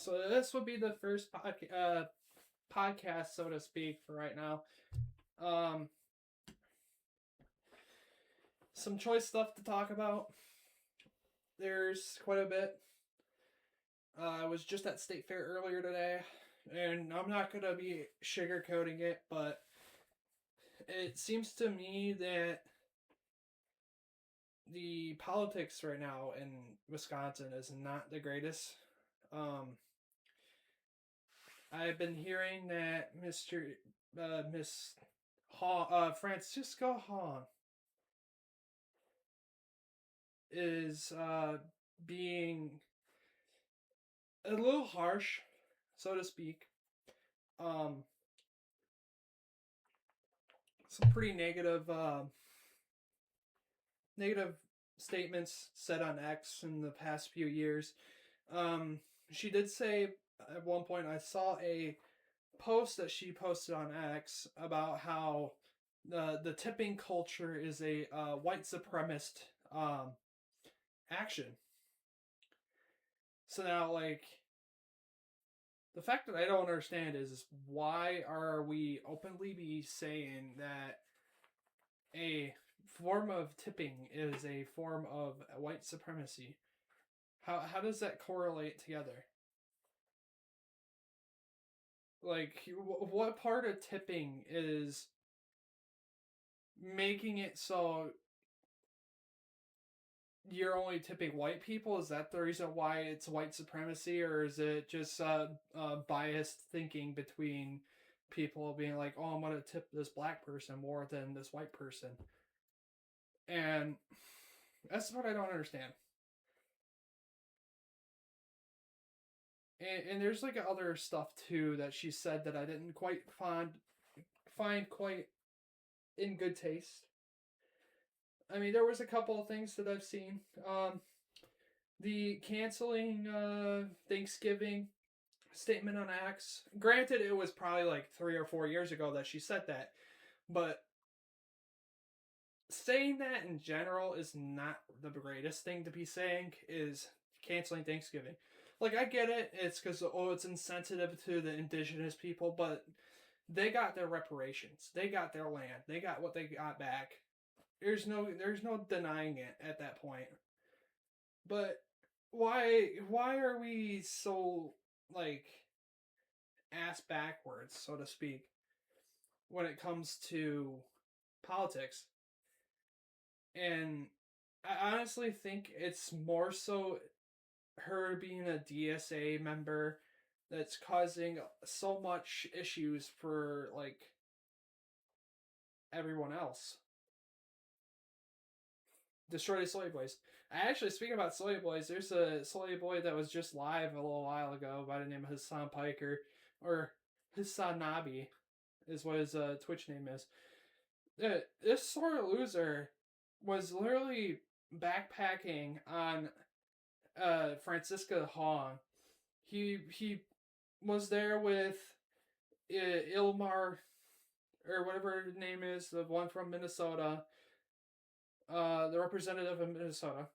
So this will be the first podcast, so to speak, for right now. Um, some choice stuff to talk about. There's quite a bit. I was just at State Fair earlier today, and I'm not gonna be sugarcoating it, but it seems to me that the politics right now in Wisconsin is not the greatest. Um, I've been hearing that Miss Francisco Hahn is being a little harsh, so to speak. Um, some pretty negative statements said on X in the past few years. She did say at one point, I saw a post that she posted on X about how the tipping culture is a white supremacist action. So now, like, the fact that I don't understand is why are we openly be saying that a form of tipping is a form of white supremacy? How does that correlate together? Like, what part of tipping is making it so you're only tipping white people? Is that the reason why it's white supremacy, or is it just biased thinking between people being like, "Oh, I'm gonna tip this black person more than this white person," and that's what I don't understand. And there's like other stuff too that she said that I didn't quite find quite in good taste. I mean, there was a couple of things that I've seen. The canceling Thanksgiving statement on X. Granted, it was probably like 3 or 4 years ago that she said that, but saying that in general is not the greatest thing to be saying. Is canceling Thanksgiving. Like, I get it. It's because it's insensitive to the indigenous people, but they got their reparations. They got their land. They got what they got back. There's no denying it at that point. But why are we so, like, ass backwards, so to speak, when it comes to politics? And I honestly think it's more so her being a DSA member that's causing so much issues for, like, everyone else. Destroy the Soy Boys. Actually, speaking about Soy Boys, there's a Soy Boy that was just live a little while ago by the name of Hassan Piker, or Hassan Nabi is what his Twitch name is. This sore loser was literally backpacking on Francisca Hong. He was there with Ilmar, or whatever her name is, the one from Minnesota, the representative of Minnesota.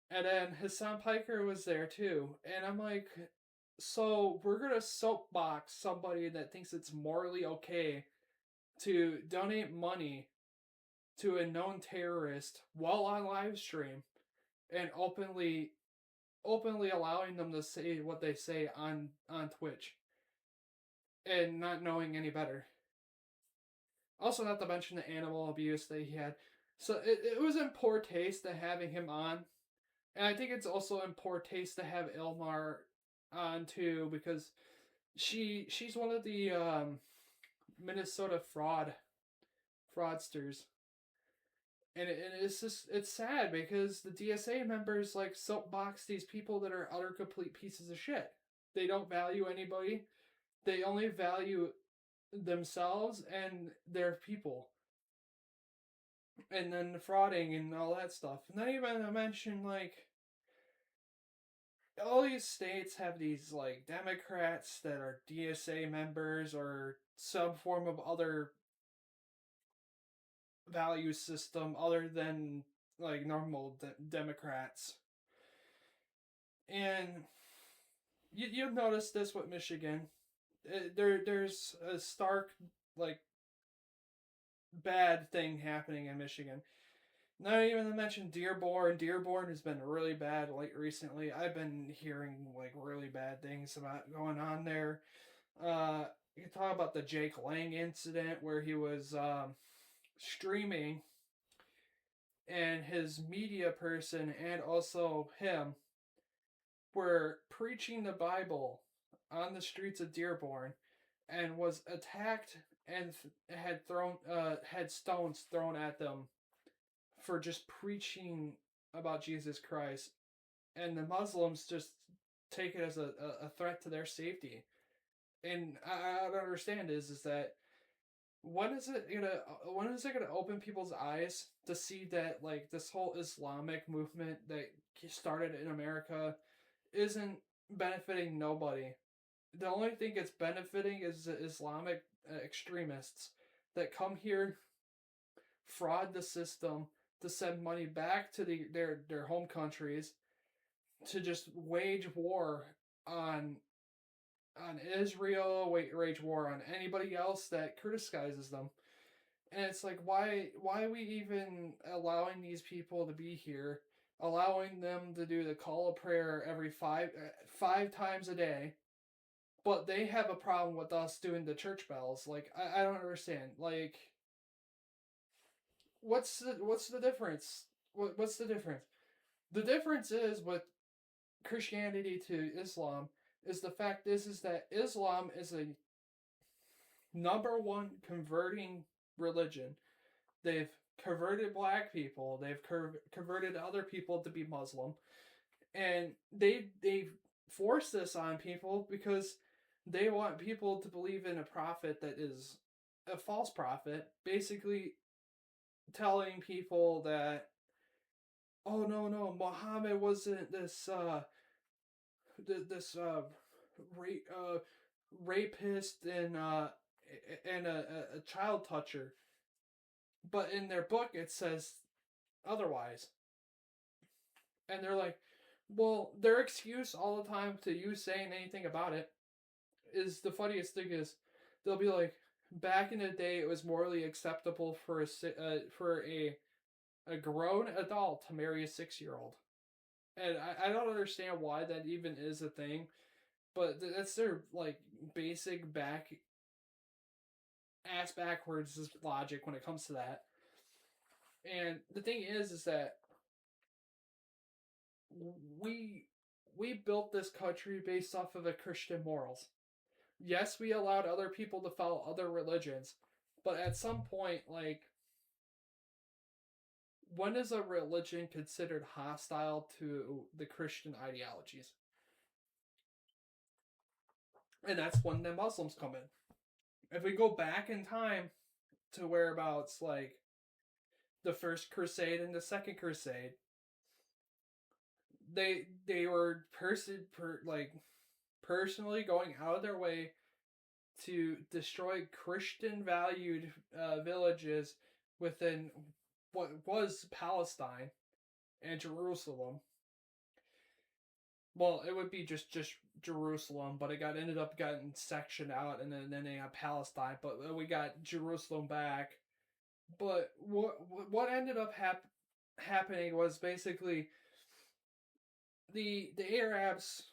And then Hassan Piker was there too. And I'm like, so we're going to soapbox somebody that thinks it's morally okay to donate money to a known terrorist while on live stream and openly allowing them to say what they say on Twitch and not knowing any better. Also, not to mention the animal abuse that he had. So it was in poor taste to having him on. And I think it's also in poor taste to have Ilmar on too, because she's one of the Minnesota fraudsters. And it's sad because the DSA members like soapbox these people that are utter complete pieces of shit. They don't value anybody. They only value themselves and their people. And then the frauding and all that stuff. Not even to mention, like, all these states have these, like, Democrats that are DSA members or some form of other value system other than, like, normal Democrats. And you've noticed this with Michigan. There's a stark like bad thing happening in Michigan. Not even to mention Dearborn. Dearborn has been really bad recently. I've been hearing like really bad things about going on there. You can talk about the Jake Lang incident where he was streaming, and his media person and also him were preaching the Bible on the streets of Dearborn, and was attacked and had stones thrown at them for just preaching about Jesus Christ, and the Muslims just take it as a threat to their safety. And I don't understand is that when is it gonna open people's eyes to see that like this whole Islamic movement that started in America isn't benefiting nobody. The only thing it's benefiting is the Islamic extremists that come here, fraud the system to send money back to their home countries to just wage war on Israel, wage war on anybody else that criticizes them. And it's like, why are we even allowing these people to be here, allowing them to do the call of prayer every five times a day, but they have a problem with us doing the church bells? Like, I don't understand. Like, what's the difference? What's the difference? The difference is with Christianity to Islam is the fact is that Islam is a number one converting religion. They've converted black people. They've converted other people to be Muslim, and they force this on people because they want people to believe in a prophet that is a false prophet, basically telling people that, oh no, Muhammad wasn't this rapist and a child toucher, but in their book it says otherwise. And they're like, well, their excuse all the time to you saying anything about it is the funniest thing is they'll be like, back in the day it was morally acceptable for a grown adult to marry a 6-year-old. And I don't understand why that even is a thing, but that's their like basic ass backwards logic when it comes to that. And the thing is that we we built this country based off of a Christian morals. Yes, we allowed other people to follow other religions, but at some point, like, when is a religion considered hostile to the Christian ideologies? And that's when the Muslims come in. If we go back in time to whereabouts like the first crusade and the second crusade, they were personally going out of their way to destroy Christian valued villages within what was Palestine and Jerusalem. Well, it would be just Jerusalem, but it ended up getting sectioned out, and then they had Palestine, but we got Jerusalem back. But what ended up happening was basically the Arabs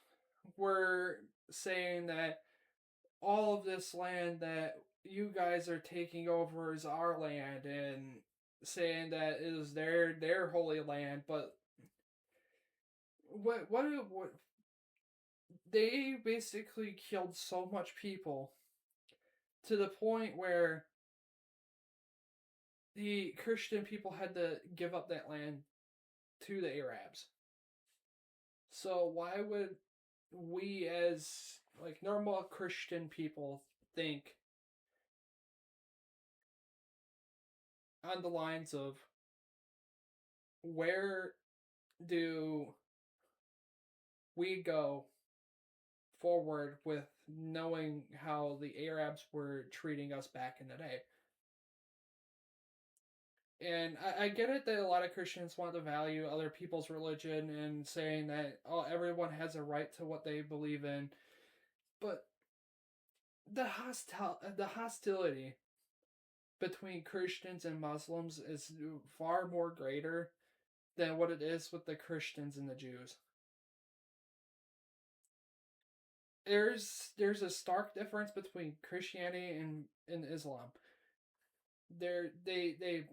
were saying that all of this land that you guys are taking over is our land, and saying that it is their holy land. But what they basically killed so much people to the point where the Christian people had to give up that land to the Arabs. So why would we as like normal Christian people think on the lines of, where do we go forward with knowing how the Arabs were treating us back in the day? And I get it that a lot of Christians want to value other people's religion and saying that everyone has a right to what they believe in, but the hostility between Christians and Muslims is far more greater than what it is with the Christians and the Jews. There's a stark difference between Christianity and Islam. They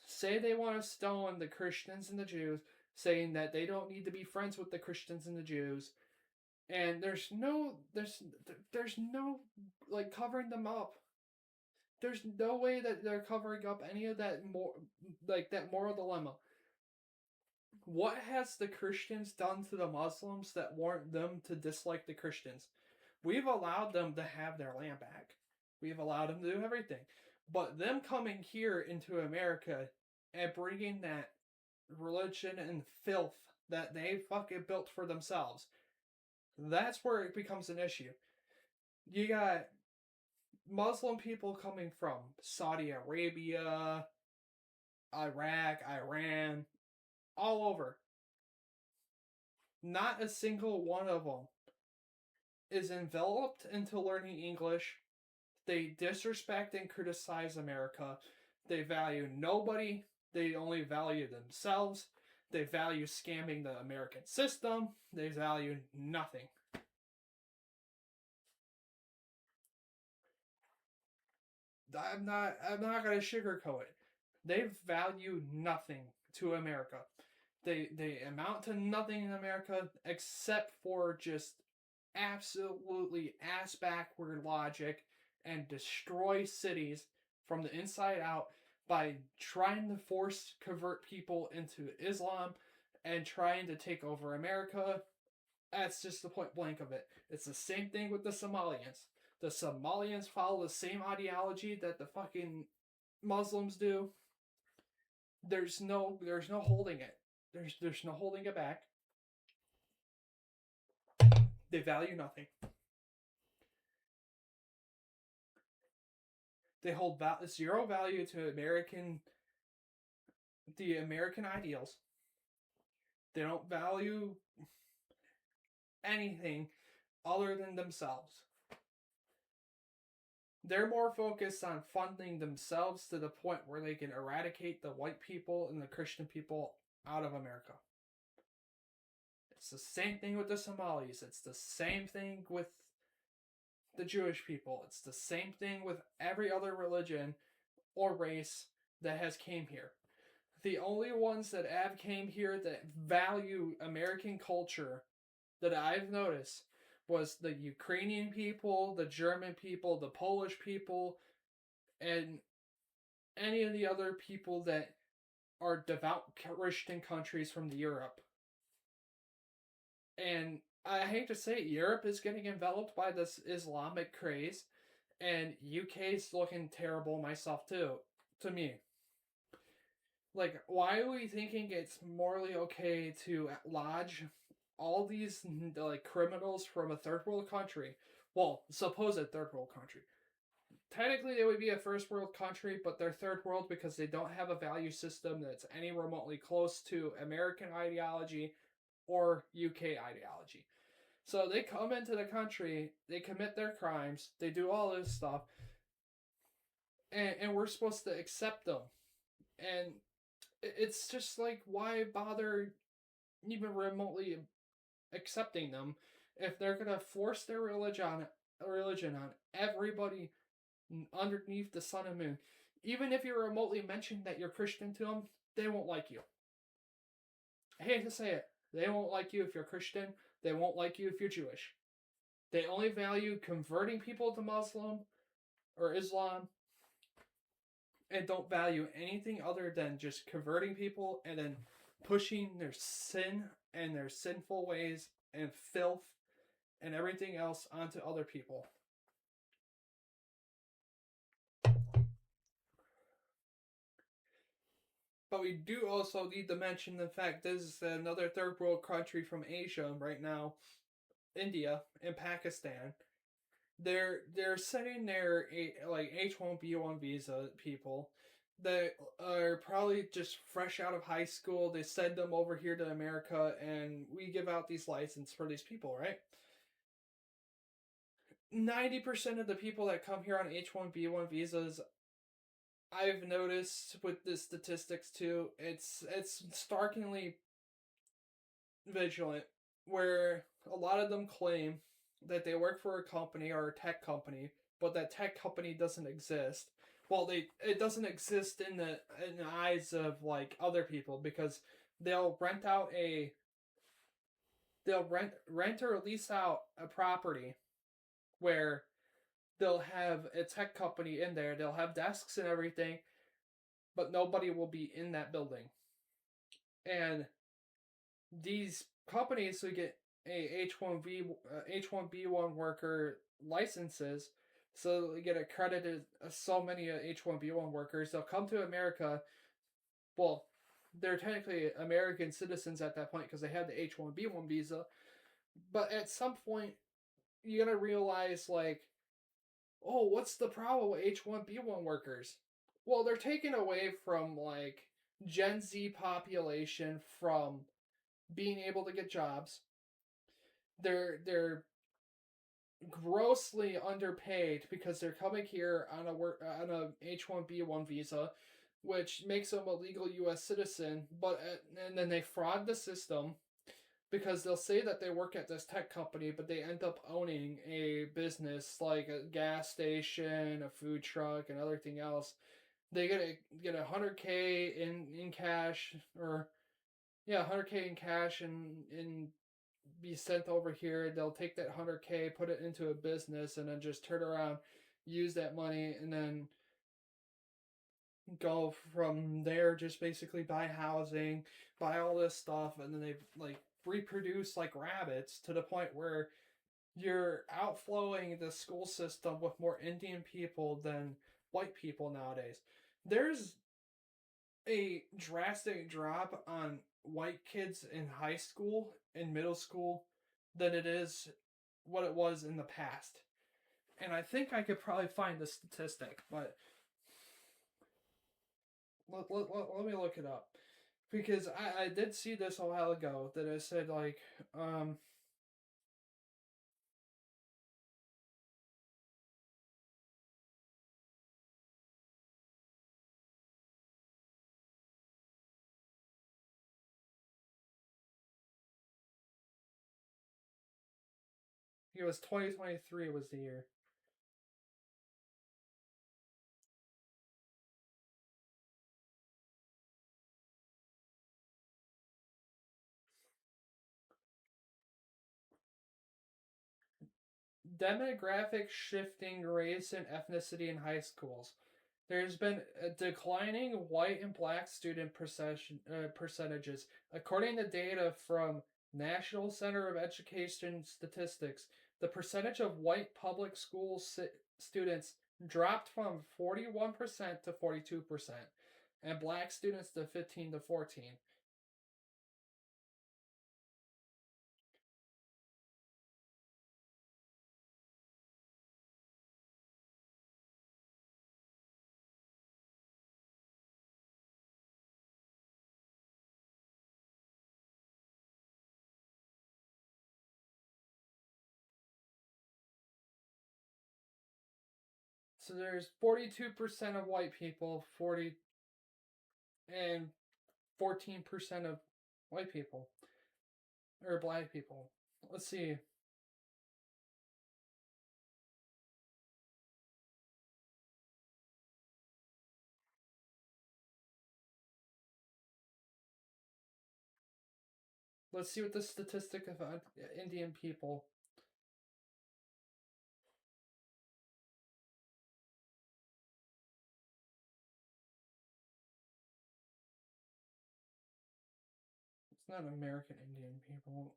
say they want to stone the Christians and the Jews, saying that they don't need to be friends with the Christians and the Jews, and there's no like covering them up. There's no way that they're covering up any of that that moral dilemma. What has the Christians done to the Muslims that warrant them to dislike the Christians? We've allowed them to have their land back. We've allowed them to do everything. But them coming here into America and bringing that religion and filth that they fucking built for themselves, that's where it becomes an issue. You got Muslim people coming from Saudi Arabia, Iraq, Iran, all over. Not a single one of them is enveloped into learning English. They disrespect and criticize America. They value nobody. They only value themselves. They value scamming the American system. They value nothing. I'm not gonna sugarcoat it. They value nothing to America. They amount to nothing in America except for just absolutely ass backward logic and destroy cities from the inside out by trying to convert people into Islam and trying to take over America. That's just the point blank of it. It's the same thing with the Somalians. The Somalians follow the same ideology that the fucking Muslims do. There's no holding it. There's no holding it back. They value nothing. They hold zero value to the American ideals. They don't value anything other than themselves. They're more focused on funding themselves to the point where they can eradicate the white people and the Christian people out of America. It's the same thing with the Somalis. It's the same thing with the Jewish people. It's the same thing with every other religion or race that has came here. The only ones that have came here that value American culture that I've noticed was the Ukrainian people, the German people, the Polish people, and any of the other people that are devout Christian countries from Europe. And I hate to say it, Europe is getting enveloped by this Islamic craze, and UK's looking terrible myself too, to me. Like, why are we thinking it's morally okay to lodge all these like criminals from a third world country? Well, supposed third world country. Technically, they would be a first world country, but they're third world because they don't have a value system that's any remotely close to American ideology or UK ideology. So they come into the country, they commit their crimes, they do all this stuff, and we're supposed to accept them. And it's just like, why bother even remotely accepting them if they're gonna force their religion on everybody underneath the sun and moon? Even if you remotely mention that you're Christian to them, they won't like you. I hate to say it. They won't like you if you're Christian. They won't like you if you're Jewish. They only value converting people to Muslim or Islam and don't value anything other than just converting people and then pushing their sin and their sinful ways and filth and everything else onto other people. But we do also need to mention the fact this is another third world country from Asia right now, India and Pakistan. They're sending their like H1B1 visa people. that are probably just fresh out of high school. They send them over here to America, and we give out these licenses for these people, right? 90% of the people that come here on H1B1 visas, I've noticed with the statistics too, it's starkly vigilant, where a lot of them claim that they work for a company or a tech company, but that tech company doesn't exist. Well, it doesn't exist in the eyes of like other people, because they'll rent out a they'll rent or lease out a property where they'll have a tech company in there. They'll have desks and everything, but nobody will be in that building. And these companies who get a H1B1 worker licenses, so they get accredited so many H1B1 workers. They'll come to America. Well, they're technically American citizens at that point because they have the H1B1 visa. But at some point, you're gonna realize like, oh, what's the problem with H1B1 workers? Well, they're taken away from like Gen Z population from being able to get jobs. They're grossly underpaid because they're coming here on a H1B1 visa, which makes them a legal U.S. citizen. But and then they fraud the system because they'll say that they work at this tech company, but they end up owning a business like a gas station, a food truck, and everything else. They get 100K in cash, or yeah, 100K in cash, and be sent over here. They'll take that 100K, put it into a business, and then just turn around, use that money, and then go from there. Just basically buy housing, buy all this stuff, and then they like reproduce like rabbits to the point where you're outflowing the school system with more Indian people than white people nowadays. There's a drastic drop on white kids in high school and middle school than it is what it was in the past. And I think I could probably find the statistic, but let me look it up. Because I did see this a while ago that it said, like, it was 2023 was the year. Demographic shifting race and ethnicity in high schools. There's been a declining white and black student percentages. According to data from National Center of Education Statistics, the percentage of white public school students dropped from 41% to 42%, and black students to 15 to 14. So there's 42% of white people, 40 and 14% of white people or black people. Let's see. Let's see what the statistic of Indian people. It's not American Indian people.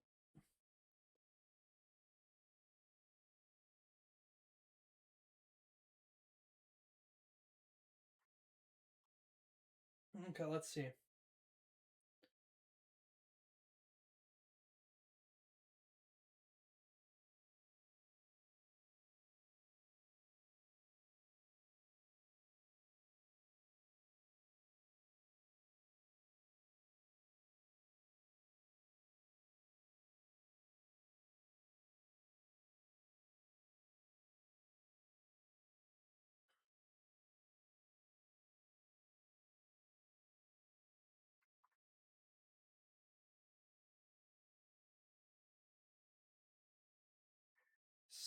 Okay, let's see.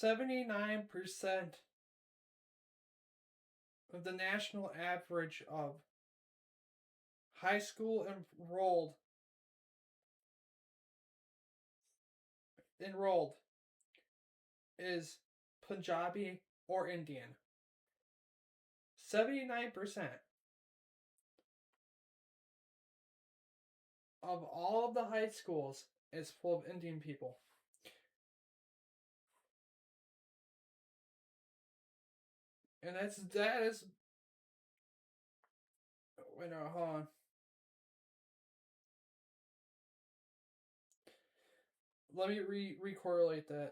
79% of the national average of high school enrolled is Punjabi or Indian. 79% of all of the high schools is full of Indian people. And that is wait no, hold on. Let me re-correlate that.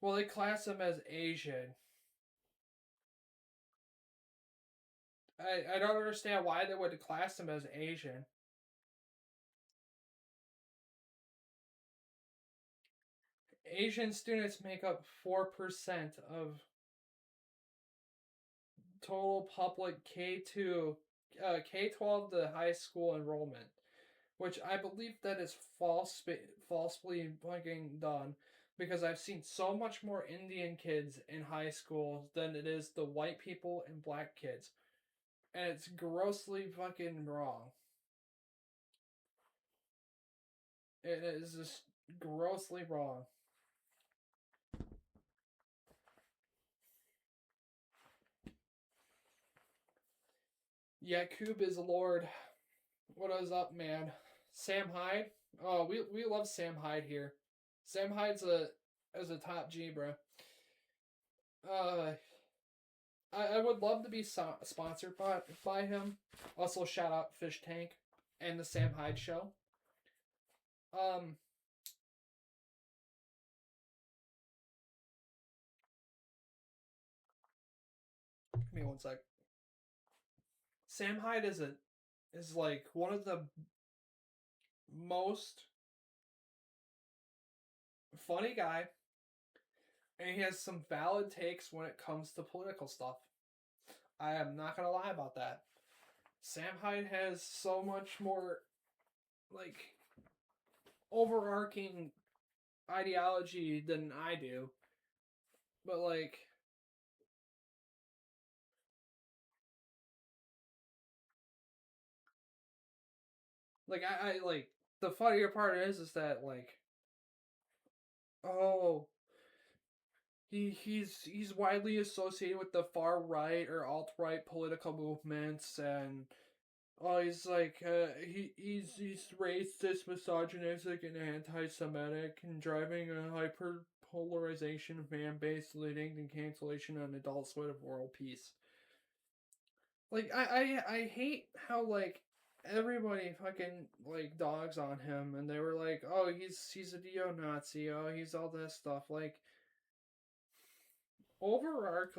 Well, they class them as Asian. I don't understand why they would class them as Asian. Asian students make up 4% of total public K-12 to high school enrollment, which I believe that is falsely fucking done, because I've seen so much more Indian kids in high school than it is the white people and black kids, and it's grossly fucking wrong. It is just grossly wrong. Yakub is Lord. What is up, man? Sam Hyde? Oh, we love Sam Hyde here. Sam Hyde's a top G, bro. I would love to be sponsored by him. Also, shout out Fish Tank and the Sam Hyde Show. Give me one sec. Sam Hyde is like one of the most funny guy, and he has some valid takes when it comes to political stuff. I am not gonna lie about that. Sam Hyde has so much more like overarching ideology than I do. But like I like the funnier part is that like oh he's widely associated with the far right or alt right political movements, and oh he's like he's racist, misogynistic, and anti-Semitic, and driving a hyper polarization of fan base leading to cancellation on Adult Swim of World Peace. Like I hate how like everybody fucking like dogs on him, and they were like, oh he's a neo-Nazi, oh he's all this stuff. Like overarch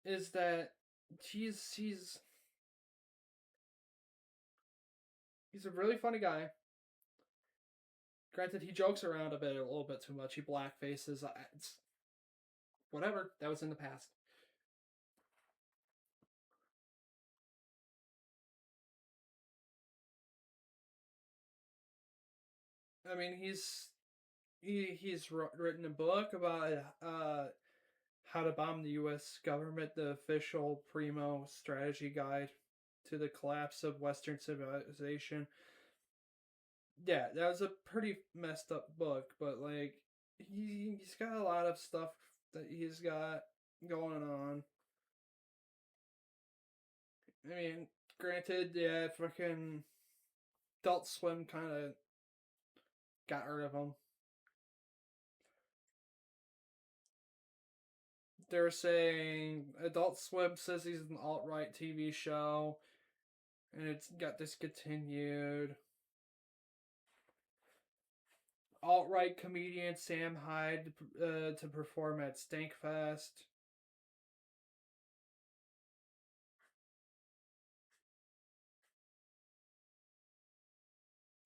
is that he's a really funny guy. Granted, he jokes around a little bit too much. He blackfaces. It's whatever. That was in the past. I mean, he's written a book about how to bomb the U.S. government, the official primo strategy guide to the collapse of Western civilization. Yeah, that was a pretty messed up book, but like he's got a lot of stuff that he's got going on. I mean, granted, yeah, fucking Adult Swim kind of got rid of him. They're saying Adult Swim says he's an alt-right TV show, and it's got discontinued. Alt-right comedian Sam Hyde to perform at Stankfest.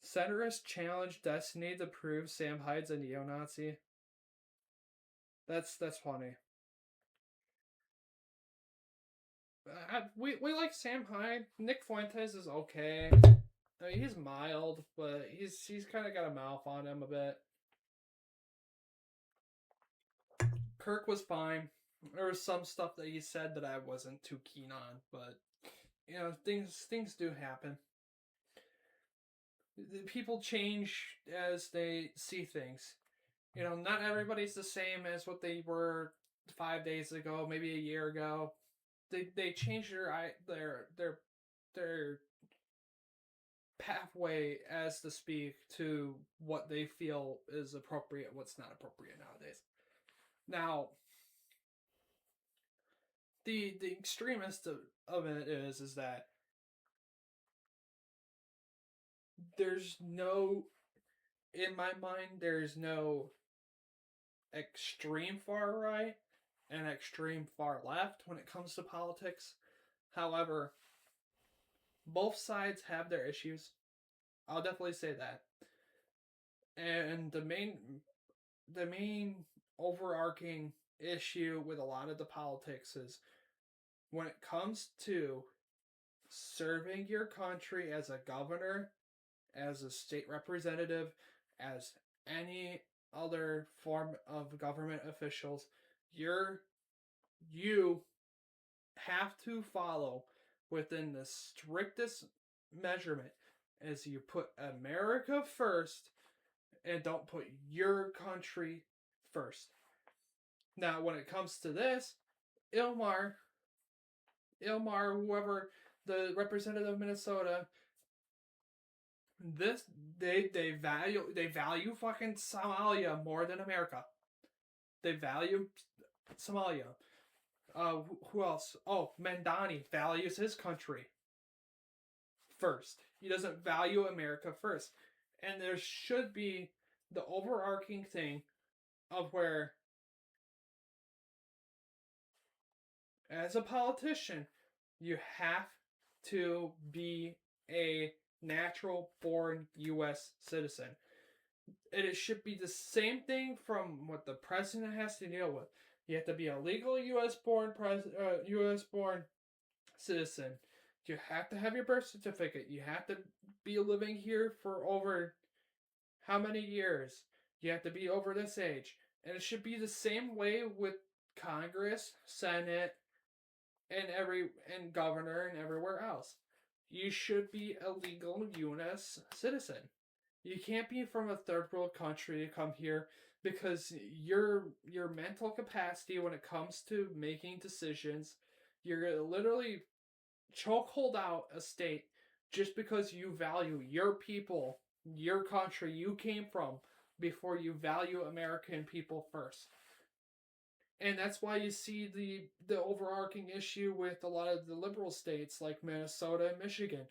Centrist challenge Destiny to prove Sam Hyde's a neo-Nazi. That's funny. we like Sam Hyde. Nick Fuentes is okay. I mean, he's mild, but he's kind of got a mouth on him a bit. Kirk was fine. There was some stuff that he said that I wasn't too keen on, but things do happen. People change as they see things. Not everybody's the same as what they were 5 days ago, maybe a year ago. They change their pathway, as to speak, to what they feel is appropriate, what's not appropriate nowadays. Now, the extremist of it is that there's no, in my mind, there's no extreme far right and extreme far left when it comes to politics. However, both sides have their issues. I'll definitely say that. And the main overarching issue with a lot of the politics is when it comes to serving your country as a governor, as a state representative, as any other form of government officials, you have to follow within the strictest measurement as you put America first and don't put your country first. Now, when it comes to this, Ilmar, whoever, the representative of Minnesota, this they value fucking Somalia more than America. They value Somalia. Who else? Oh, Mandani values his country first. He doesn't value America first. And there should be the overarching thing of where, as a politician, you have to be a natural born U.S. citizen. And it should be the same thing from what the president has to deal with. You have to be a legal U.S. born citizen. You have to have your birth certificate. You have to be living here for over how many years? You have to be over this age. And it should be the same way with Congress, Senate, and governor and everywhere else. You should be a legal U.S. citizen. You can't be from a third world country to come here, because your mental capacity when it comes to making decisions, you're gonna literally chokehold out a state just because you value your people, your country you came from, before you value American people first. And that's why you see the overarching issue with a lot of the liberal states like Minnesota and Michigan.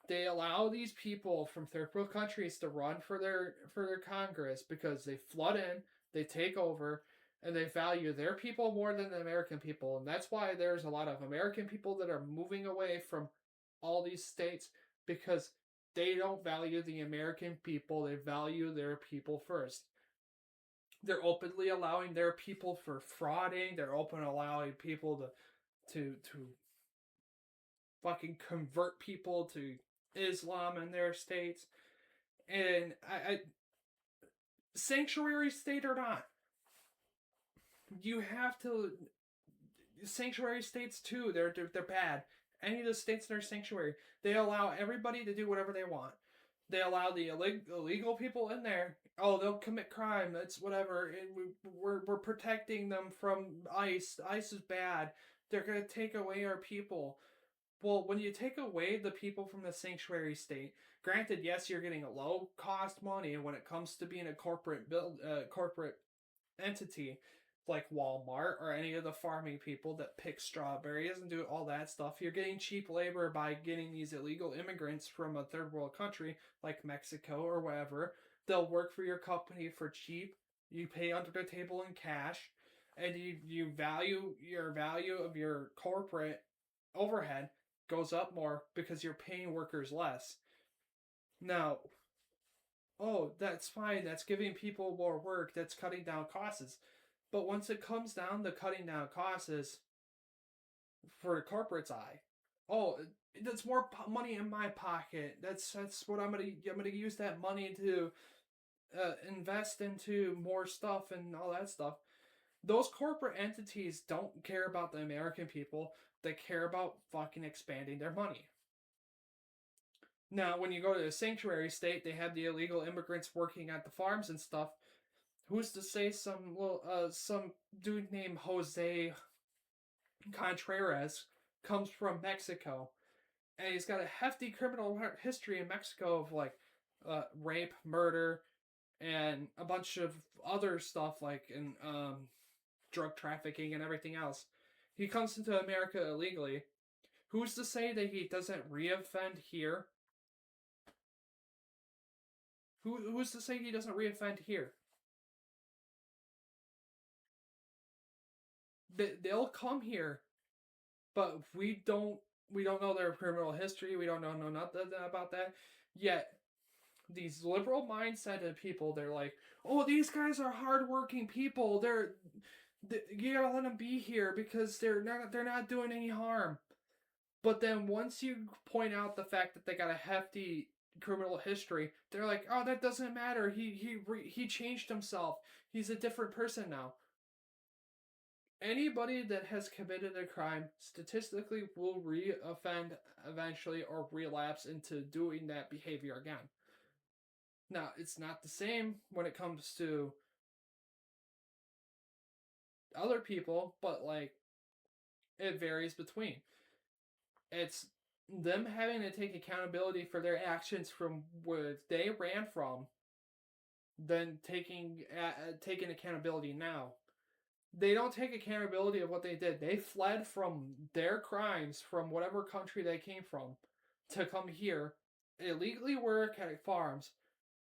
They allow these people from third world countries to run for their Congress because they flood in, they take over, and they value their people more than the American people. And that's why there's a lot of American people that are moving away from all these states, because they don't value the American people. They value their people first. They're openly allowing their people for frauding. They're openly allowing people to fucking convert people to Islam in their states. And I sanctuary state or not, you have to. Sanctuary states too, they're bad. Any of the states that are sanctuary, they allow everybody to do whatever they want. They allow the illegal people in there. Oh, they'll commit crime. That's whatever. And we're protecting them from ICE. ICE is bad. They're gonna take away our people. Well, when you take away the people from the sanctuary state, granted, yes, you're getting a low cost money when it comes to being a corporate entity like Walmart or any of the farming people that pick strawberries and do all that stuff. You're getting cheap labor by getting these illegal immigrants from a third world country like Mexico or wherever. They'll work for your company for cheap. You pay under the table in cash, and you value of your corporate overhead goes up more because you're paying workers less. Now, oh, that's fine. That's giving people more work. That's cutting down costs. But once it comes down to cutting down costs, for the corporate's eye. Oh, that's more money in my pocket. That's what I'm gonna use that money to invest into more stuff and all that stuff. Those corporate entities don't care about the American people. They care about fucking expanding their money. Now, when you go to a sanctuary state, they have the illegal immigrants working at the farms and stuff. Who's to say some dude named Jose Contreras comes from Mexico, and he's got a hefty criminal history in Mexico of like rape, murder, and a bunch of other stuff like in drug trafficking and everything else. He comes into America illegally. Who's to say that he doesn't reoffend here? Who's to say he doesn't reoffend here? They'll come here, but we don't know their criminal history. We don't know nothing about that. Yet these liberal mindset people, they're like, oh, these guys are hardworking people. You gotta let them be here because they're not doing any harm. But then once you point out the fact that they got a hefty criminal history, they're like, oh, that doesn't matter. He changed himself. He's a different person now. Anybody that has committed a crime statistically will re-offend eventually or relapse into doing that behavior again. Now, it's not the same when it comes to other people, but like it varies between. It's them having to take accountability for their actions from where they ran from, then taking accountability now. They don't take accountability of what they did. They fled from their crimes from whatever country they came from to come here, illegally work at farms,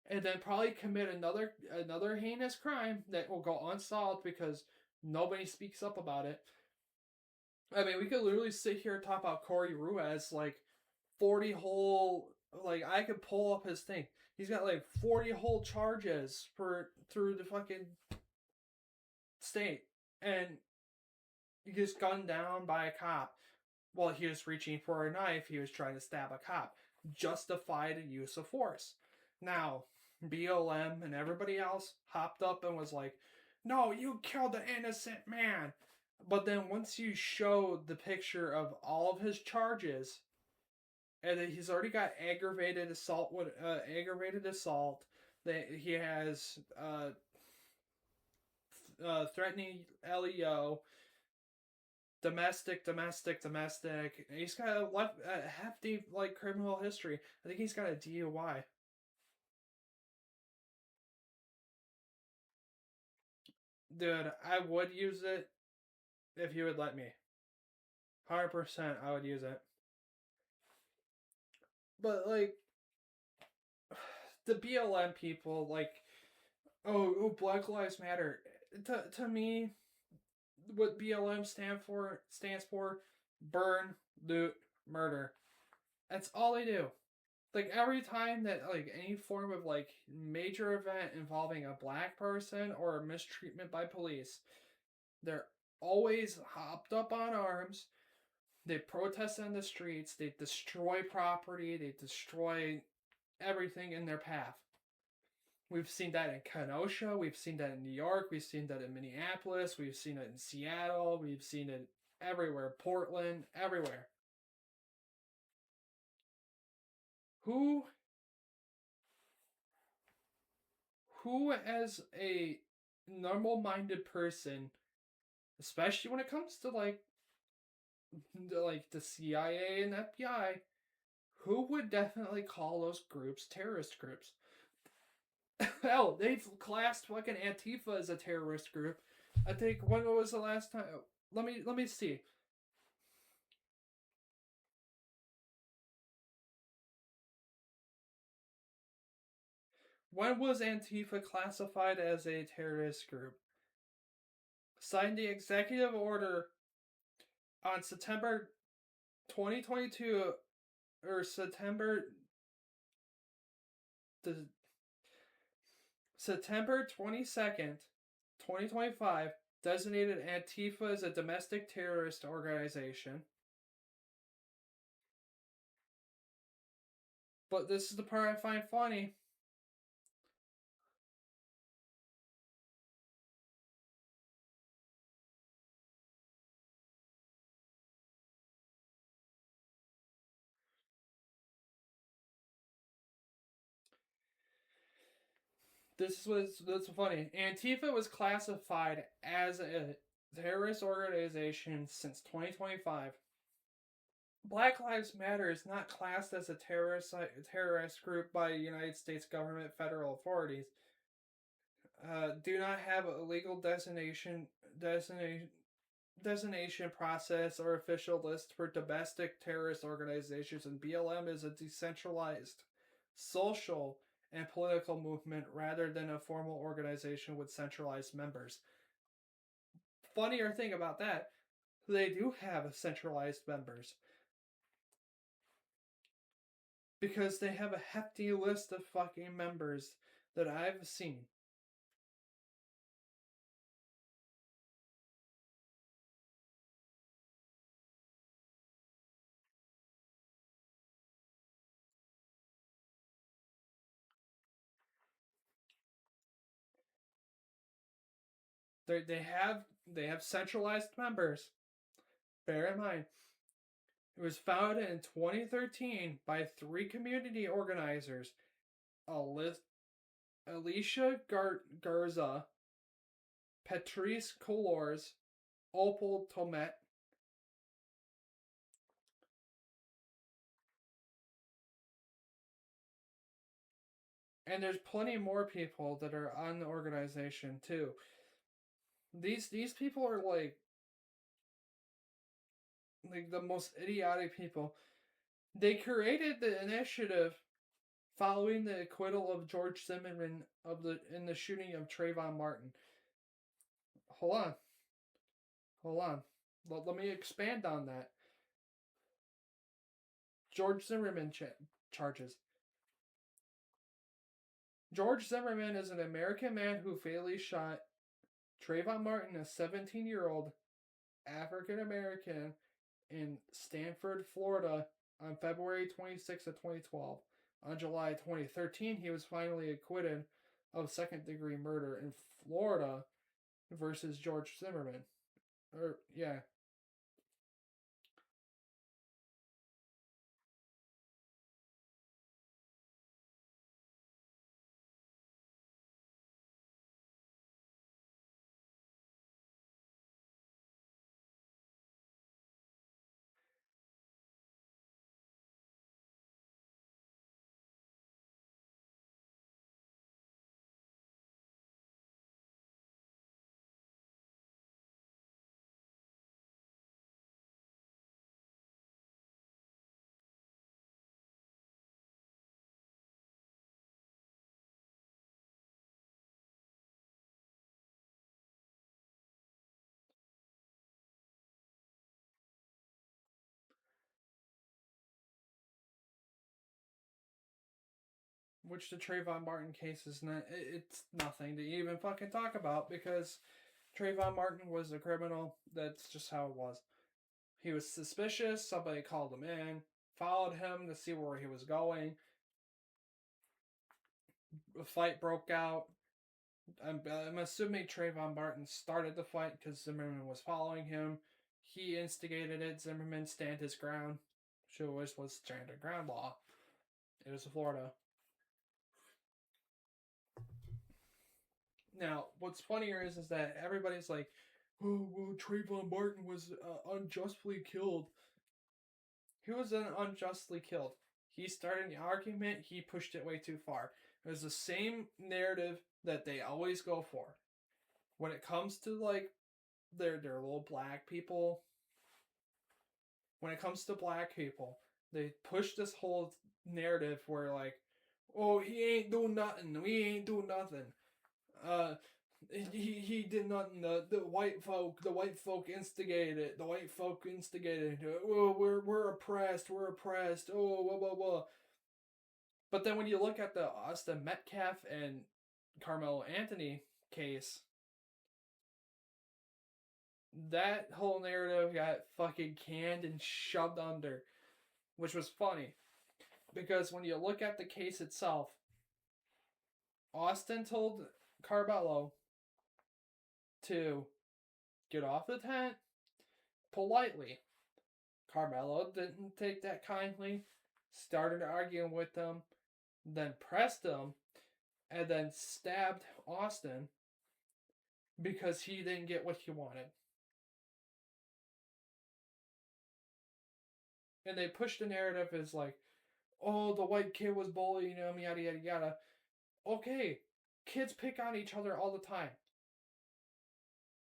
and then probably commit another heinous crime that will go unsolved because nobody speaks up about it. I mean, we could literally sit here and talk about Corey Ruiz, like 40 whole, like I could pull up his thing. He's got like 40 whole charges for through the fucking state, and he gets gunned down by a cop while he was reaching for a knife. He was trying to stab a cop. Justified use of force. Now, BLM and everybody else hopped up and was like, no, you killed an innocent man. But then once you show the picture of all of his charges, and he's already got aggravated assault. That he has threatening LEO, domestic. He's got a hefty like criminal history. I think he's got a DUI. Dude, I would use it if you would let me. 100%, I would use it. But like the BLM people, like, oh, Black Lives Matter. To me, what BLM stands for burn, loot, murder. That's all they do. Like every time that like any form of like major event involving a black person or mistreatment by police, they're always hopped up on arms. They protest on the streets. They destroy property. They destroy everything in their path. We've seen that in Kenosha. We've seen that in New York. We've seen that in Minneapolis. We've seen it in Seattle. We've seen it everywhere. Portland, everywhere. Who as a normal-minded person, especially when it comes to like the CIA and FBI, who would definitely call those groups terrorist groups? Hell, they've classed fucking Antifa as a terrorist group. I think when was the last time? Let me see. When was Antifa classified as a terrorist group? Signed the executive order on September 2022 or September 22nd, 2025, designated Antifa as a domestic terrorist organization. But this is the part I find funny. This was that's funny. Antifa was classified as a terrorist organization since 2025. Black Lives Matter is not classed as a terrorist group by United States government federal authorities. Do not have a legal designation process or official list for domestic terrorist organizations, and BLM is a decentralized social and political movement rather than a formal organization with centralized members. Funnier thing about that, they do have centralized members because they have a hefty list of fucking members that I've seen. They have centralized members. Bear in mind, it was founded in 2013 by three community organizers: Alicia Garza, Patrice Colors, Opal Tomet. And there's plenty more people that are on the organization too. These people are like the most idiotic people. They created the initiative following the acquittal of George Zimmerman in the shooting of Trayvon Martin. Hold on. Hold on. Let me expand on that. George Zimmerman charges. George Zimmerman is an American man who fatally shot Trayvon Martin, a 17-year-old African American in Stanford, Florida, on February 26th of 2012. On July 2013, he was finally acquitted of second-degree murder in Florida versus George Zimmerman. Yeah. Which the Trayvon Martin case is not. It's nothing to even fucking talk about because Trayvon Martin was a criminal. That's just how it was. He was suspicious. Somebody called him in, followed him to see where he was going. A fight broke out. I'm assuming Trayvon Martin started the fight because Zimmerman was following him. He instigated it. Zimmerman stand his ground. She always was stand her ground law. It was Florida. Now, what's funnier is that everybody's like, "Oh, well, Trayvon Martin was unjustly killed." He was unjustly killed. He started the argument. He pushed it way too far. It was the same narrative that they always go for when it comes to like their little black people. When it comes to black people, they push this whole narrative where like, "Oh, he ain't do nothing. We ain't do nothing." Uh, he did nothing. The white folk instigated it. The white folk instigated it. Oh, we're oppressed. We're oppressed. Oh, blah blah blah. But then when you look at the Austin Metcalf and Carmelo Anthony case, That whole narrative got fucking canned and shoved under, which was funny. Because when you look at the case itself, Austin told Carbello to get off the tent politely. Carmelo didn't take that kindly, started arguing with them, then pressed him, and then stabbed Austin because he didn't get what he wanted. And they pushed the narrative as like, oh, the white kid was bullying him, yada yada yada. Okay, kids pick on each other all the time.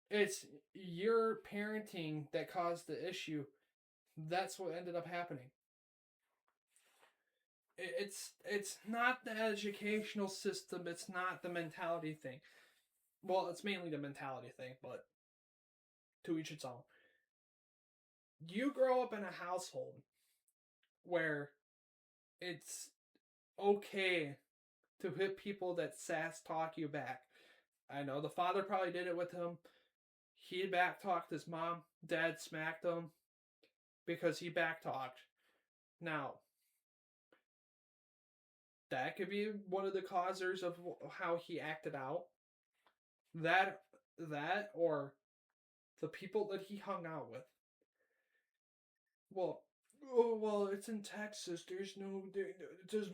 It's your parenting that caused the issue. That's what ended up happening. It's not the educational system. It's not the mentality thing. Well, it's mainly the mentality thing, but to each its own. You grow up in a household where it's okay to hit people that sass talk you back. I know the father probably did it with him. He back talked his mom. Dad smacked him because he back talked. Now, that could be one of the causers of how he acted out. That or the people that he hung out with. Well, it's in Texas. There's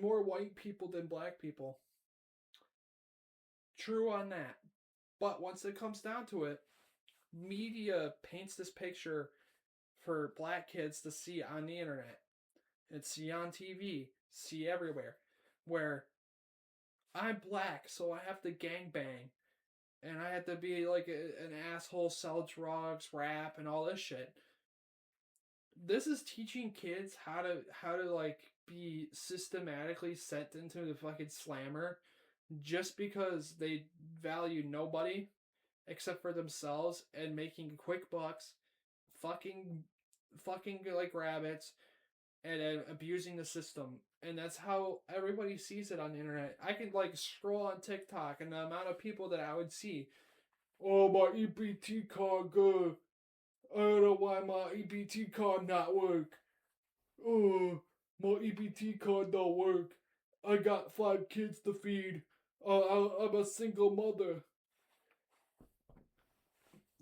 more white people than black people. True on that. But once it comes down to it, media paints this picture for black kids to see on the internet and see on TV, see everywhere, where I'm black, so I have to gang-bang, and I have to be like an asshole, sell drugs, rap, and all this shit. This is teaching kids how to like be systematically sent into the fucking slammer just because they value nobody except for themselves and making quick bucks, fucking like rabbits, and abusing the system. And that's how everybody sees it on the internet. I could like scroll on TikTok and the amount of people that I would see. Oh, my EBT card good. I don't know why my EBT card not work. Oh, my EBT card don't work. I got 5 kids to feed. I'm a single mother.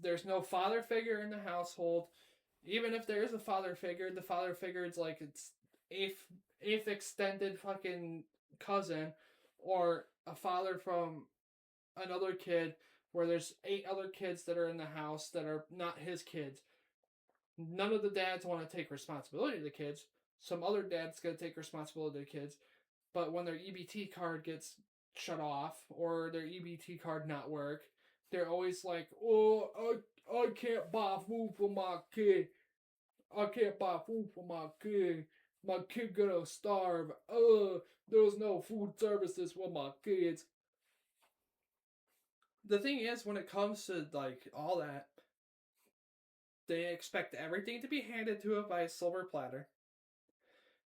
There's no father figure in the household. Even if there is a father figure, the father figure is like it's eighth extended fucking cousin, or a father from another kid where there's 8 other kids that are in the house that are not his kids. None of the dads want to take responsibility of the kids. Some other dad's gonna take responsibility of the kids, but when their EBT card gets shut off or their EBT card not work, they're always like, "Oh, I can't buy food for my kid. I can't buy food for my kid. My kid gonna starve. There's no food services for my kids." The thing is, when it comes to like all that, they expect everything to be handed to it by a silver platter.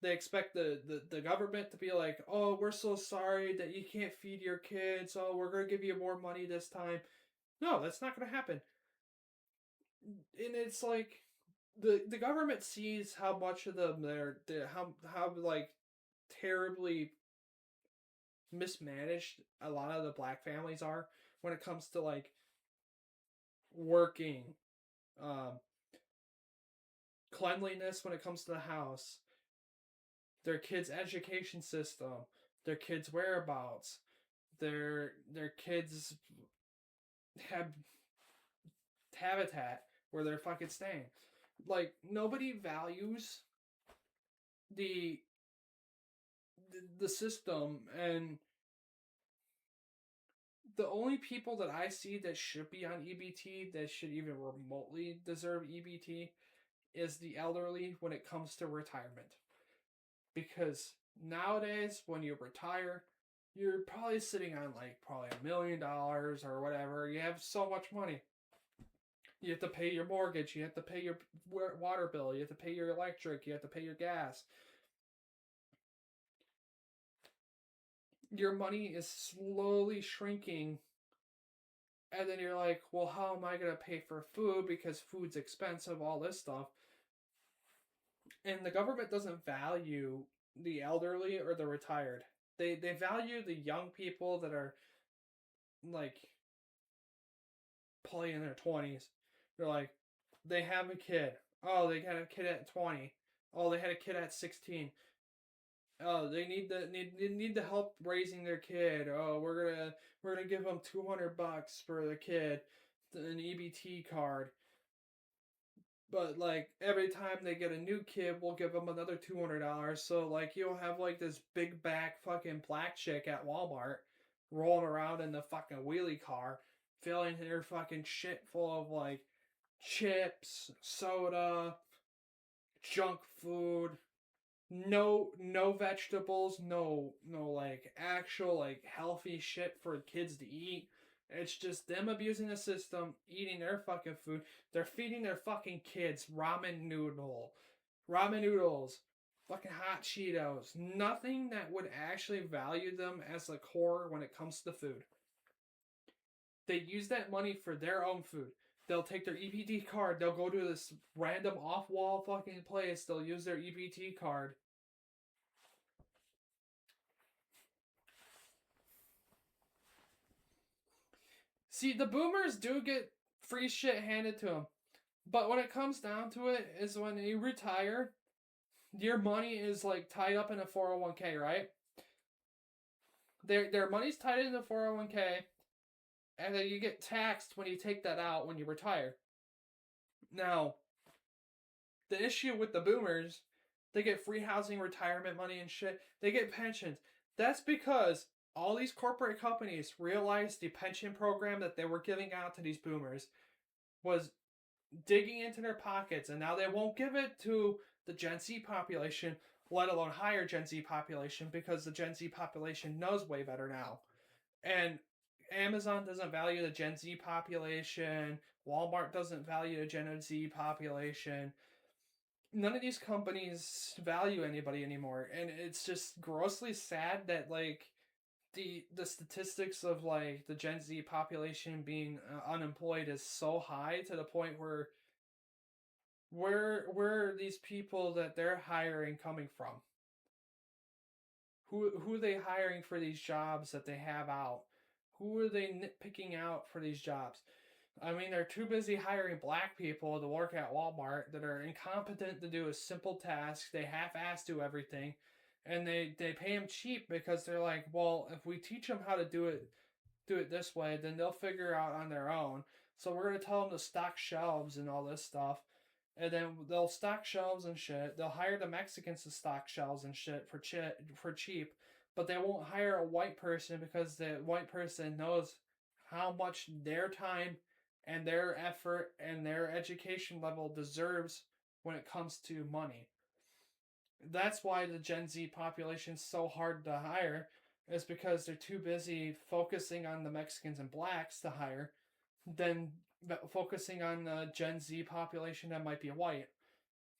They expect the government to be like, oh, we're so sorry that you can't feed your kids. Oh, we're going to give you more money this time. No, that's not going to happen. And it's like the government sees how much of them how like terribly mismanaged a lot of the black families are when it comes to like working, um, cleanliness when it comes to the house, their kids' education system, their kids' whereabouts, their kids' have habitat where they're fucking staying. Like nobody values the the system, and the only people that I see that should be on EBT that should even remotely deserve EBT is the elderly when it comes to retirement. Because nowadays, when you retire, you're probably sitting on like probably $1 million or whatever. You have so much money. You have to pay your mortgage. You have to pay your water bill. You have to pay your electric. You have to pay your gas. Your money is slowly shrinking And then you're like, well, how am I going to pay for food because food's expensive, all this stuff. And the government doesn't value the elderly or the retired. They value the young people that are like probably in their 20s. They're like, they have a kid. Oh, they got a kid at 20. Oh, they had a kid at 16. Oh, they need the help raising their kid. Oh, we're gonna give them $200 for the kid, an EBT card. But like every time they get a new kid, we'll give them another $200. So like you'll have like this big back fucking black chick at Walmart rolling around in the fucking wheelie car, filling her fucking shit full of like chips, soda, junk food, no vegetables, no like actual like healthy shit for kids to eat. It's just them abusing the system, eating their fucking food. They're feeding their fucking kids ramen noodles, fucking hot Cheetos. Nothing that would actually value them as a core when it comes to food. They use that money for their own food. They'll take their EBT card. They'll go to this random off-wall fucking place. They'll use their EBT card. See, the boomers do get free shit handed to them. But when it comes down to it, is when you retire, your money is like tied up in a 401k, right? Their money's tied in the 401k, and then you get taxed when you take that out when you retire. Now, the issue with the boomers, they get free housing, retirement money, and shit. They get pensions. That's because all these corporate companies realized the pension program that they were giving out to these boomers was digging into their pockets, and now they won't give it to the Gen Z population, let alone higher Gen Z population, because the Gen Z population knows way better now. And Amazon doesn't value the Gen Z population. Walmart doesn't value the Gen Z population. None of these companies value anybody anymore, and it's just grossly sad that like the statistics of like the Gen Z population being unemployed is so high to the point where are these people that they're hiring coming from? Who are they hiring for these jobs that they have out? Who are they nitpicking out for these jobs? I mean, they're too busy hiring black people to work at Walmart that are incompetent to do a simple task. They half-ass do everything, and they pay them cheap because they're like, well, if we teach them how to do it this way, then they'll figure out on their own. So we're gonna tell them to stock shelves and all this stuff, and then they'll stock shelves and shit. They'll hire the Mexicans to stock shelves and shit for cheap, but they won't hire a white person because the white person knows how much their time and their effort and their education level deserves when it comes to money. That's why the Gen Z population is so hard to hire, is because they're too busy focusing on the Mexicans and blacks to hire than focusing on the Gen Z population that might be white,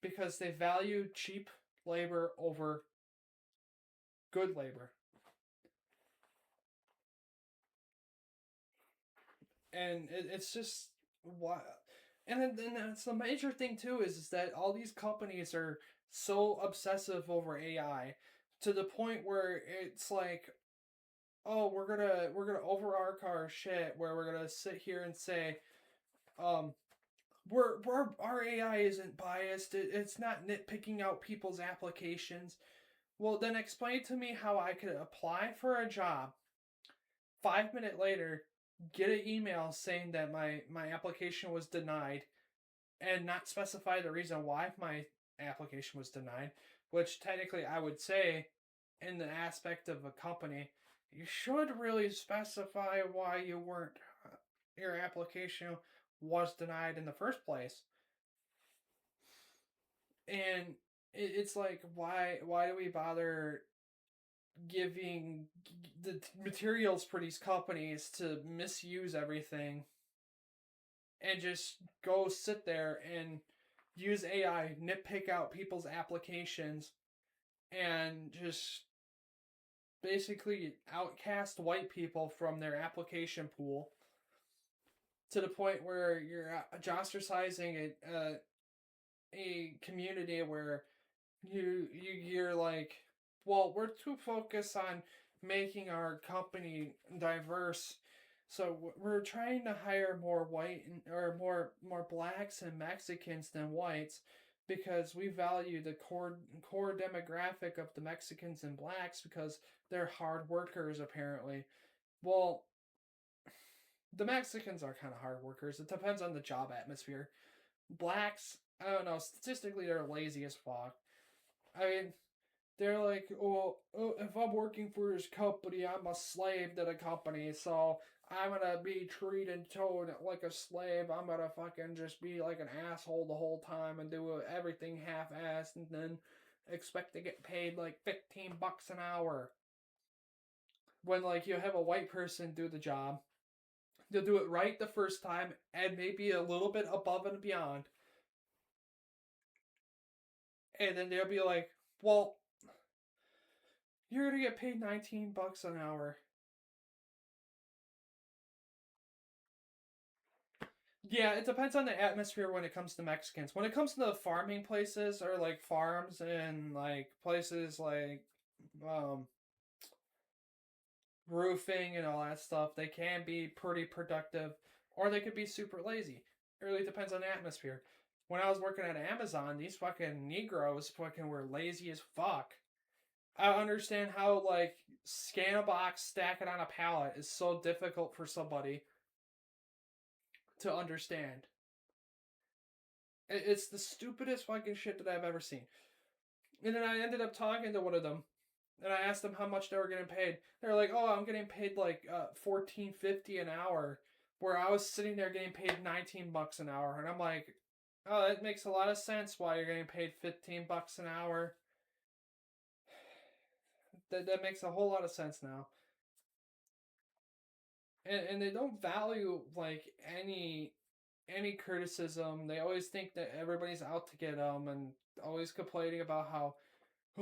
because they value cheap labor over good labor. And it's just why. And then that's the major thing too is that all these companies are so obsessive over AI to the point where it's like, oh, we're gonna overarch our shit where we're gonna sit here and say, um, we're our AI isn't biased. It's not nitpicking out people's applications. Well, then explain to me how I could apply for a job. 5 minutes later, get an email saying that my application was denied, and not specify the reason why my application was denied. Which technically I would say, in the aspect of a company, you should really specify why your application was denied in the first place. And it's like, why do we bother giving the materials for these companies to misuse everything and just go sit there and use AI, nitpick out people's applications, and just basically outcast white people from their application pool to the point where you're ostracizing a community where you're like, well, we're too focused on making our company diverse, so we're trying to hire more white or more blacks and Mexicans than whites because we value the core demographic of the Mexicans and blacks because they're hard workers apparently. Well, the Mexicans are kind of hard workers. It depends on the job atmosphere. Blacks, I don't know, statistically they're lazy as fuck. I mean, they're like, oh, if I'm working for this company, I'm a slave to the company, so I'm gonna be treated and told like a slave. I'm gonna fucking just be like an asshole the whole time and do everything half-assed and then expect to get paid like $15 an hour. When like you have a white person do the job, they'll do it right the first time and maybe a little bit above and beyond. And then they'll be like, well, you're gonna get paid $19 an hour. Yeah, it depends on the atmosphere when it comes to Mexicans. When it comes to the farming places or like farms and like places like um, roofing and all that stuff, they can be pretty productive or they could be super lazy. It really depends on the atmosphere. When I was working at Amazon, these fucking Negroes fucking were lazy as fuck. I understand how like scan a box, stack it on a pallet is so difficult for somebody to understand. It's the stupidest fucking shit that I've ever seen. And then I ended up talking to one of them, and I asked them how much they were getting paid. They're like, "Oh, I'm getting paid like $14.50 an hour," where I was sitting there getting paid $19 an hour, and I'm like, "Oh, that makes a lot of sense why you're getting paid $15 an hour. That makes a whole lot of sense now." And they don't value like any criticism. They always think that everybody's out to get them, and always complaining about how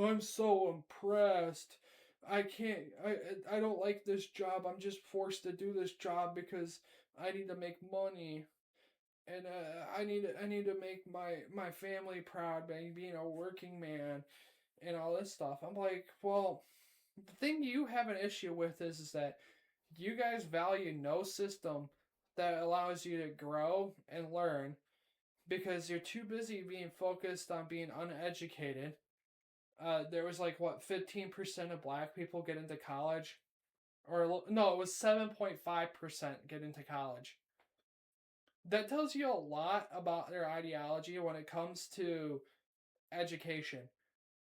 I'm so impressed. I can't. I don't like this job. I'm just forced to do this job because I need to make money, and I need to make my family proud by being a working man and all this stuff. I'm like, well, the thing you have an issue with is that you guys value no system that allows you to grow and learn because you're too busy being focused on being uneducated. There was like what 15% of black people get into college, or no, it was 7.5% get into college. That tells you a lot about their ideology when it comes to education.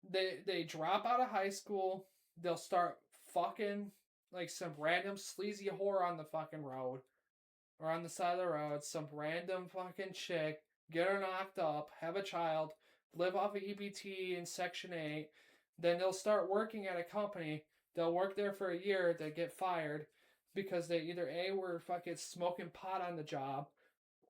They drop out of high school, they'll start fucking like some random sleazy whore on the fucking road or on the side of the road, some random fucking chick, get her knocked up, have a child, live off of EBT in Section 8, then they'll start working at a company. They'll work there for a year, they get fired because they either A, were fucking smoking pot on the job,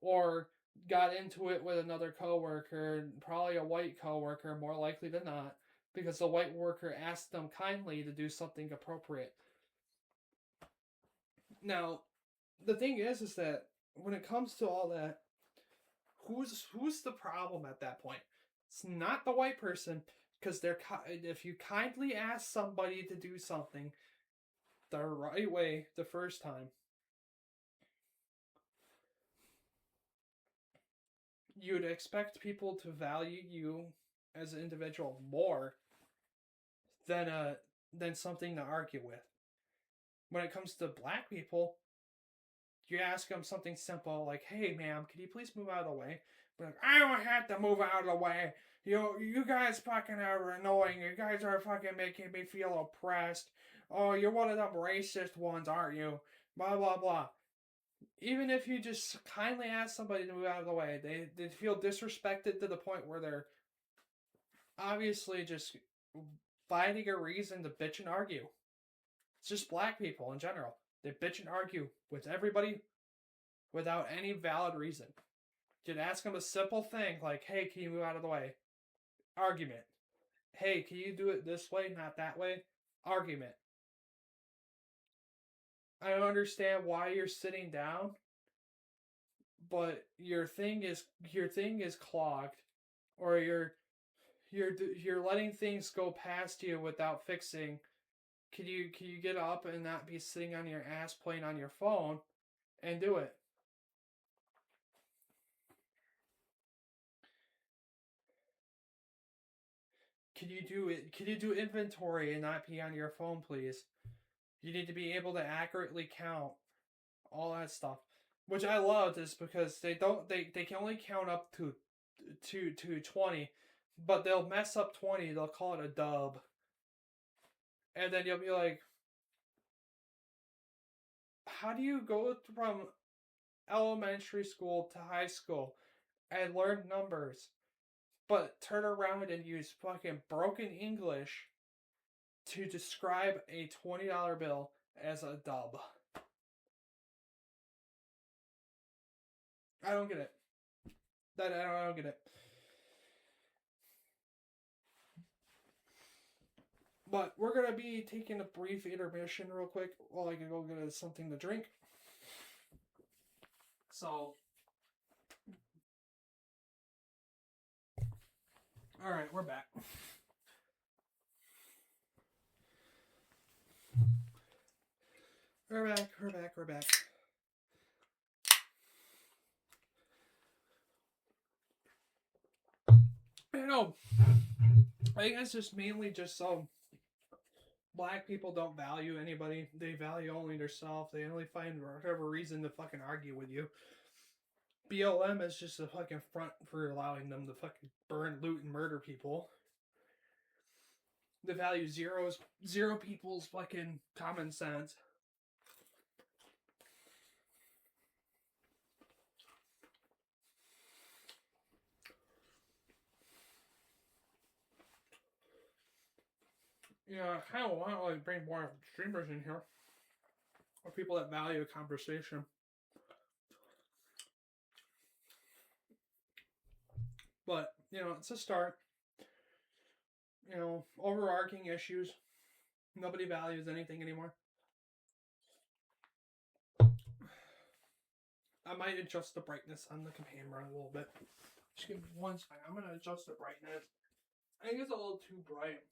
or got into it with another coworker, probably a white coworker, more likely than not, because the white worker asked them kindly to do something appropriate. Now, the thing is that when it comes to all that, who's the problem at that point? It's not the white person because they're if you kindly ask somebody to do something the right way the first time, you'd expect people to value you as an individual more than something to argue with. When it comes to black people, you ask them something simple like, "Hey, ma'am, could you please move out of the way?" But like, "I don't have to move out of the way. You guys fucking are annoying. You guys are fucking making me feel oppressed. Oh, you're one of them racist ones, aren't you? Blah blah blah." Even if you just kindly ask somebody to move out of the way, they feel disrespected to the point where they're obviously just finding a reason to bitch and argue. It's just black people in general. They bitch and argue with everybody without any valid reason. Just ask them a simple thing like, "Hey, can you move out of the way?" Argument. "Hey, can you do it this way, not that way?" Argument. "I don't understand why you're sitting down." but your thing is clogged, or you're letting things go past you without fixing. Can you get up and not be sitting on your ass playing on your phone and do it? Can you do it? Can you do inventory and not be on your phone, please? You need to be able to accurately count all that stuff, which I loved is because they can only count up to 20, but they'll mess up 20. They'll call it a dub, and then you'll be like, how do you go from elementary school to high school and learn numbers, but turn around and use fucking broken English to describe a $20 bill as a dub? I don't get it. I don't get it. But we're gonna be taking a brief intermission real quick while I can go get us something to drink. So, all right, we're back. We're back. You know, I think that's just mainly just so black people don't value anybody. They value only themselves. They only find whatever reason to fucking argue with you. BLM is just a fucking front for allowing them to fucking burn, loot, and murder people. They value zero people's fucking common sense. Yeah, I kind of want to like bring more streamers in here, or people that value a conversation. But it's a start. Overarching issues. Nobody values anything anymore. I might adjust the brightness on the camera a little bit. Just give me 1 second. I'm gonna adjust the brightness. I think it's a little too bright.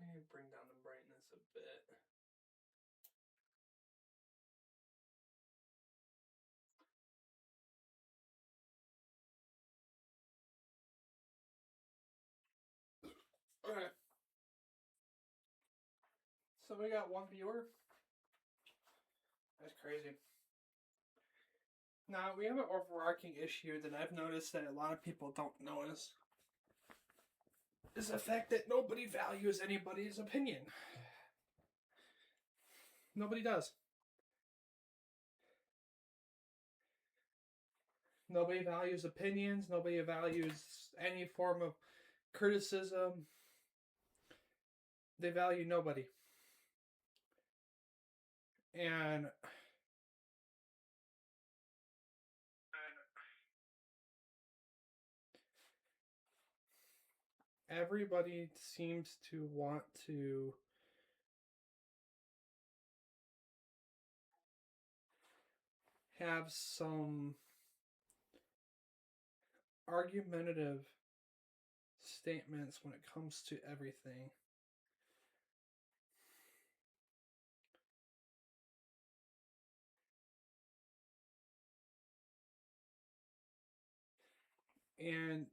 Let me bring down the brightness a bit. Alright. So we got one viewer. That's crazy. Now, we have an overarching issue that I've noticed that a lot of people don't notice. Is the fact that nobody values anybody's opinion. Nobody does. Nobody values opinions. Nobody values any form of criticism. They value nobody. And everybody seems to want to have some argumentative statements when it comes to everything. And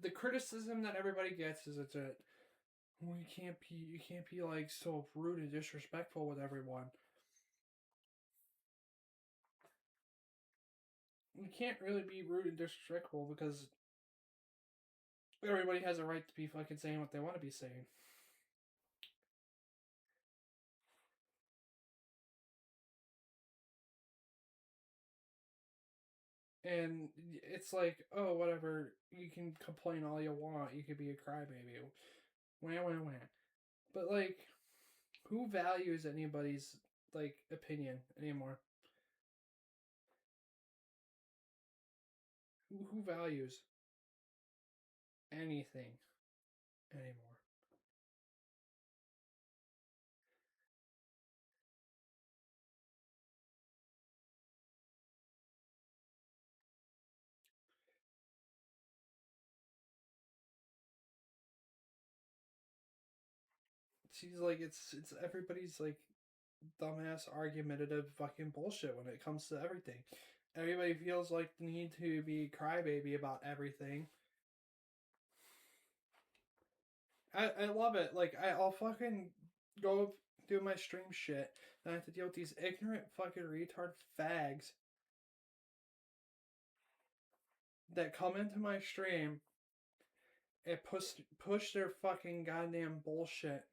the criticism that everybody gets is that you can't be like so rude and disrespectful with everyone. You can't really be rude and disrespectful because everybody has a right to be fucking saying what they want to be saying. And it's like, oh, whatever, you can complain all you want. You could be a crybaby. Wah, wah, wah. But, like, who values anybody's, like, opinion anymore? Who values anything anymore? She's like, it's everybody's like dumbass argumentative fucking bullshit when it comes to everything. Everybody feels like the need to be crybaby about everything. I love it. Like I'll fucking go do my stream shit, and I have to deal with these ignorant fucking retard fags that come into my stream and push their fucking goddamn bullshit.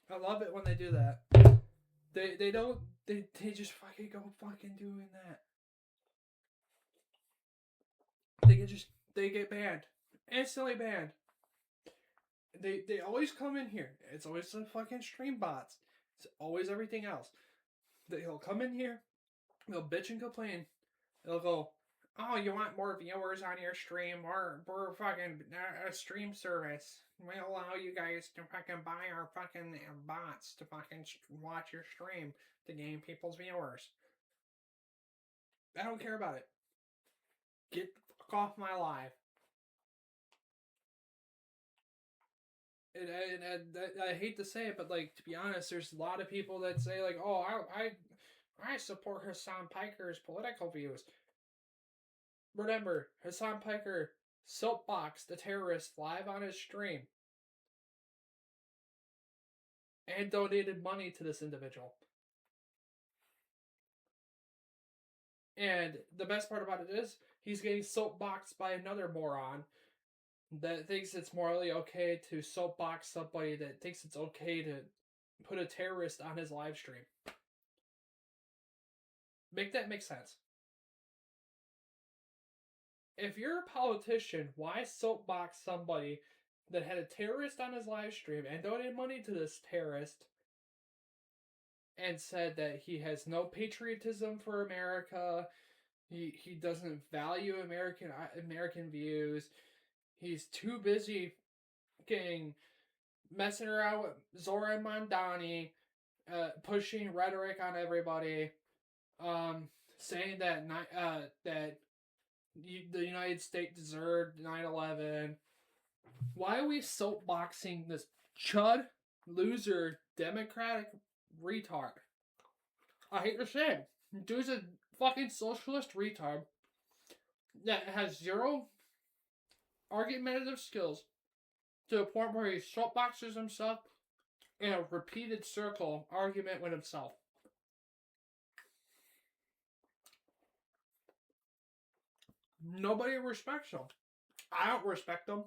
I love it when they do that. They don't they just fucking go fucking doing that. They get banned. Instantly banned. They always come in here. It's always the fucking stream bots. It's always everything else. They'll come in here, they'll bitch and complain. They'll go, oh, you want more viewers on your stream? We're fucking a stream service. We'll allow you guys to fucking buy our fucking bots to fucking watch your stream to gain people's viewers. I don't care about it. Get the fuck off my live. And I hate to say it, but like, to be honest, there's a lot of people that say like, oh, I support Hassan Piker's political views. Remember, Hassan Piker soapboxed the terrorist live on his stream and donated money to this individual. And the best part about it is he's getting soapboxed by another moron that thinks it's morally okay to soapbox somebody that thinks it's okay to put a terrorist on his live stream. Make that make sense. If you're a politician, why soapbox somebody that had a terrorist on his live stream and donated money to this terrorist and said that he has no patriotism for America, he doesn't value American views, he's too busy messing around with Zoran Mondani, pushing rhetoric on everybody, saying that the United States deserved 9/11. Why are we soapboxing this chud, loser, Democratic retard? I hate to say it. Dude's a fucking socialist retard that has zero argumentative skills to the point where he soapboxes himself in a repeated circle argument with himself. Nobody respects him. I don't respect him.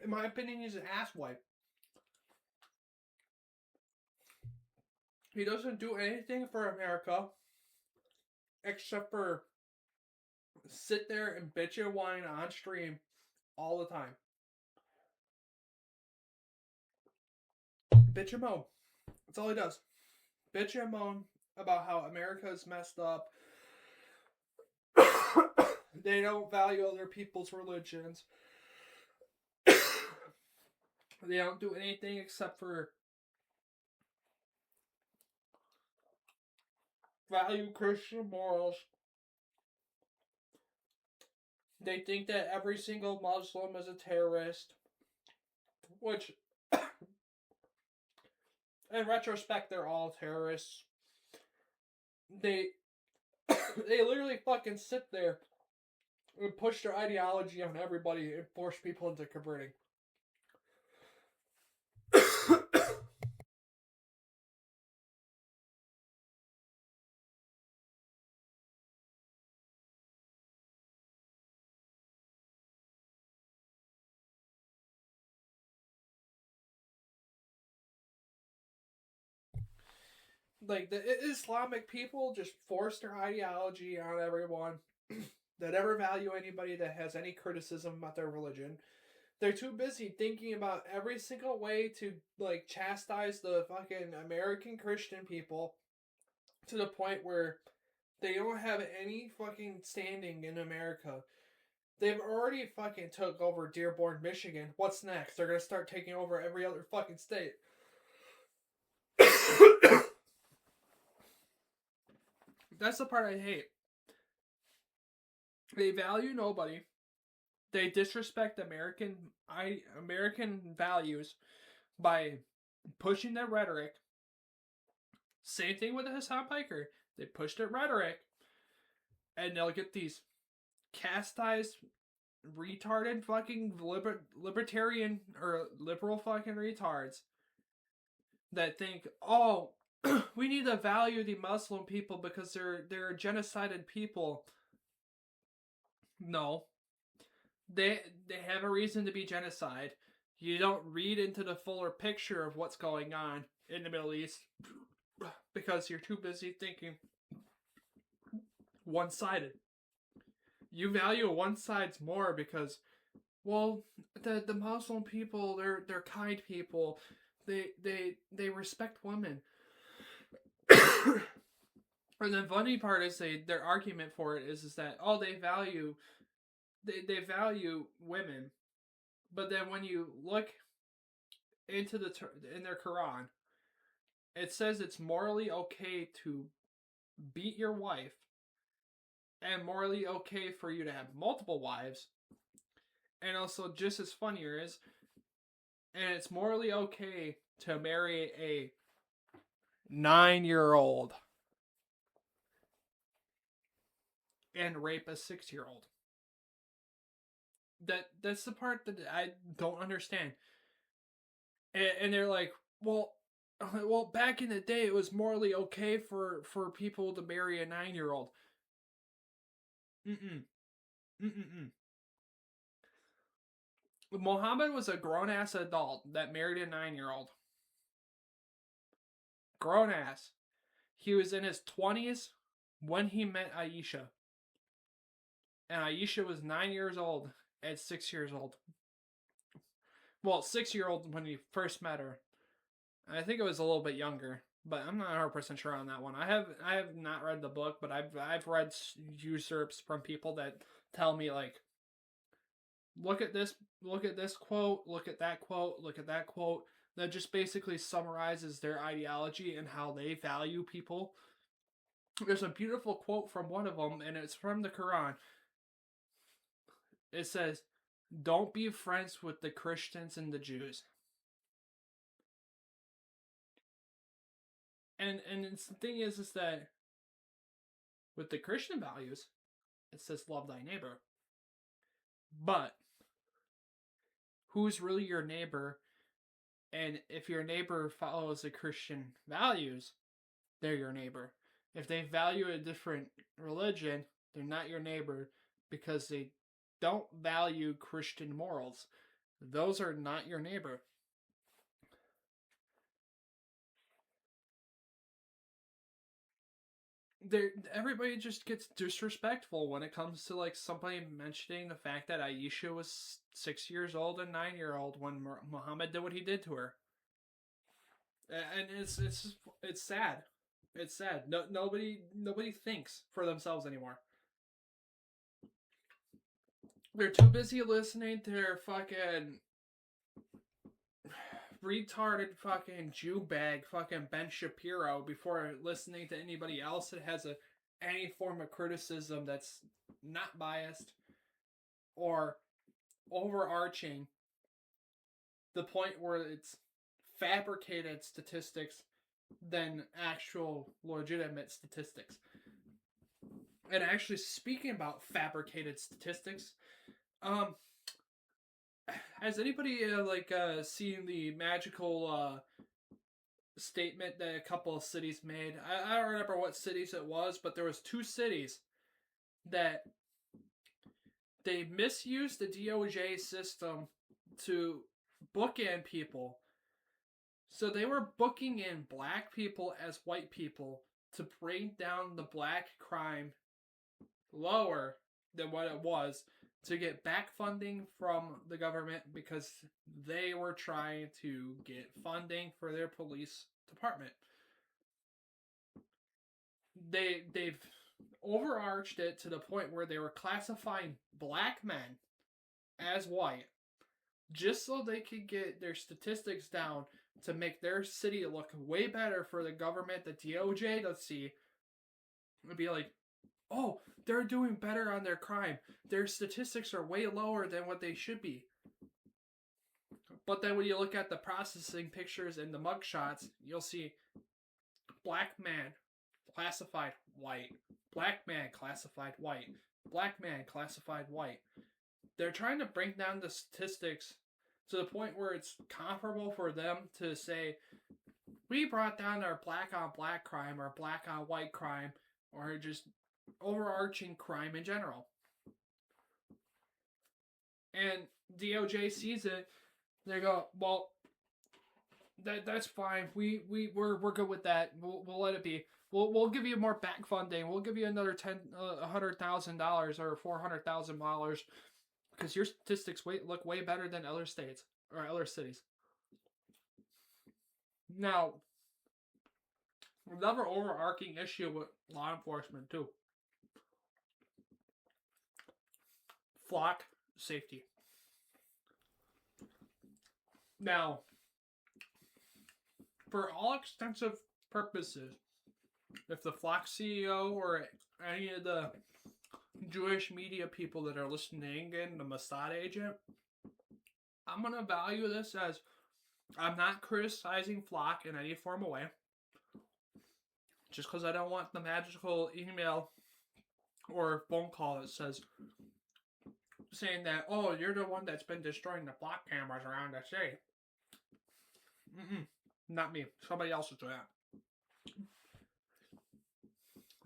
In my opinion, he's an asswipe. He doesn't do anything for America except for sit there and bitch and whine on stream all the time. Bitch and moan. That's all he does. Bitch and moan about how America is messed up. They don't value other people's religions. They don't do anything except for value Christian morals. They think that every single Muslim is a terrorist, which, in retrospect, they're all terrorists. They literally fucking sit there and push their ideology on everybody and force people into converting. Like, the Islamic people just force their ideology on everyone that ever value anybody that has any criticism about their religion. They're too busy thinking about every single way to, like, chastise the fucking American Christian people to the point where they don't have any fucking standing in America. They've already fucking took over Dearborn, Michigan. What's next? They're gonna start taking over every other fucking state. That's the part I hate. They value nobody. They disrespect American values by pushing their rhetoric. Same thing with the Hassan Piker. They push their rhetoric, and they'll get these castized, retarded fucking libertarian or liberal fucking retards that think, oh, we need to value the Muslim people because they're genocided people. No, they have a reason to be genocide. You don't read into the fuller picture of what's going on in the Middle East because you're too busy thinking one-sided. You value one side's more because, well, the Muslim people, they're kind people. They respect women. And the funny part is their argument for it is that, oh, they value women, but then when you look into in their Quran, it says it's morally okay to beat your wife and morally okay for you to have multiple wives. And also, just as funnier is, and it's morally okay to marry a 9-year-old and rape a 6-year-old. That's the part that I don't understand. And they're like, well, back in the day, it was morally okay for people to marry a 9-year-old. Muhammad was a grown-ass adult that married a 9-year-old. Grown-ass. He was in his 20s when he met Aisha. And Aisha was 9 years old at 6 years old. Well, 6-year-old when he first met her. I think it was a little bit younger, but I'm not 100% sure on that one. I have not read the book, but I've read usurps from people that tell me, like, look at this quote, look at that quote, that just basically summarizes their ideology and how they value people. There's a beautiful quote from one of them, and it's from the Quran. It says, "Don't be friends with the Christians and the Jews." And the thing is that with the Christian values, it says love thy neighbor. But who's really your neighbor? And if your neighbor follows the Christian values, they're your neighbor. If they value a different religion, they're not your neighbor because they don't value Christian morals. Those are not your neighbor. Everybody just gets disrespectful when it comes to, like, somebody mentioning the fact that Aisha was 6 years old and 9-year-old when Muhammad did what he did to her. And it's sad. It's sad. Nobody thinks for themselves anymore. They're too busy listening to their fucking retarded fucking Jew bag fucking Ben Shapiro before listening to anybody else that has any form of criticism that's not biased or overarching, the point where it's fabricated statistics than actual legitimate statistics. And actually, speaking about fabricated statistics, has anybody seen the magical statement that a couple of cities made? I don't remember what cities it was, but there was 2 cities that they misused the DOJ system to book in people. So they were booking in black people as white people to bring down the black crime lower than what it was, to get back funding from the government because they were trying to get funding for their police department. They've overarched it to the point where they were classifying black men as white just so they could get their statistics down to make their city look way better for the government, the DOJ, to see. It'd be like, oh, they're doing better on their crime. Their statistics are way lower than what they should be. But then when you look at the processing pictures and the mugshots, you'll see black man classified white, black man classified white, black man classified white. They're trying to bring down the statistics to the point where it's comparable for them to say, we brought down our black on black crime or black on white crime or just overarching crime in general. And DOJ sees it, they go, well, that's fine. We're good with that. We'll let it be. We'll give you more back funding. We'll give you another $100,000 or $400,000 because your statistics look way better than other states or other cities. Now, another overarching issue with law enforcement too. Flock safety. Now, for all extensive purposes, if the Flock CEO or any of the Jewish media people that are listening in, the Mossad agent, I'm going to value this as I'm not criticizing Flock in any form of way. Just because I don't want the magical email or phone call that says, saying that, oh, you're the one that's been destroying the Flock cameras around the city. Not me. Somebody else is doing that.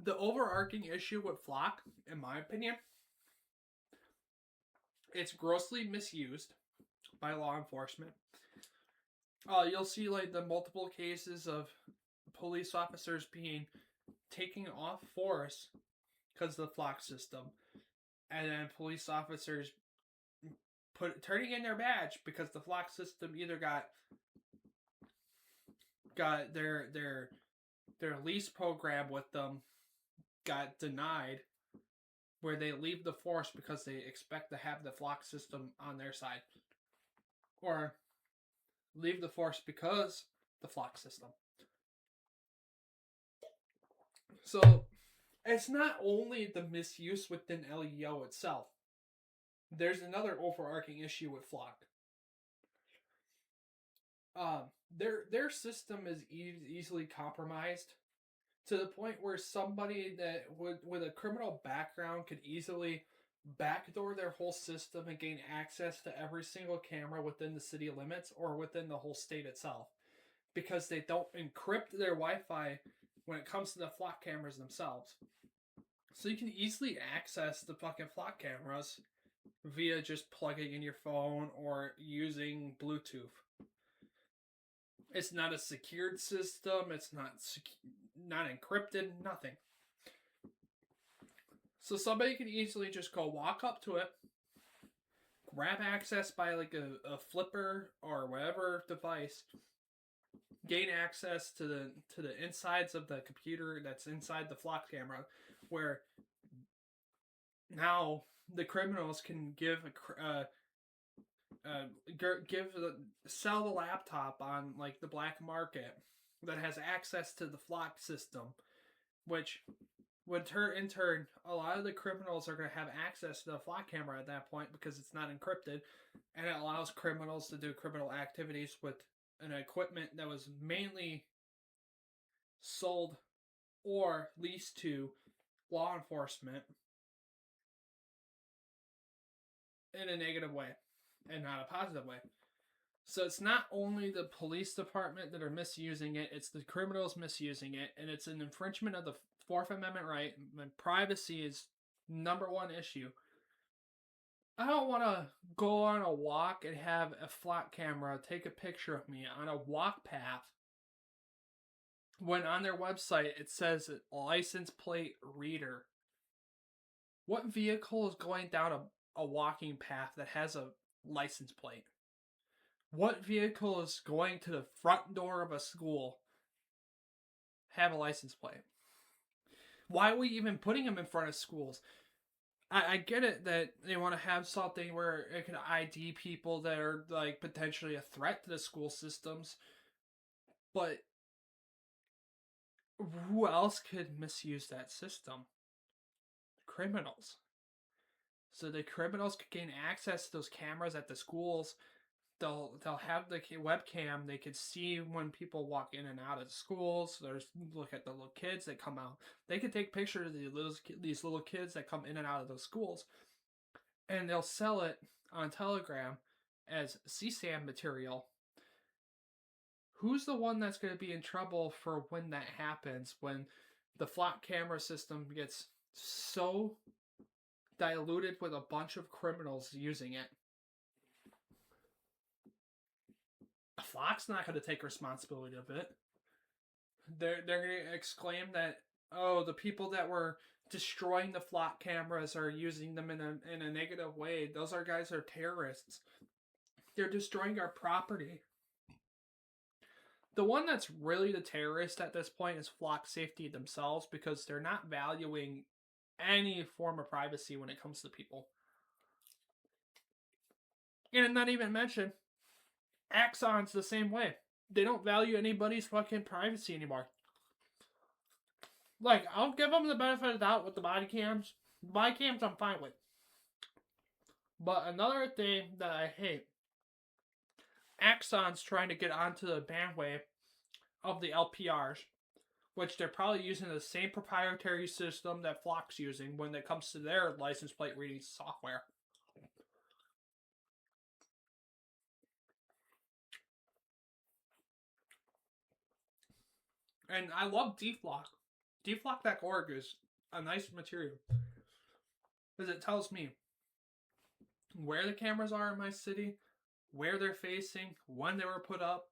The overarching issue with Flock, in my opinion, it's grossly misused by law enforcement. You'll see like the multiple cases of police officers being taken off force because of the Flock system, and then police officers turning in their badge because the Flock system either got their lease program with them got denied, where they leave the force because they expect to have the Flock system on their side, or leave the force because the Flock system. So it's not only the misuse within LEO itself. There's another overarching issue with Flock. Their system is easily compromised to the point where somebody that with a criminal background could easily backdoor their whole system and gain access to every single camera within the city limits or within the whole state itself, because they don't encrypt their Wi-Fi when it comes to the Flock cameras themselves. So you can easily access the fucking Flock cameras via just plugging in your phone or using Bluetooth. It's not a secured system. It's not encrypted. Nothing. So somebody can easily just go walk up to it, grab access by like a flipper or whatever device, gain access to the insides of the computer that's inside the Flock camera, where now the criminals can sell the laptop on like the black market that has access to the Flock system, which would in turn, a lot of the criminals are going to have access to the Flock camera at that point because it's not encrypted, and it allows criminals to do criminal activities with an equipment that was mainly sold or leased to law enforcement in a negative way and not a positive way. So it's not only the police department that are misusing it, it's the criminals misusing it, and it's an infringement of the Fourth Amendment right, and privacy is number one issue. I don't want to go on a walk and have a Flock camera take a picture of me on a walk path when on their website it says license plate reader. What vehicle is going down a walking path that has a license plate? What vehicle is going to the front door of a school have a license plate? Why are we even putting them in front of schools? I get it that they want to have something where it can ID people that are like potentially a threat to the school systems, but Who else could misuse that system? Criminals. So the criminals could gain access to those cameras at the schools. They'll have the webcam. They could see when people walk in and out of the schools. There's look at the little kids that come out. They could take pictures of these little kids that come in and out of those schools, and they'll sell it on Telegram as CSAM material. Who's the one that's going to be in trouble for when that happens? When the flock camera system gets so diluted with a bunch of criminals using it. Flock's not going to take responsibility of it. They're going to exclaim that, oh, the people that were destroying the flock cameras are using them in a negative way. Those are guys are terrorists. They're destroying our property. The one that's really the terrorist at this point is flock safety themselves, because they're not valuing any form of privacy when it comes to people. And not even mention, Axon's the same way. They don't value anybody's fucking privacy anymore. Like, I'll give them the benefit of the doubt with the body cams. The body cams I'm fine with. But another thing that I hate, Axon's trying to get onto the bandwidth of the LPRs, which they're probably using the same proprietary system that Flock's using when it comes to their license plate reading software. And I love DFlock. DFlock.org is a nice material, because it tells me where the cameras are in my city, where they're facing, when they were put up,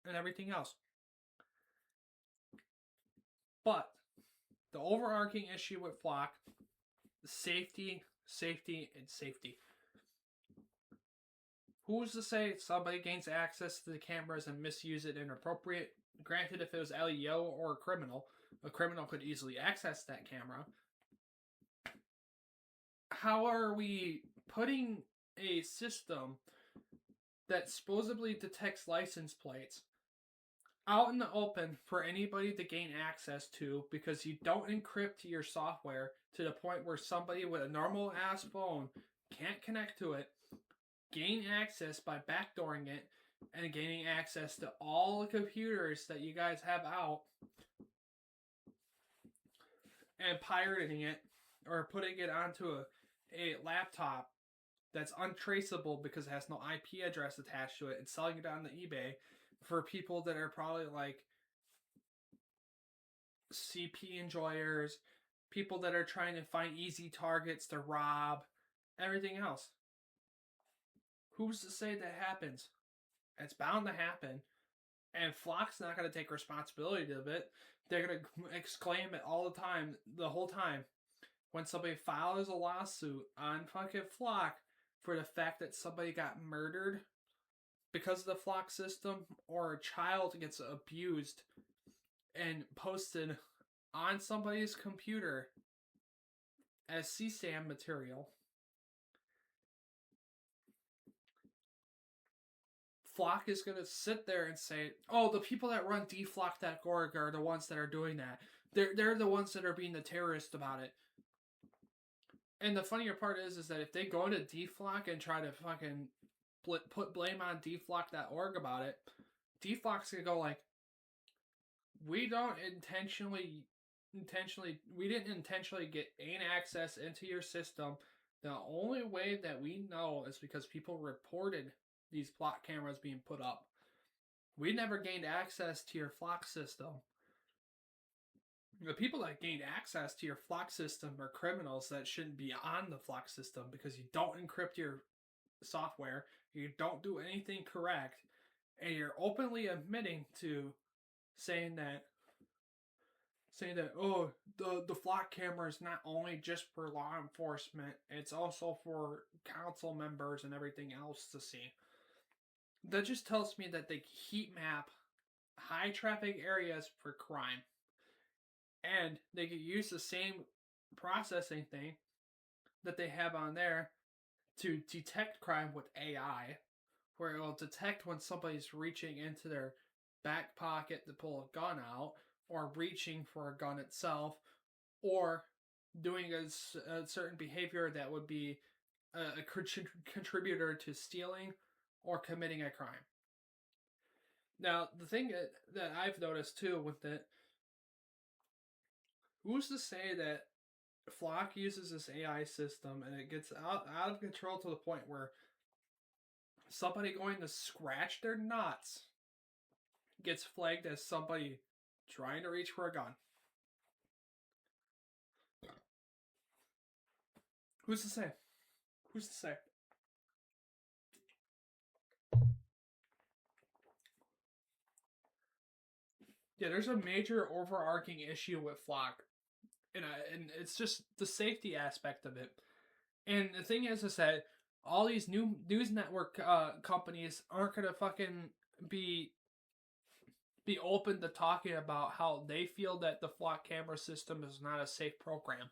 and everything else. But the overarching issue with Flock, safety, and safety. Who's to say somebody gains access to the cameras and misuse it inappropriate? Granted, if it was LEO or a criminal could easily access that camera. How are we putting a system that supposedly detects license plates out in the open for anybody to gain access to, because you don't encrypt your software to the point where somebody with a normal ass phone can't connect to it, gain access by backdooring it, and gaining access to all the computers that you guys have out, and pirating it or putting it onto a laptop that's untraceable because it has no IP address attached to it, and selling it on the eBay for people that are probably like CP enjoyers, people that are trying to find easy targets to rob, everything else. Who's to say that happens? It's bound to happen. And Flock's not going to take responsibility of it. They're going to exclaim it all the time, the whole time. When somebody files a lawsuit on fucking Flock for the fact that somebody got murdered because of the Flock system, or a child gets abused and posted on somebody's computer as CSAM material, Flock is going to sit there and say, oh, the people that run deflock.org are the ones that are doing that. They're the ones that are being the terrorists about it. And the funnier part is that if they go into deflock and try to fucking put blame on deflock.org about it, deflock's going to go like, we didn't intentionally gain access into your system. The only way that we know is because people reported these flock cameras being put up. We never gained access to your flock system. The people that gained access to your flock system are criminals that shouldn't be on the flock system, because you don't encrypt your software, you don't do anything correct, and you're openly admitting to saying that oh, the flock camera is not only just for law enforcement, it's also for council members and everything else to see. That just tells me that they heat map high traffic areas for crime. And they could use the same processing thing that they have on there to detect crime with AI, where it will detect when somebody's reaching into their back pocket to pull a gun out, or reaching for a gun itself, or doing a certain behavior that would be a contributor to stealing or committing a crime. Now, the thing that I've noticed too with it, who's to say that Flock uses this AI system and it gets out of control to the point where somebody going to scratch their nuts gets flagged as somebody trying to reach for a gun? Who's to say? Who's to say? Yeah, there's a major overarching issue with Flock, and it's just the safety aspect of it. And the thing is that all these new news network companies aren't gonna fucking be open to talking about how they feel that the Flock camera system is not a safe program.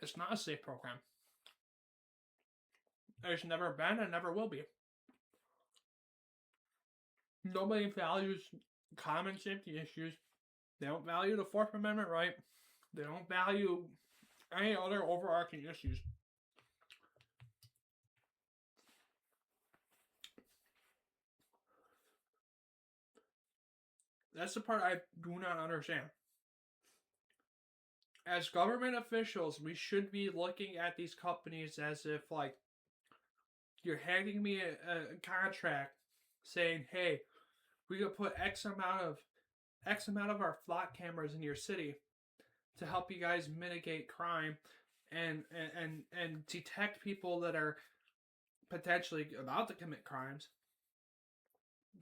It's not a safe program. There's never been and never will be. Nobody values common safety issues. They don't value the Fourth Amendment right. They don't value any other overarching issues. That's the part I do not understand. As government officials, we should be looking at these companies as if, like, you're handing me a contract saying, hey, we could put X amount of our Flock cameras in your city to help you guys mitigate crime and detect people that are potentially about to commit crimes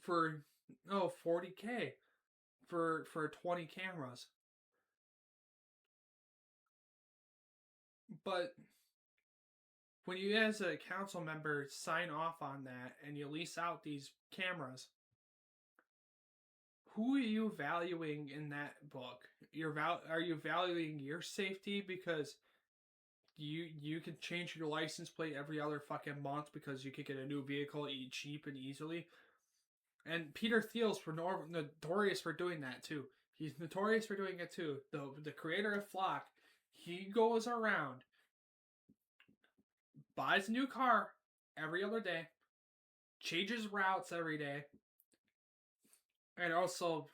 for $40K for 20 cameras. But when you as a council member sign off on that and you lease out these cameras, who are you valuing in that book? Are you valuing your safety because you can change your license plate every other fucking month because you could get a new vehicle cheap and easily? And Peter Thiel's notorious for doing that too. He's notorious for doing it too. The creator of Flock, he goes around, buys a new car every other day, changes routes every day, and also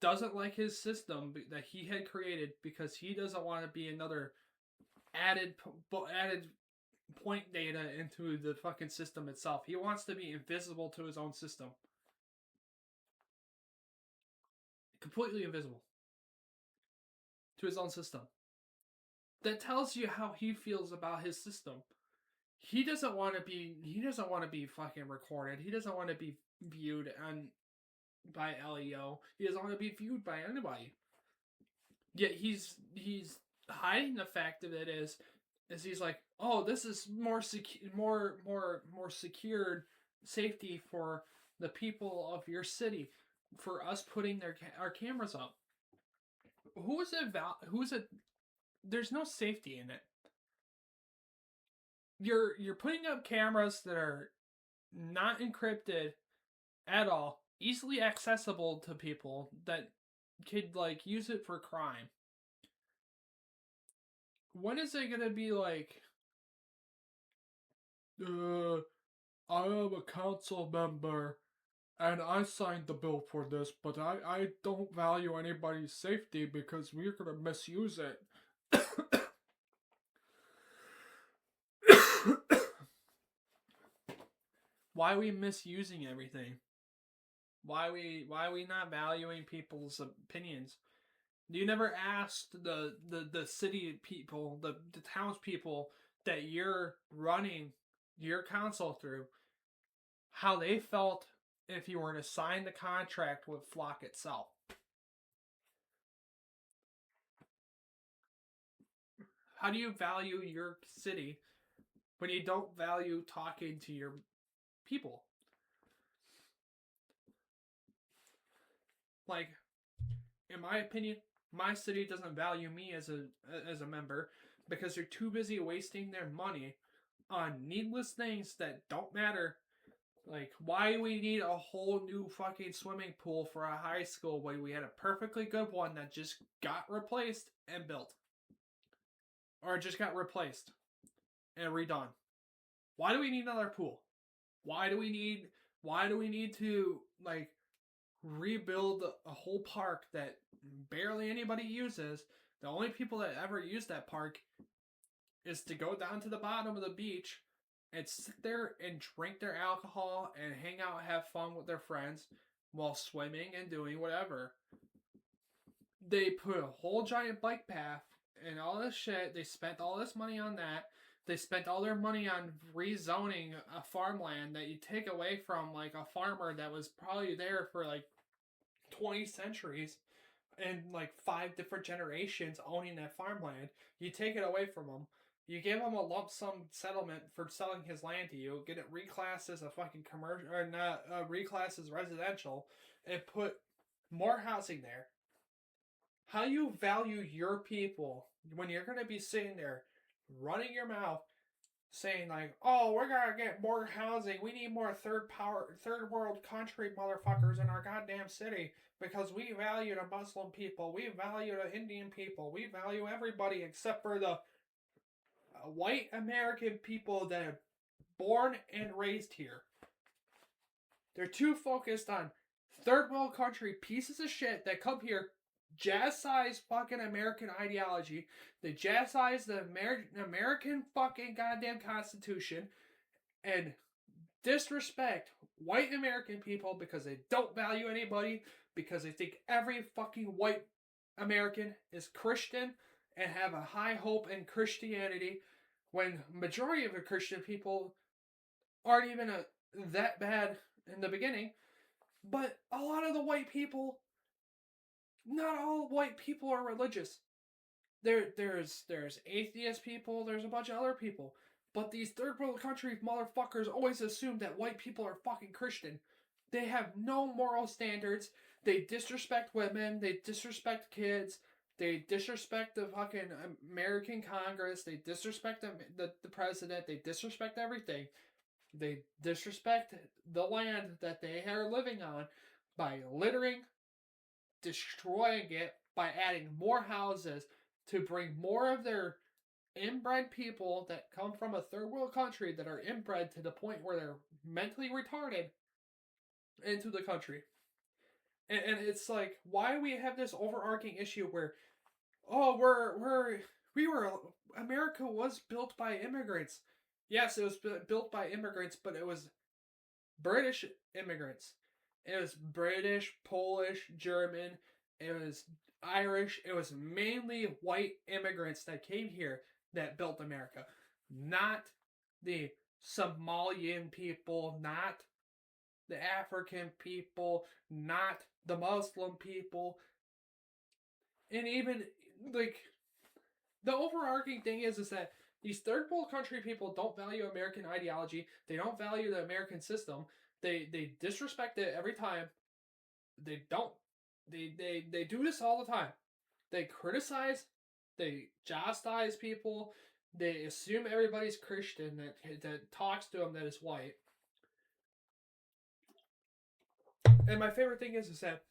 doesn't like his system that he had created because he doesn't want to be another added point data into the fucking system itself. He wants to be invisible to his own system. Completely invisible to his own system. That tells you how he feels about his system. He doesn't want to be fucking recorded. He doesn't want to be viewed by LEO. He doesn't want to be viewed by anybody. Yet he's hiding the fact of it is he's like, oh, this is more secured safety for the people of your city, for us putting our cameras up. Who's it? There's no safety in it. You're putting up cameras that are not encrypted at all, easily accessible to people that could like use it for crime. When is it gonna be like, I am a council member and I signed the bill for this, but I don't value anybody's safety because we're gonna misuse it. Why are we misusing everything? Why are we not valuing people's opinions? You never asked the city people, the townspeople that you're running your council through, how they felt if you were to sign the contract with Flock itself. How do you value your city when you don't value talking to your people? Like, in my opinion, my city doesn't value me as a member because they're too busy wasting their money on needless things that don't matter. Like, why do we need a whole new fucking swimming pool for a high school when we had a perfectly good one that just got replaced and built? Or just got replaced and redone? Why do we need another pool? Why do we need to like rebuild a whole park that barely anybody uses? The only people that ever use that park is to go down to the bottom of the beach and sit there and drink their alcohol and hang out and have fun with their friends while swimming and doing whatever. They put a whole giant bike path and all this shit. They spent all this money on that. They spent all their money on rezoning a farmland that you take away from like a farmer that was probably there for like 20 centuries and like 5 different generations owning that farmland. You take it away from them. You give him a lump sum settlement for selling his land to you, get it reclassed as a fucking commercial, or not reclassed as residential, and put more housing there. How you value your people when you're going to be sitting there running your mouth saying like, "Oh, we're gonna get more housing. We need more third world country motherfuckers in our goddamn city because we value the Muslim people, we value the Indian people, we value everybody except for the white American people that are born and raised here." They're too focused on third world country pieces of shit that come here, jazz-size fucking American ideology. They jazz-size the American fucking goddamn Constitution and disrespect white American people because they don't value anybody, because they think every fucking white American is Christian and have a high hope in Christianity, when majority of the Christian people aren't even that bad in the beginning. But a lot of the white people, not all white people are religious. There's atheist people, there's a bunch of other people. But these third world country motherfuckers always assume that white people are fucking Christian. They have no moral standards. They disrespect women. They disrespect kids. They disrespect the fucking American Congress. They disrespect the president. They disrespect everything. They disrespect the land that they are living on by littering, destroying it, by adding more houses to bring more of their inbred people that come from a third world country that are inbred to the point where they're mentally retarded into the country. And it's like, why do we have this overarching issue where, oh, America was built by immigrants. Yes, it was built by immigrants, but it was British immigrants. It was British, Polish, German. It was Irish. It was mainly white immigrants that came here that built America. Not the Somalian people, not the African people, not the Muslim people. And even, like, the overarching thing is that these third world country people don't value American ideology. They don't value the American system. They disrespect it every time. They don't. They do this all the time. They criticize. They chastise people. They assume everybody's Christian that talks to them that is white. And my favorite thing is that,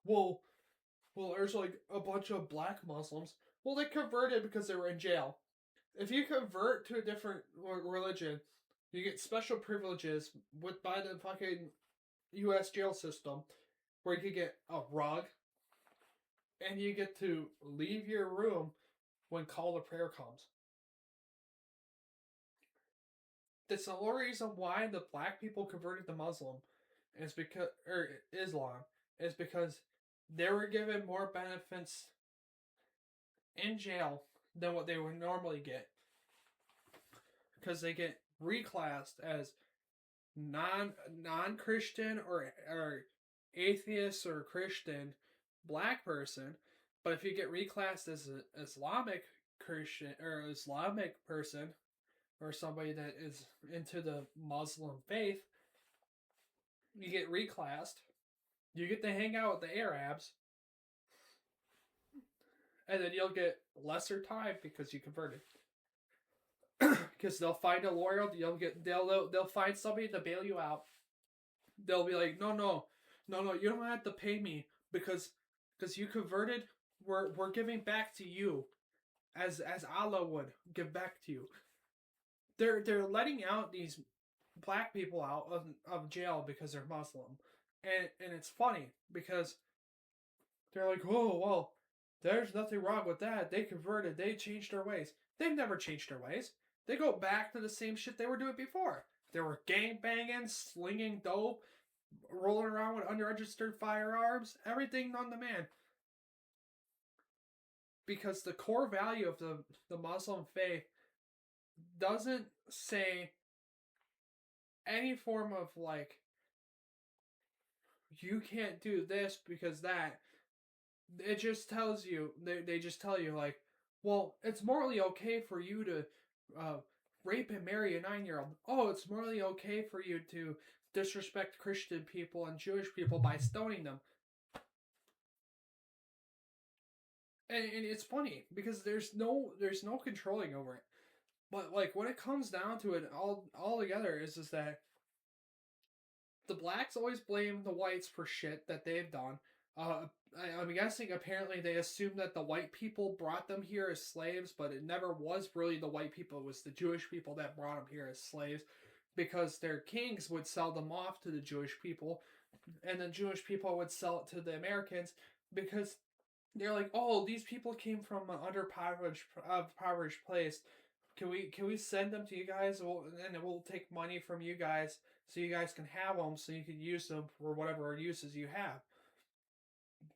well, there's like a bunch of black Muslims. Well, they converted because they were in jail. If you convert to a different religion, you get special privileges by the fucking U.S. jail system, where you could get a rug, and you get to leave your room when call to prayer comes. That's the whole reason why the black people converted to Muslim Islam is because they were given more benefits in jail than what they would normally get, because they get reclassed as non-Christian or atheist or Christian black person. But if you get reclassed as an Islamic Christian or Islamic person, or somebody that is into the Muslim faith, you get reclassed. You get to hang out with the Arabs, and then you'll get lesser time because you converted. because they'll find a lawyer. They'll find somebody to bail you out. They'll be like, no, you don't have to pay me because you converted. We're giving back to you as Allah would give back to you. They're letting out these black people out of jail because they're Muslim, and it's funny because they're like, oh well, there's nothing wrong with that. They converted. They changed their ways. They've never changed their ways. They go back to the same shit they were doing before. They were gang banging, slinging dope, rolling around with unregistered firearms, everything on the man. Because the core value of the Muslim faith doesn't say any form of like, you can't do this because that. It just tells you, they just tell you like, well, it's morally okay for you to rape and marry a 9-year-old. Oh, it's morally okay for you to disrespect Christian people and Jewish people by stoning them. And it's funny because there's no controlling over it. But like when it comes down to it, all together is that the blacks always blame the whites for shit that they've done. I'm guessing apparently they assumed that the white people brought them here as slaves, but it never was really the white people. It was the Jewish people that brought them here as slaves because their kings would sell them off to the Jewish people, and the Jewish people would sell it to the Americans because they're like, oh, these people came from an impoverished place. Can we send them to you guys, and we'll take money from you guys so you guys can have them, so you can use them for whatever uses you have.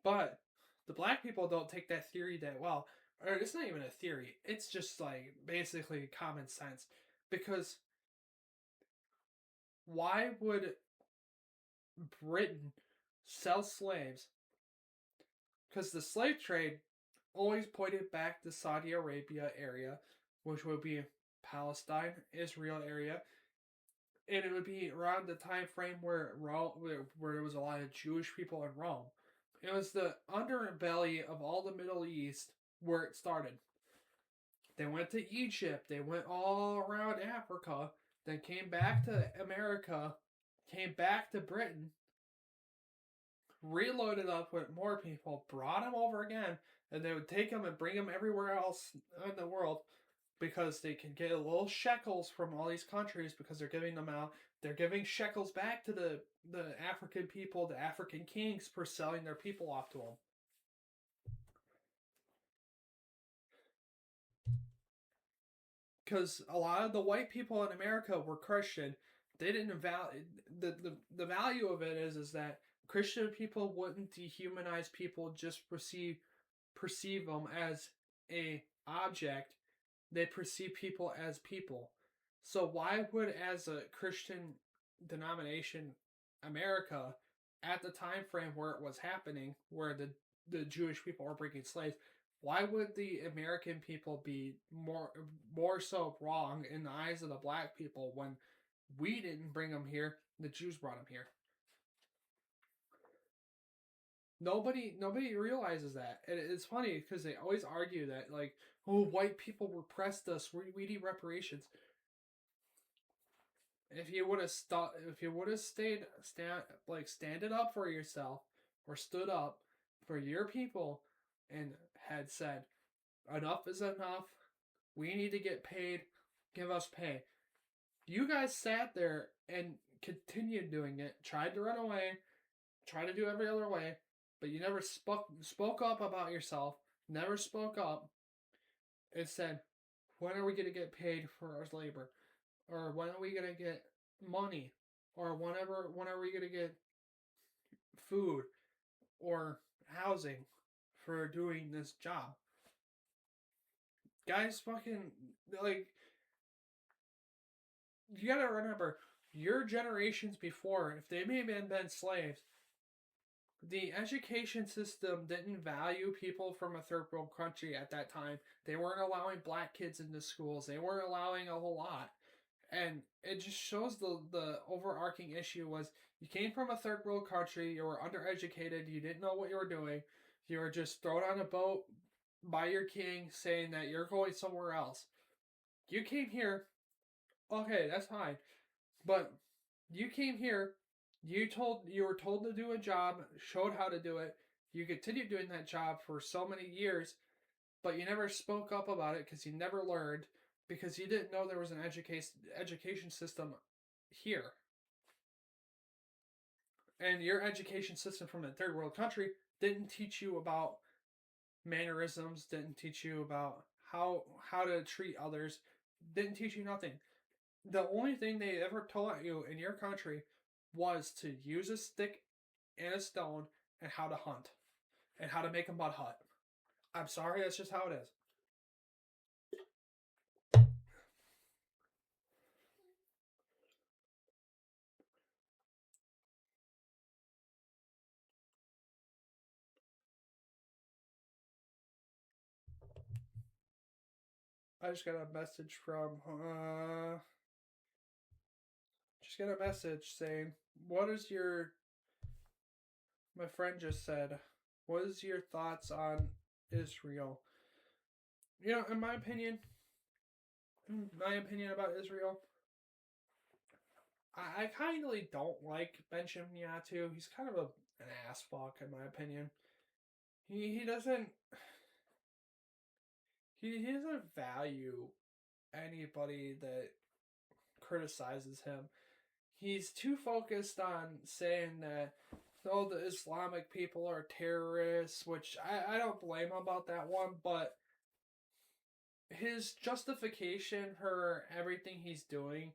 But the black people don't take that theory that well. Or it's not even a theory. It's just like basically common sense. Because why would Britain sell slaves? Because the slave trade always pointed back to Saudi Arabia area, which would be Palestine, Israel area, and it would be around the time frame where there was a lot of Jewish people in Rome. It was the underbelly of all the Middle East where it started. They went to Egypt. They went all around Africa. Then came back to America. Came back to Britain. Reloaded up with more people. Brought them over again. And they would take them and bring them everywhere else in the world. Because they can get a little shekels from all these countries because they're giving them out. They're giving shekels back to the African people, the African kings, for selling their people off to them. Because a lot of the white people in America were Christian. They didn't value the value of it is that Christian people wouldn't dehumanize people, just perceive them as a object. They perceive people as people. So why would, as a Christian denomination, America, at the time frame where it was happening, where the Jewish people were bringing slaves, why would the American people be more so wrong in the eyes of the black people when we didn't bring them here, the Jews brought them here? Nobody realizes that. And it's funny because they always argue that, like, oh, white people repressed us, we need reparations. If you would have standed up for yourself or stood up for your people and had said, enough is enough, we need to get paid, give us pay. You guys sat there and continued doing it, tried to run away, tried to do every other way, but you never spoke up about yourself, never spoke up and said, when are we going to get paid for our labor? Or when are we going to get money? Or when are we going to get food or housing for doing this job? Guys, fucking, like, you gotta remember, your generations before, if they may have been slaves, the education system didn't value people from a third world country at that time. They weren't allowing black kids into schools. They weren't allowing a whole lot. And it just shows the overarching issue was you came from a third world country, you were undereducated, you didn't know what you were doing, you were just thrown on a boat by your king saying that you're going somewhere else. You came here, Okay, that's fine. But you came here, you were told to do a job, showed how to do it. You continued doing that job for so many years, but you never spoke up about it because you never learned because you didn't know there was an education system here. And your education system from a third world country didn't teach you about mannerisms, didn't teach you about how to treat others, didn't teach you nothing. The only thing they ever taught you in your country was to use a stick and a stone and how to hunt and how to make a mud hut. I'm sorry, that's just how it is. I just got a message from just got a message saying, "What is your?" My friend just said, "What is your thoughts on Israel?" You know, my opinion about Israel, I kindly don't like Benjamin Netanyahu. He's kind of an ass fuck in my opinion. He doesn't he doesn't value anybody that criticizes him. He's too focused on saying that the Islamic people are terrorists, which I don't blame him about that one, but his justification for everything he's doing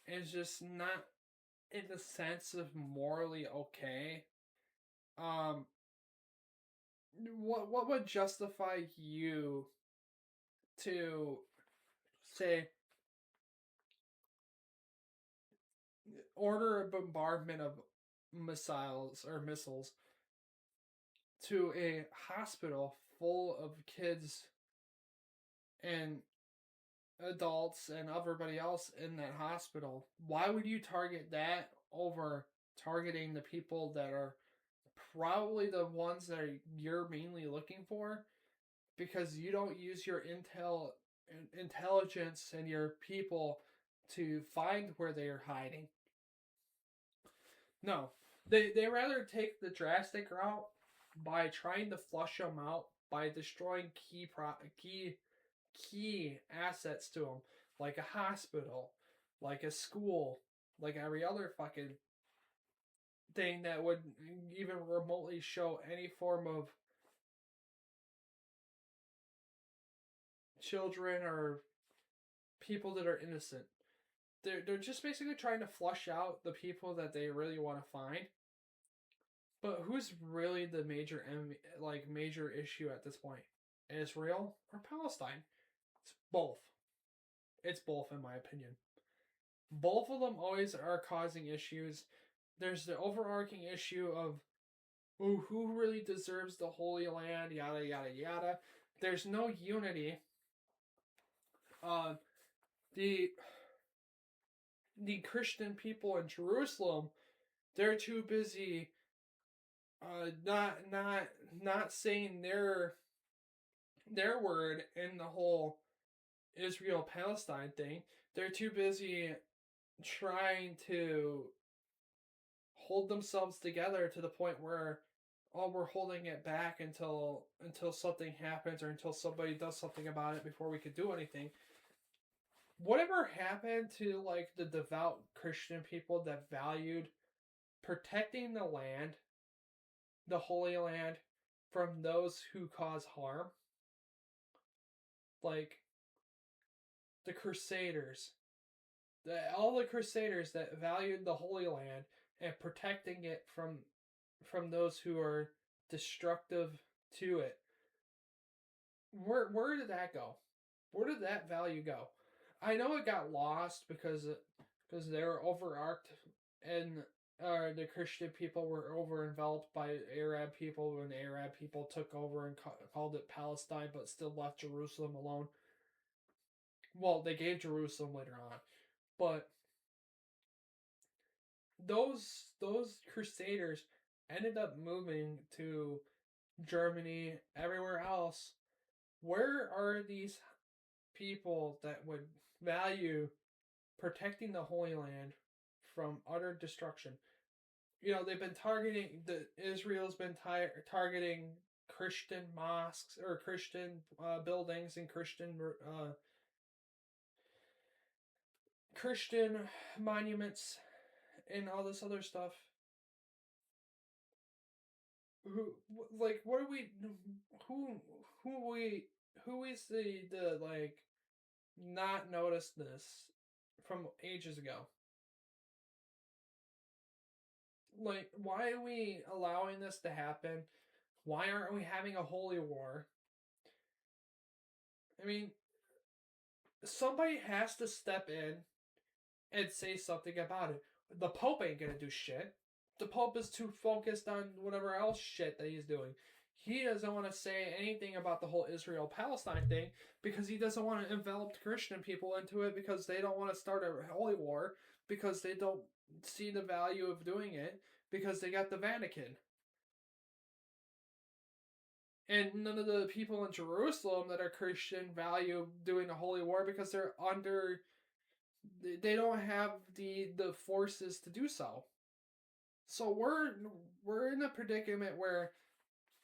is just not in the sense of morally okay. Um, what would justify you to say order a bombardment of missiles to a hospital full of kids and adults and everybody else in that hospital? Why would you target that over targeting the people that are probably the ones that you're mainly looking for? Because you don't use your intelligence and your people to find where they are hiding. No, they rather take the drastic route by trying to flush them out by destroying key assets to them, like a hospital, like a school, like every other fucking thing that would even remotely show any form of children or people that are innocent. They're just basically trying to flush out the people that they really want to find. But who's really the major issue at this point? Israel or Palestine? It's both. It's both in my opinion. Both of them always are causing issues. There's the overarching issue of who really deserves the Holy Land, yada yada yada. There's no unity. Uh, the the Christian people in Jerusalem, they're too busy not saying their word in the whole Israel Palestine thing. They're too busy trying to hold themselves together to the point where we're holding it back until something happens or until somebody does something about it before we could do anything. Whatever happened to like the devout Christian people that valued protecting the land, the Holy Land, from those who cause harm? Like the Crusaders, all the Crusaders that valued the Holy Land and protecting it from those who are destructive to it. Where did that go? Where did that value go? I know it got lost because they were overarched and the Christian people were over enveloped by Arab people when the Arab people took over and called it Palestine, but still left Jerusalem alone. Well, they gave Jerusalem later on, but those Crusaders ended up moving to Germany, everywhere else. Where are these people that would value protecting the Holy Land from utter destruction. They've been targeting Israel's been targeting Christian mosques or Christian buildings and Christian monuments and all this other stuff. What are we? Who who is the like not noticed this from ages ago? Like, why are we allowing this to happen? Why aren't we having a holy war? I mean, somebody has to step in and say something about it. The Pope ain't gonna do shit. The Pope is too focused on whatever else shit that he's doing. He doesn't want to say anything about the whole Israel Palestine thing because he doesn't want to envelop Christian people into it because they don't want to start a holy war because they don't see the value of doing it because they got the Vatican. And none of the people in Jerusalem that are Christian value doing a holy war because they're under. They don't have the forces to do so. So we're in a predicament where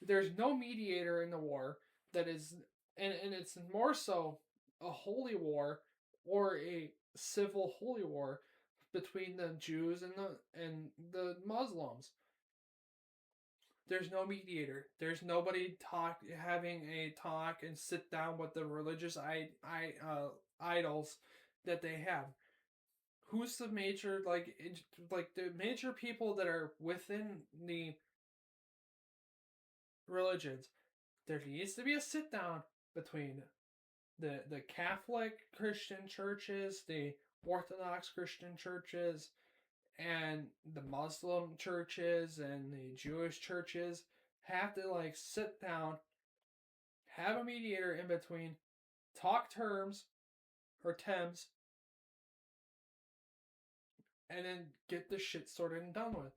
there's no mediator in the war that is, and it's more so a holy war or a civil holy war between the Jews and the Muslims. There's no mediator. There's nobody having a talk and sit down with the religious idols that they have. Who's the major like the major people that are within the religions? There needs to be a sit down between the Catholic Christian churches, the Orthodox Christian churches, and the Muslim churches and the Jewish churches have to like sit down, have a mediator in between, talk terms or Thames, and then get the shit sorted and done with.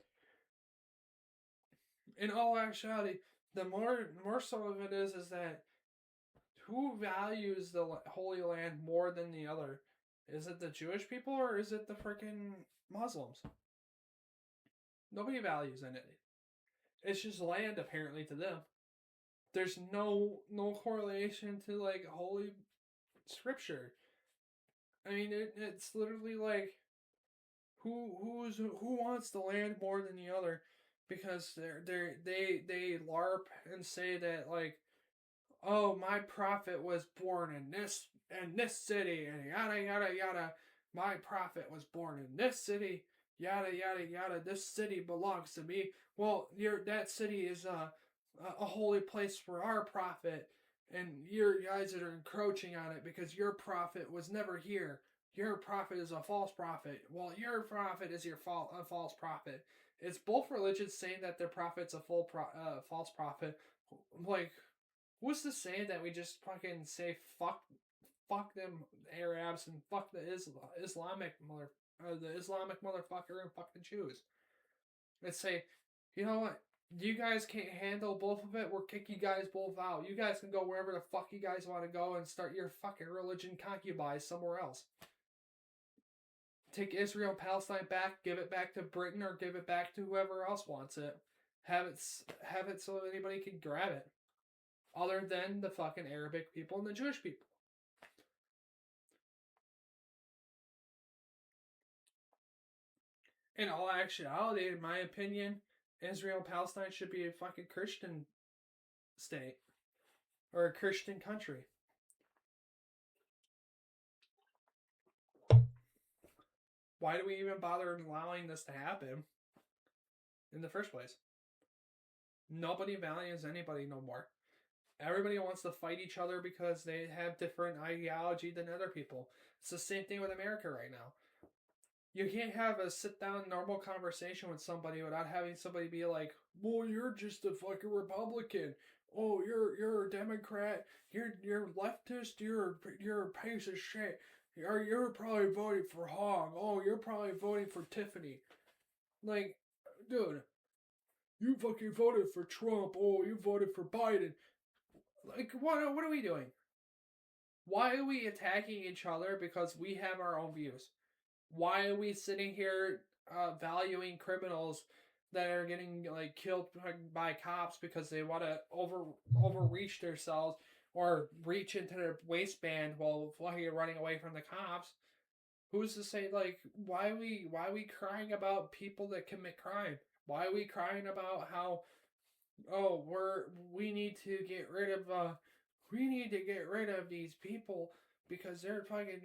In all actuality, the more so of it is that who values the Holy Land more than the other? Is it the Jewish people or is it the freaking Muslims? Nobody values in it. It's just land apparently to them. There's no correlation to like holy scripture. I mean, it's literally like who wants the land more than the other because they LARP and say that like, oh, my prophet was born in this city and yada yada yada. My prophet was born in this city, yada yada yada. This city belongs to me. Well, that city is a holy place for our prophet, and you guys that are encroaching on it because your prophet was never here. Your prophet is a false prophet. Well, your prophet is a false prophet. It's both religions saying that their prophet's a false prophet. Like, what's to say that we just fucking say fuck them Arabs and fuck the Islamic motherfucker and fuck the Jews? Let's say, you know what? You guys can't handle both of it. We'll kick you guys both out. You guys can go wherever the fuck you guys want to go and start your fucking religion concubines somewhere else. Take Israel and Palestine back, give it back to Britain, or give it back to whoever else wants it. Have it so anybody can grab it. Other than the fucking Arabic people and the Jewish people. In all actuality, in my opinion, Israel and Palestine should be a fucking Christian state. Or a Christian country. Why do we even bother allowing this to happen in the first place? Nobody values anybody no more. Everybody wants to fight each other because they have different ideology than other people. It's the same thing with America right now. You can't have a sit-down normal conversation with somebody without having somebody be like, well, you're just a fucking Republican. Oh, you're a Democrat. You're leftist. You're a piece of shit. You're probably voting for Hong. Oh, you're probably voting for Tiffany. Like, dude, you fucking voted for Trump. Oh, you voted for Biden. Like, what are we doing? Why are we attacking each other because we have our own views? Why are we sitting here valuing criminals that are getting like killed by cops because they want to overreach themselves or reach into their waistband while fucking running away from the cops? Who's to say like why are we crying about people that commit crime? Why are we crying about how oh we need to get rid of these people because they're fucking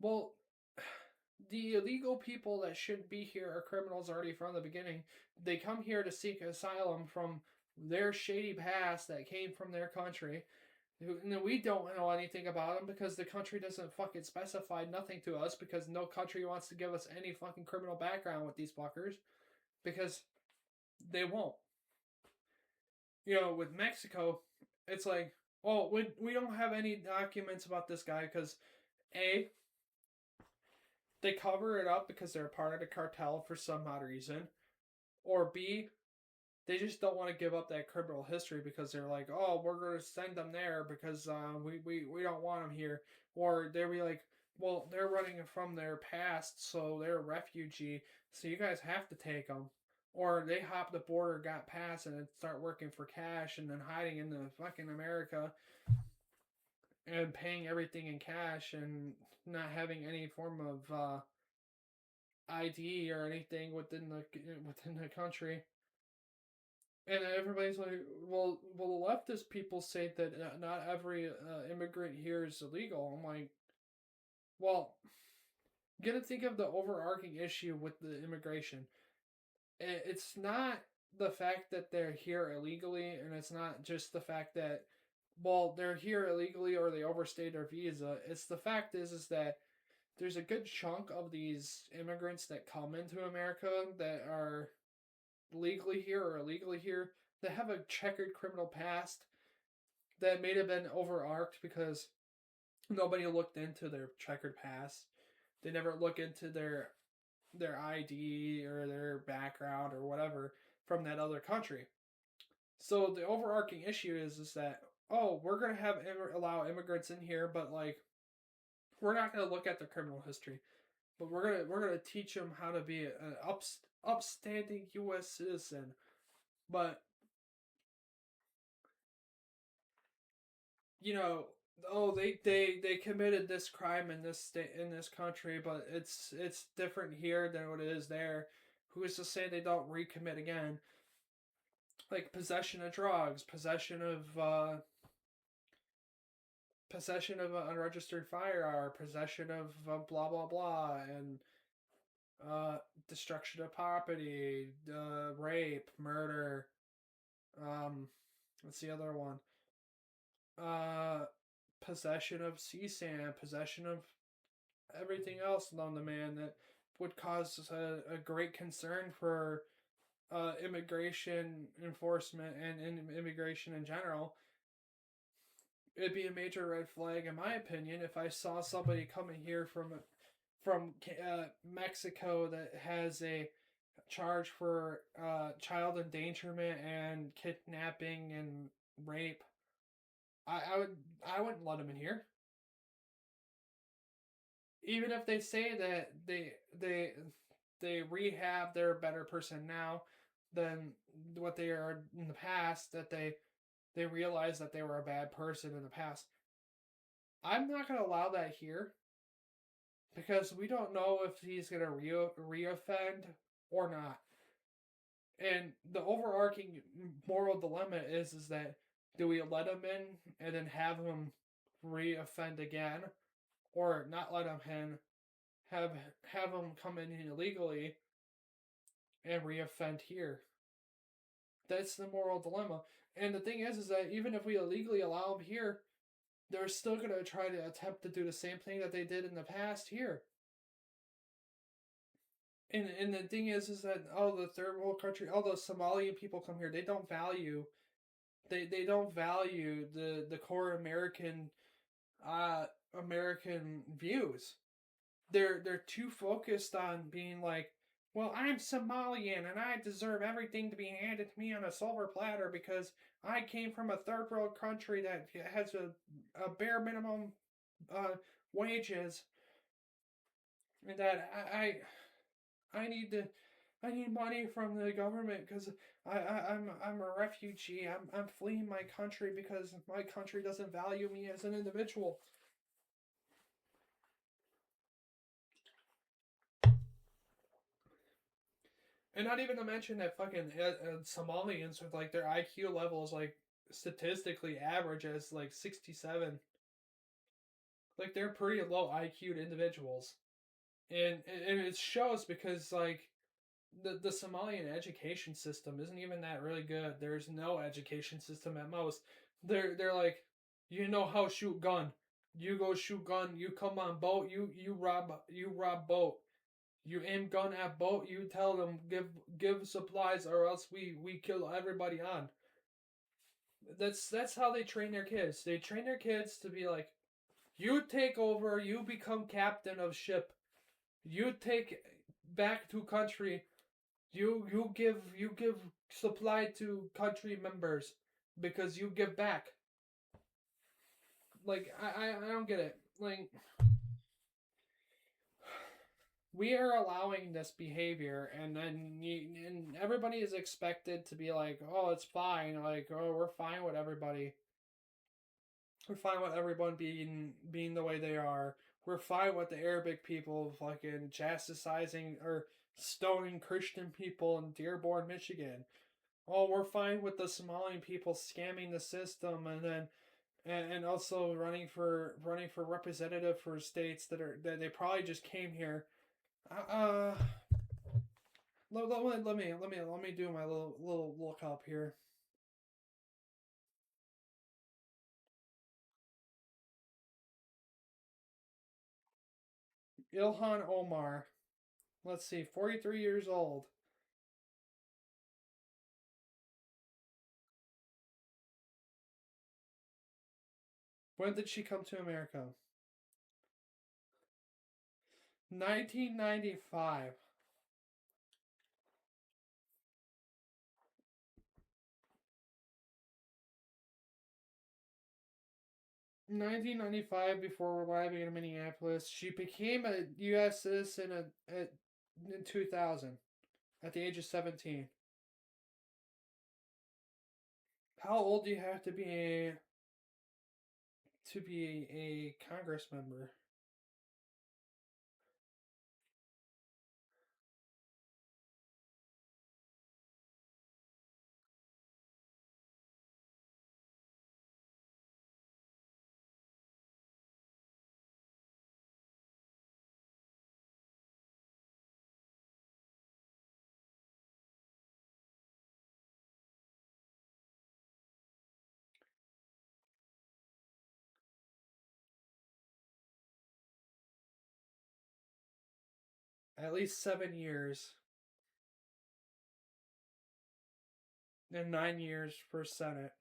well, the illegal people that shouldn't be here are criminals already from the beginning. They come here to seek asylum from their shady past that came from their country. And we don't know anything about them because the country doesn't fucking specify nothing to us because no country wants to give us any fucking criminal background with these fuckers because they won't. With Mexico, it's like, oh, we don't have any documents about this guy because A, they cover it up because they're a part of the cartel for some odd reason, or B, they just don't want to give up that criminal history because they're like, oh, we're going to send them there because we don't want them here. Or they'll be like, well, they're running from their past, so they're a refugee, so you guys have to take them. Or they hop the border, got past, and then start working for cash and then hiding in the fucking America and paying everything in cash and not having any form of ID or anything within the country. And everybody's like, well, the leftist people say that not every immigrant here is illegal. I'm like, well, you gotta think of the overarching issue with the immigration. It's not the fact that they're here illegally, and it's not just the fact that, well, they're here illegally or they overstayed their visa. It's the fact is that there's a good chunk of these immigrants that come into America that are legally here or illegally here that have a checkered criminal past that may have been overarched because nobody looked into their checkered past. They never look into their ID or their background or whatever from that other country. So the overarching issue is that oh, we're gonna allow immigrants in here, but like we're not gonna look at their criminal history, but we're gonna teach them how to be an upstanding U.S. citizen. But you know, oh, they committed this crime in this state in this country, but it's different here than what it is there. Who is to say they don't recommit again? Like possession of drugs, possession of an unregistered firearm, possession of blah blah blah, and uh, destruction of property, rape, murder. What's the other one? Uh, Possession of CSAM, possession of everything else known to man that would cause a great concern for immigration enforcement and immigration in general. It'd be a major red flag, in my opinion, if I saw somebody coming here from Mexico that has a charge for child endangerment and kidnapping and rape. I wouldn't let them in here. Even if they say that they rehab, they're a better person now than what they are in the past. That they realize that they were a bad person in the past. I'm not gonna allow that here because we don't know if he's gonna reoffend or not. And the overarching moral dilemma is that do we let him in and then have him reoffend again, or not let him in, have him come in illegally and reoffend here? That's the moral dilemma. And the thing is that even if we illegally allow him here, they're still gonna try to attempt to do the same thing that they did in the past here. And the thing is that all the third world country, all those Somalian people come here, they don't value the core American views. They're too focused on being like, well, I'm Somalian and I deserve everything to be handed to me on a silver platter because I came from a third world country that has a bare minimum wages. And that I need to I need money from the government because I'm a refugee. I'm fleeing my country because my country doesn't value me as an individual. And not even to mention that fucking Somalians with like their IQ levels like statistically average as like 67. Like they're pretty low IQ'd individuals. And it shows because like the Somalian education system isn't even that really good. There's no education system at most. They're like, you know how shoot gun. You go shoot gun. You come on boat. You rob boat. You aim gun at boat. You tell them give supplies or else we kill everybody on. That's how they train their kids. They train their kids to be like, you take over. You become captain of ship. You take back to country. You give supply to country members because you give back. Like I don't get it. Like we are allowing this behavior, and then and everybody is expected to be like, oh, it's fine. Like, oh, we're fine with everybody. We're fine with everyone being the way they are. We're fine with the Arabic people fucking chastising or stoning Christian people in Dearborn, Michigan. Oh, we're fine with the Somalian people scamming the system, and then and also running for representative for states that they probably just came here. Uh, let me do my little look up here. Ilhan Omar. Let's see, 43 years old. When did she come to America? 1995. 1995, before arriving in Minneapolis, she became a U.S. citizen in 2000 at the age of 17. How old do you have to be a Congress member? At least 7 years and 9 years for Senate.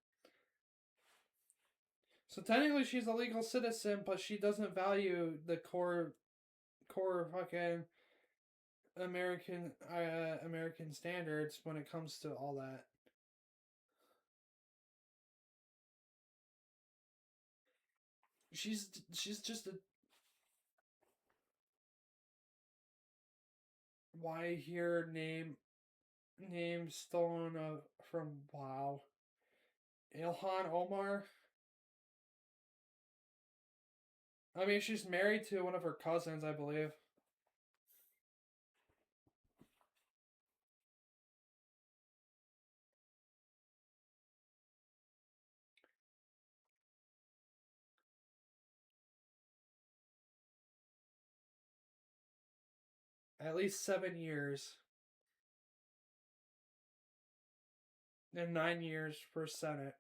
So technically, she's a legal citizen, but she doesn't value the core fucking American standards when it comes to all that. She's just a why here name stolen from wow. Ilhan Omar. I mean, she's married to one of her cousins, I believe. At least 7 years and 9 years for Senate.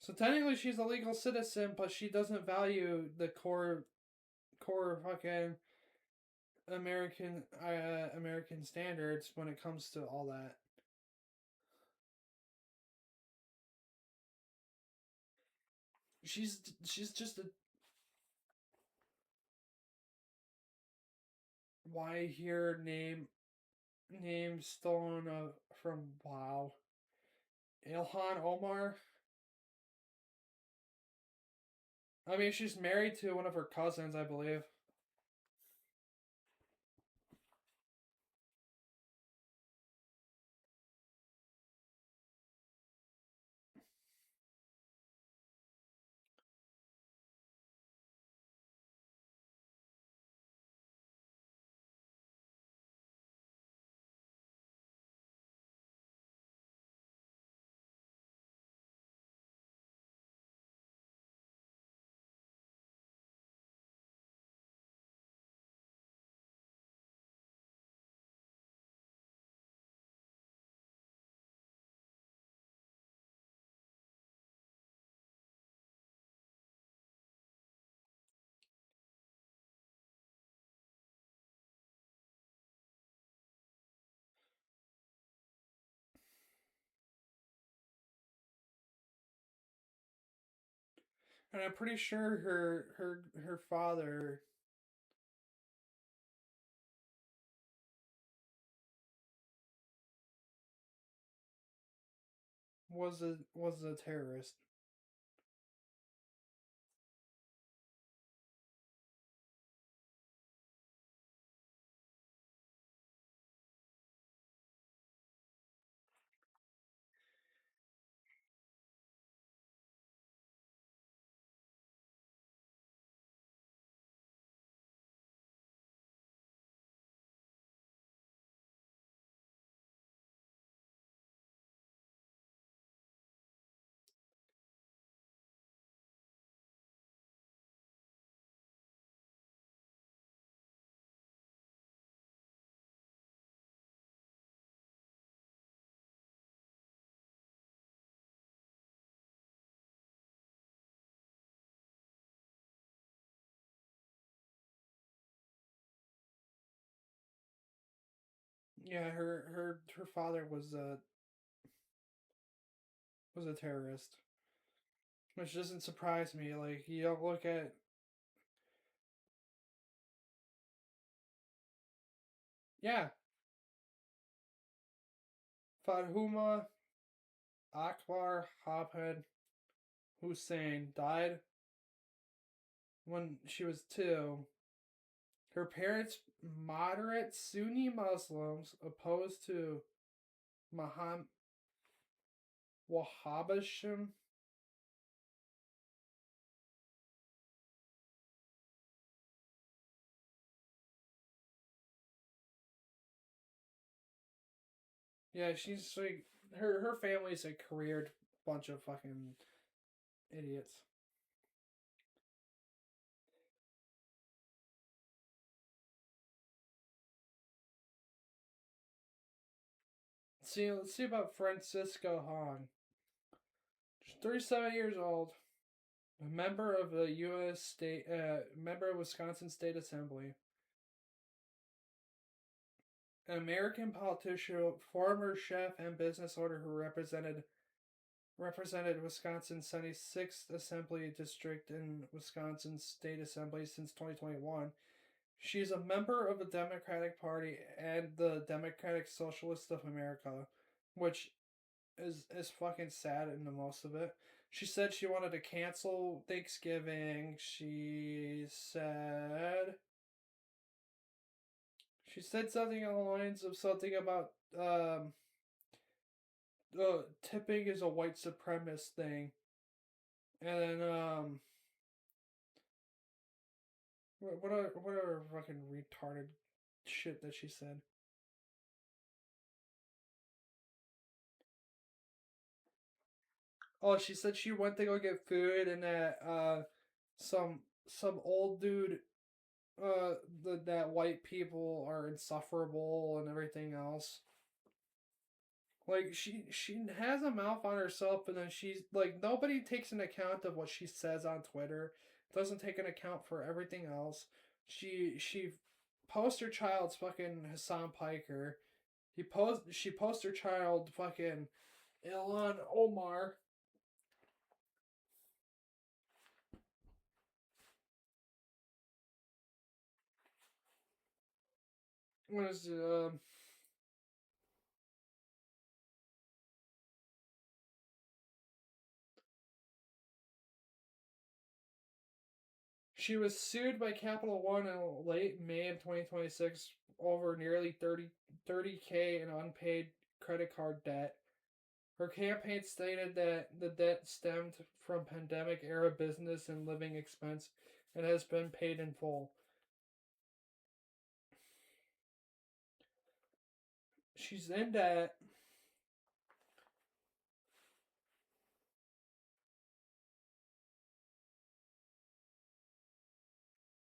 So technically, she's a legal citizen, but she doesn't value the core fucking American standards when it comes to all that. She's just a why here name stolen from wow. Ilhan Omar. I mean, she's married to one of her cousins, I believe. And I'm pretty sure her father was a terrorist. Yeah, her father was a terrorist, which doesn't surprise me. Like you don't look at yeah, Fahuma Akbar Habib Hussein died when she was 2. Her parents, moderate Sunni Muslims opposed to Maham Wahhabism. Yeah, she's like her family's a careered bunch of fucking idiots. See, let's see about Francisco Hong. She's 37 years old, a member of the U.S. state, member of Wisconsin State Assembly, an American politician, former chef and business owner who represented Wisconsin's 76th Assembly District in Wisconsin State Assembly since 2021. She's a member of the Democratic Party and the Democratic Socialists of America, which is fucking sad in the most of it. She said she wanted to cancel Thanksgiving. She said something along the lines of something about tipping is a white supremacist thing. And then what are fucking retarded shit that she said? Oh, she said she went to go get food and that some old dude that white people are insufferable and everything else. Like she has a mouth on herself, and then she's like nobody takes an account of what she says on Twitter. Doesn't take an account for everything else. She poster child's fucking Hassan Piker. She poster child fucking Ilhan Omar. What is it? She was sued by Capital One in late May of 2026 over nearly 30K in unpaid credit card debt. Her campaign stated that the debt stemmed from pandemic era business and living expense and has been paid in full. She's in debt.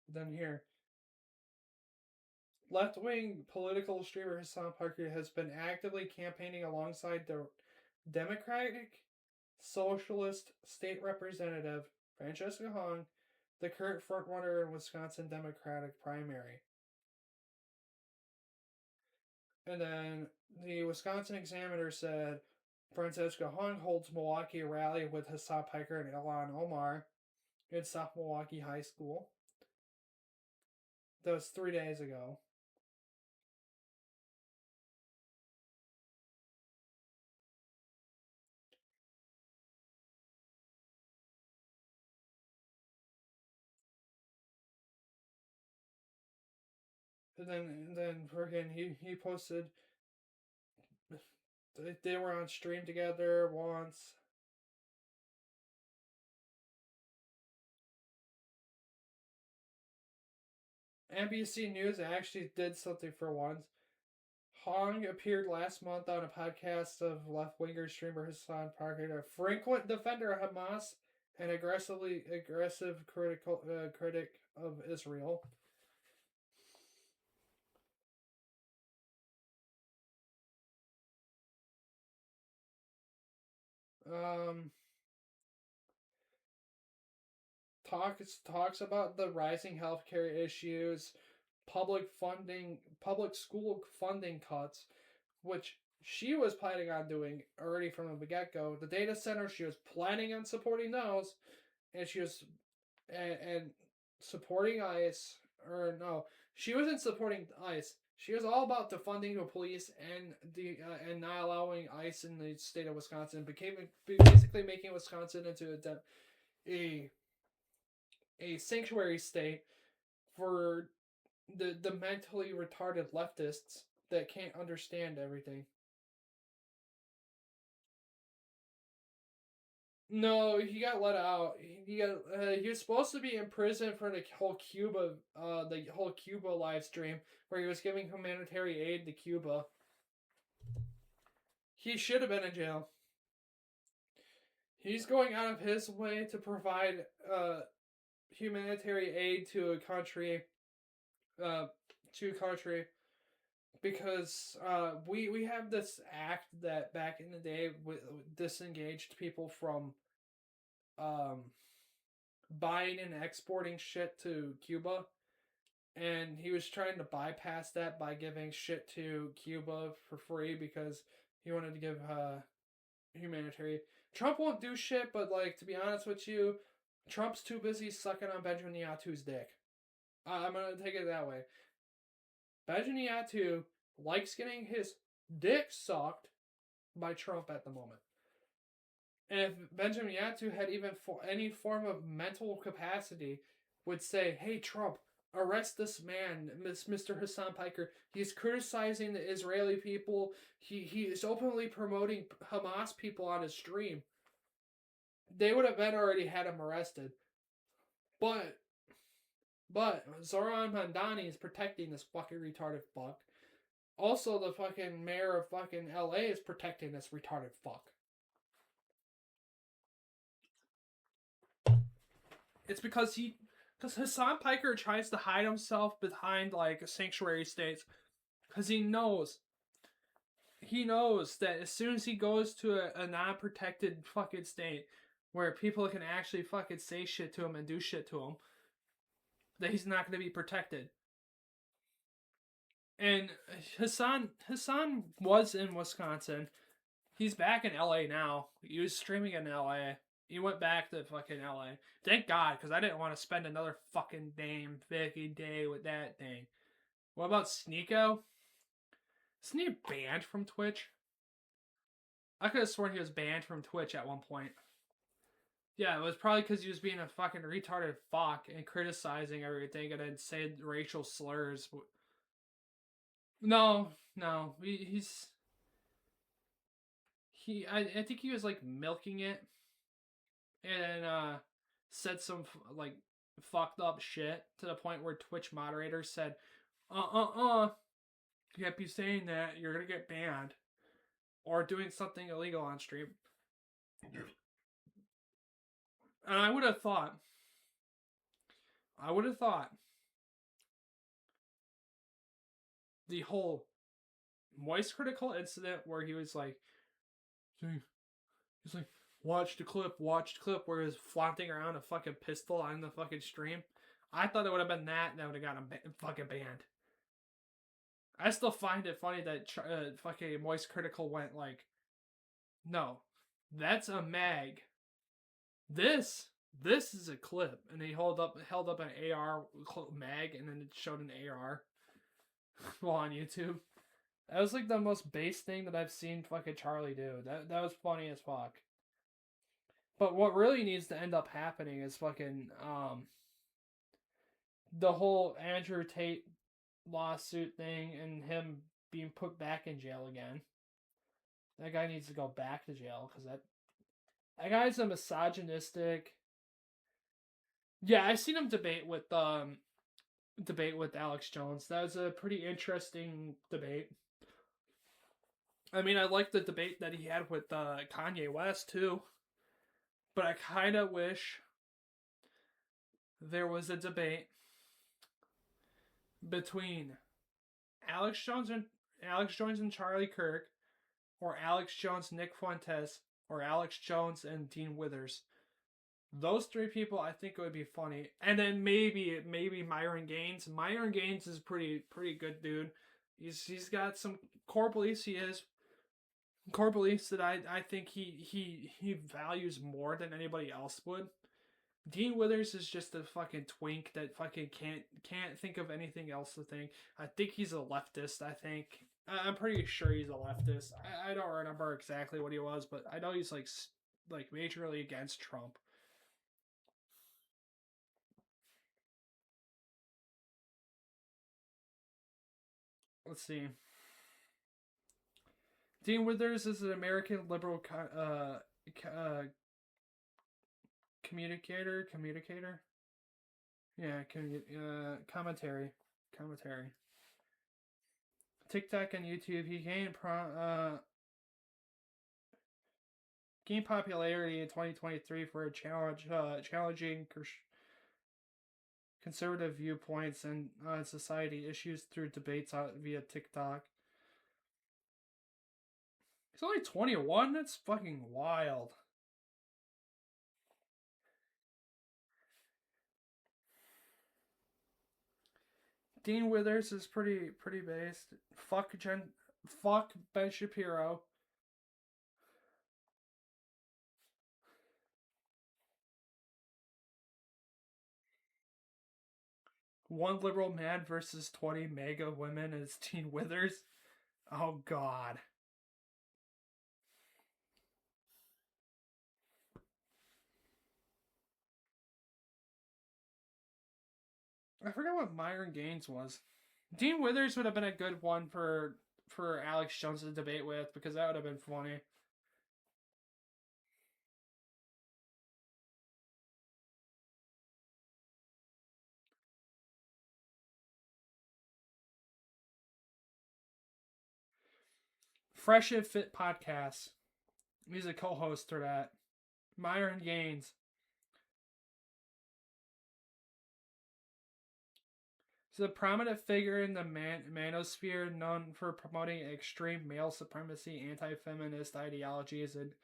Then here, left wing political streamer Hassan Parker has been actively campaigning alongside the Democratic Socialist State Representative Francesca Hong, the current frontrunner in Wisconsin Democratic primary. And then the Wisconsin Examiner said Francesca Hong holds Milwaukee rally with Hassan Piker and Ilhan Omar. in South Milwaukee High School. That was 3 days ago. And then freaking he posted they were on stream together once. NBC News actually did something for once. Hong appeared last month on a podcast of left-winger streamer Hassan Parker, a frequent defender of Hamas and aggressive critic of Israel. Um, talks about the rising healthcare issues, public school funding cuts, which she was planning on doing already from the get go. The data center, she was planning on supporting those, and she was and supporting ICE. Or no, she wasn't supporting ICE. She was all about defunding the police and not allowing ICE in the state of Wisconsin. Basically making Wisconsin into a a sanctuary state for the mentally retarded leftists that can't understand everything. No, he got let out. He was supposed to be in prison for the whole Cuba live stream where he was giving humanitarian aid to Cuba. He should have been in jail. He's going out of his way to provide humanitarian aid to a country, because we have this act that back in the day disengaged people from buying and exporting shit to Cuba, and he was trying to bypass that by giving shit to Cuba for free because he wanted to give humanitarian. Trump won't do shit, but like to be honest with you, Trump's too busy sucking on Benjamin Netanyahu's dick. I'm gonna take it that way. Benjamin Netanyahu likes getting his dick sucked by Trump at the moment. And if Benjamin Netanyahu had even any form of mental capacity, would say, "Hey Trump, arrest this man, Mr. Hassan Piker. He's criticizing the Israeli people. He is openly promoting Hamas people on his stream." They would have already had him arrested. But Zoran Mandani is protecting this fucking retarded fuck. Also, the fucking mayor of fucking LA is protecting this retarded fuck. It's because Hassan Piker tries to hide himself behind like sanctuary states because he knows that as soon as he goes to a non-protected fucking state where people can actually fucking say shit to him and do shit to him, that he's not going to be protected. And Hassan was in Wisconsin. He's back in LA now. He was streaming in LA. He went back to fucking LA. Thank God, because I didn't want to spend another fucking damn day with that thing. What about Sneeko? Isn't he banned from Twitch? I could have sworn he was banned from Twitch at one point. Yeah, it was probably because he was being a fucking retarded fuck and criticizing everything and then saying racial slurs. No, I think he was like milking it and said some like fucked up shit to the point where Twitch moderators said, you can't be saying that, you're gonna get banned, or doing something illegal on stream. And I would have thought the whole Moist Critical incident where he was like, he's like, watch the clip where he was flaunting around a fucking pistol on the fucking stream. I thought it would have been that would have gotten him fucking banned. I still find it funny that fucking Moist Critical went like, no, that's a mag. This This is a clip, and he held up an AR mag, and then it showed an AR while on YouTube. That was like the most base thing that I've seen fucking Charlie do. That was funny as fuck. But what really needs to end up happening is fucking the whole Andrew Tate lawsuit thing and him being put back in jail again. That guy needs to go back to jail because that guy's a misogynistic. Yeah, I seen him debate with Alex Jones. That was a pretty interesting debate. I mean, I liked the debate that he had with Kanye West too, but I kind of wish there was a debate between Alex Jones and Charlie Kirk, or Alex Jones, Nick Fuentes, or Alex Jones and Dean Withers. Those three people, I think it would be funny. And then maybe Myron Gaines. Myron Gaines is pretty good dude. He's got some core beliefs. He has core beliefs that I think he values more than anybody else would. Dean Withers is just a fucking twink that fucking can't think of anything else to think. I think he's a leftist. I'm pretty sure he's a leftist. I don't remember exactly what he was, but I know he's like majorly against Trump. Let's see. Dean Withers is an American liberal communicator. Yeah, commentary. TikTok and YouTube. He gained popularity in 2023 for a challenging conservative viewpoints and society issues through debates via TikTok. He's only 21? That's fucking wild. Dean Withers is pretty based. Fuck Ben Shapiro. One liberal man versus 20 mega women is Dean Withers. Oh god. I forgot what Myron Gaines was. Dean Withers would have been a good one for Alex Jones to debate with because that would have been funny. Fresh and Fit podcast. He's a co-host for that. Myron Gaines. He's a prominent figure in the manosphere, known for promoting extreme male supremacy, anti-feminist ideologies, and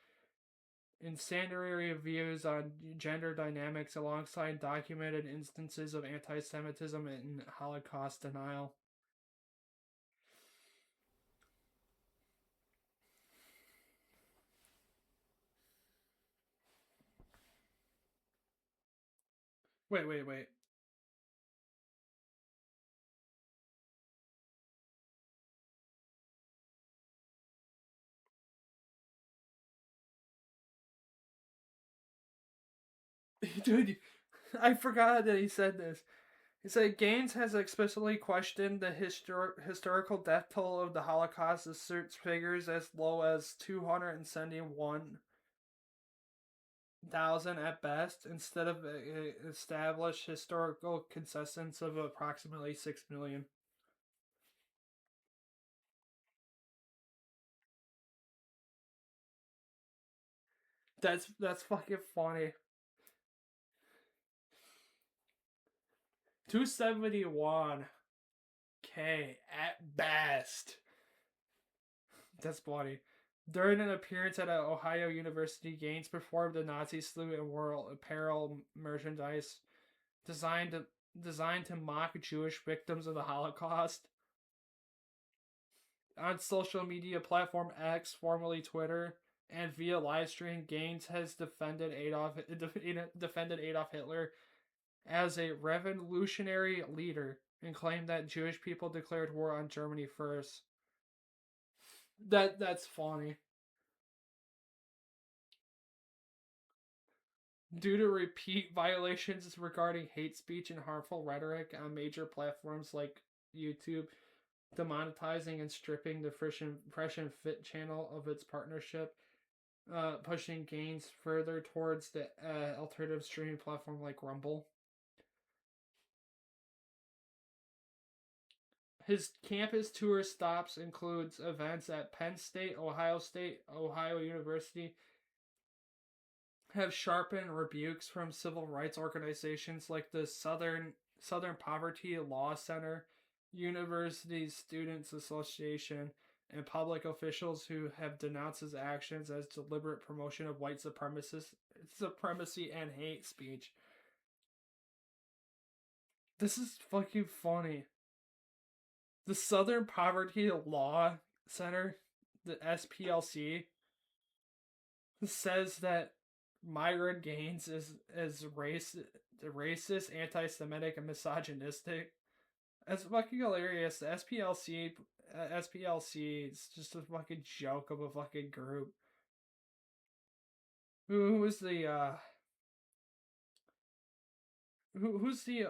incendiary views on gender dynamics, alongside documented instances of anti-Semitism and Holocaust denial. Wait. Dude, I forgot that he said this. He said Gaines has explicitly questioned the historical death toll of the Holocaust, asserts figures as low as 271,000 at best, instead of established historical consensus of approximately 6 million. That's fucking funny. 271K at best. That's funny. During an appearance at Ohio University, Gaines performed a Nazi salute and wore apparel merchandise designed to mock Jewish victims of the Holocaust. On social media platform X, formerly Twitter, and via live stream, Gaines has defended Adolf Hitler as a revolutionary leader and claimed that Jewish people declared war on Germany first. That's funny. Due to repeat violations regarding hate speech and harmful rhetoric on major platforms like YouTube, demonetizing and stripping the Fresh and Fit channel of its partnership, pushing Gaines further towards the alternative streaming platform like Rumble. His campus tour stops includes events at Penn State, Ohio University, have sharpened rebukes from civil rights organizations like the Southern Poverty Law Center, University Students Association, and public officials who have denounced his actions as deliberate promotion of white supremacy and hate speech. This is fucking funny. The Southern Poverty Law Center, the SPLC, says that Myron Gaines is racist, anti-Semitic, and misogynistic. It's fucking hilarious. The SPLC is just a fucking joke of a fucking group. Who's the who's the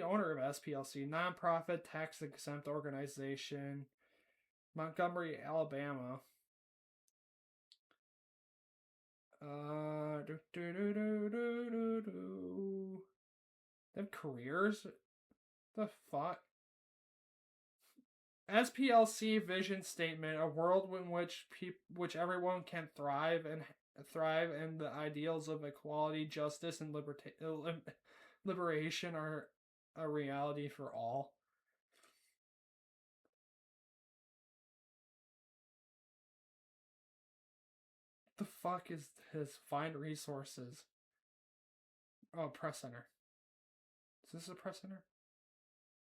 owner of SPLC? Nonprofit tax exempt organization, Montgomery, Alabama. They have careers? The fuck? SPLC vision statement: a world in which everyone can thrive and the ideals of equality, justice, and liberation are a reality for all. The fuck is his find resources? Oh, press center. Is this a press center?